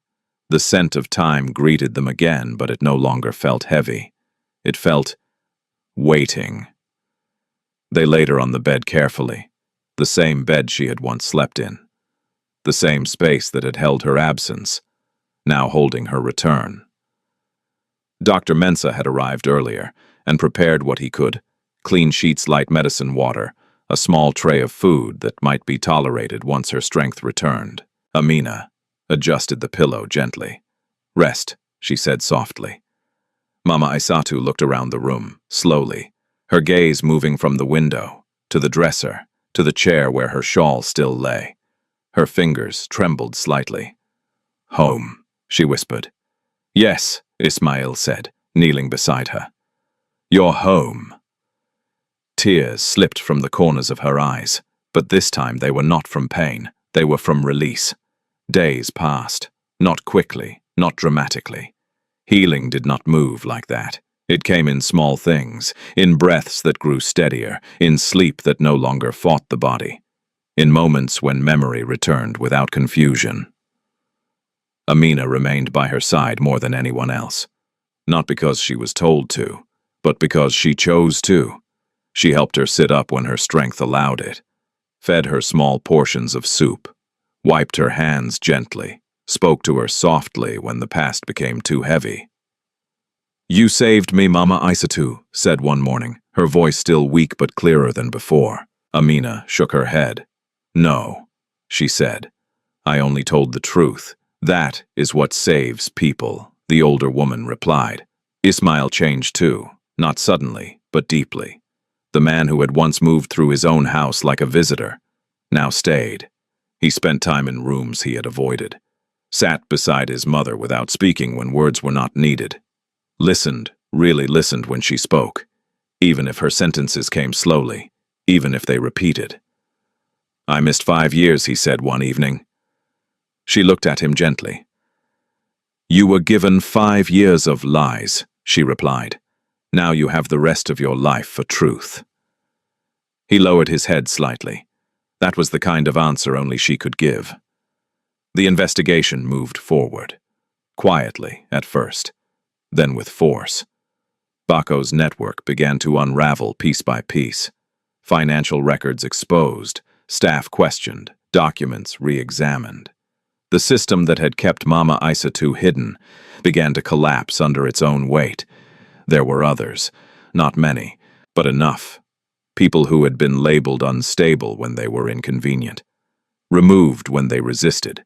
Speaker 1: The scent of time greeted them again, but it no longer felt heavy. It felt waiting. They laid her on the bed carefully, the same bed she had once slept in, the same space that had held her absence, now holding her return. Dr. Mensah had arrived earlier and prepared what he could: clean sheets, light medicine, water, a small tray of food that might be tolerated once her strength returned. Amina adjusted the pillow gently. "Rest," she said softly. Mama Aisatu looked around the room, slowly, her gaze moving from the window, to the dresser, to the chair where her shawl still lay. Her fingers trembled slightly. "Home," she whispered. "Yes," Ismail said, kneeling beside her. "You're home." Tears slipped from the corners of her eyes, but this time they were not from pain, they were from release. Days passed, not quickly, not dramatically. Healing did not move like that. It came in small things, in breaths that grew steadier, in sleep that no longer fought the body, in moments when memory returned without confusion. Amina remained by her side more than anyone else, not because she was told to, but because she chose to. She helped her sit up when her strength allowed it, fed her small portions of soup, wiped her hands gently, spoke to her softly when the past became too heavy. "You saved me, Mama Aisatu," said one morning, her voice still weak but clearer than before. Amina shook her head. "No," she said. "I only told the truth. That is what saves people," the older woman replied. Ismail changed too, not suddenly, but deeply. The man who had once moved through his own house like a visitor now stayed. He spent time in rooms he had avoided, sat beside his mother without speaking when words were not needed, listened, really listened when she spoke, even if her sentences came slowly, even if they repeated. "I missed 5 years," he said one evening. She looked at him gently. "You were given 5 years of lies," she replied. "Now you have the rest of your life for truth." He lowered his head slightly. That was the kind of answer only she could give. The investigation moved forward, quietly at first, then with force. Bako's network began to unravel piece by piece. Financial records exposed, staff questioned, documents re-examined. The system that had kept Mama Aisatu hidden began to collapse under its own weight. There were others, not many, but enough. People who had been labeled unstable when they were inconvenient, removed when they resisted,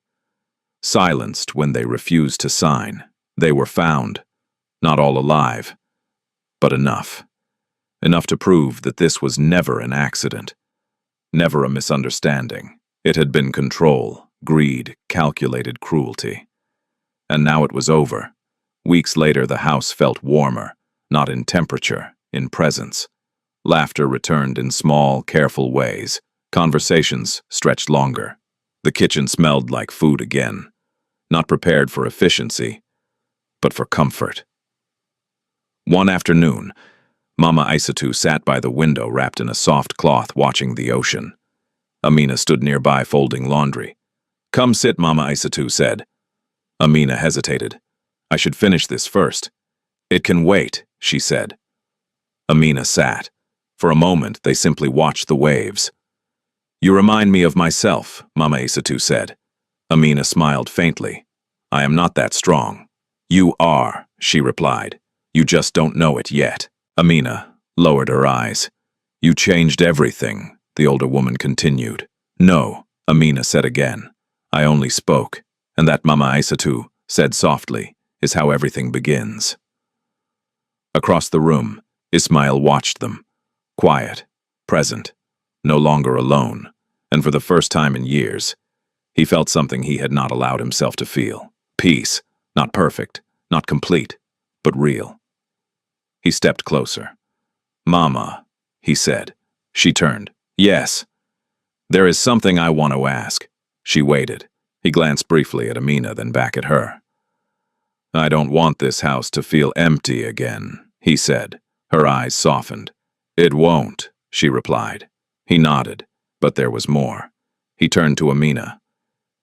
Speaker 1: silenced when they refused to sign. They were found, not all alive, but enough. Enough to prove that this was never an accident, never a misunderstanding. It had been control, greed, calculated cruelty. And now it was over. Weeks later, the house felt warmer, not in temperature, in presence. Laughter returned in small, careful ways. Conversations stretched longer. The kitchen smelled like food again, not prepared for efficiency, but for comfort. One afternoon, Mama Aisatu sat by the window wrapped in a soft cloth watching the ocean. Amina stood nearby folding laundry. "Come sit," Mama Aisatu said. Amina hesitated. "I should finish this first." "It can wait," she said. Amina sat. For a moment, they simply watched the waves. "You remind me of myself," Mama Aisatu said. Amina smiled faintly. "I am not that strong." "You are," she replied. "You just don't know it yet." Amina, lowered her eyes. You changed everything, the older woman continued. No, Amina said again. I only spoke, and that Mama Aisatu said softly, is how everything begins. Across the room, Ismail watched them. Quiet, present, no longer alone, and for the first time in years, he felt something he had not allowed himself to feel. Peace, not perfect, not complete, but real. He stepped closer. Mama, he said. She turned. Yes. There is something I want to ask. She waited. He glanced briefly at Amina, then back at her. I don't want this house to feel empty again, he said. Her eyes softened. It won't, she replied. He nodded, but there was more. He turned to Amina.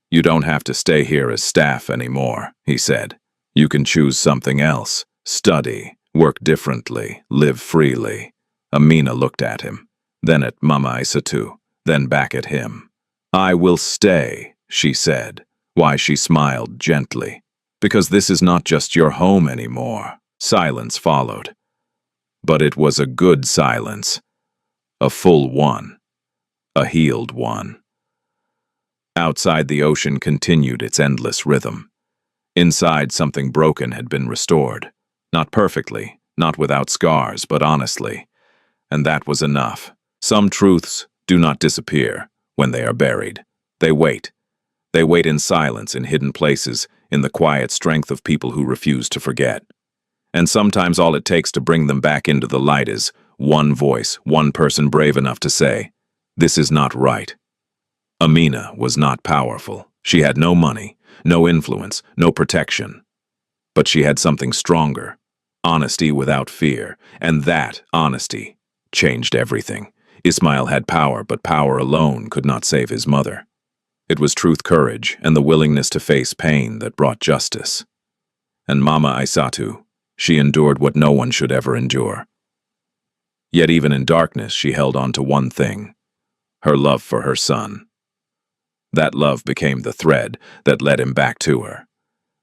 Speaker 1: You don't have to stay here as staff anymore, he said. You can choose something else. Study, work differently, live freely. Amina looked at him, then at Mama Aisatu, then back at him. I will stay, she said. Why, she smiled gently. Because this is not just your home anymore. Silence followed. But it was a good silence. A full one. A healed one. Outside, the ocean continued its endless rhythm. Inside, something broken had been restored. Not perfectly, not without scars, but honestly. And that was enough. Some truths do not disappear when they are buried. They wait. They wait in silence, in hidden places, in the quiet strength of people who refuse to forget. And sometimes all it takes to bring them back into the light is one voice, one person brave enough to say, this is not right. Amina was not powerful. She had no money, no influence, no protection. But she had something stronger, honesty without fear, and that honesty changed everything. Ismail had power, but power alone could not save his mother. It was truth, courage, and the willingness to face pain that brought justice. And Mama Aisatu, she endured what no one should ever endure. Yet even in darkness, she held on to one thing, her love for her son. That love became the thread that led him back to her.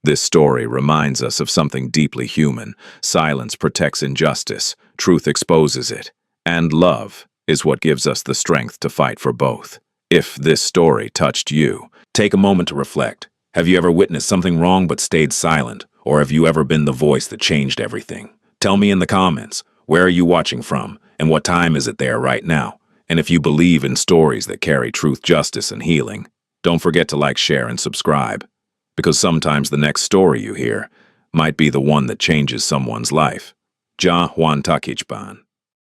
Speaker 1: This story reminds us of something deeply human. Silence protects injustice, truth exposes it, and love is what gives us the strength to fight for both. If this story touched you, take a moment to reflect. Have you ever witnessed something wrong but stayed silent? Or have you ever been the voice that changed everything? Tell me in the comments, where are you watching from, and what time is it there right now? And if you believe in stories that carry truth, justice, and healing, don't forget to like, share, and subscribe. Because sometimes the next story you hear might be the one that changes someone's life. Ja Juan Takichban.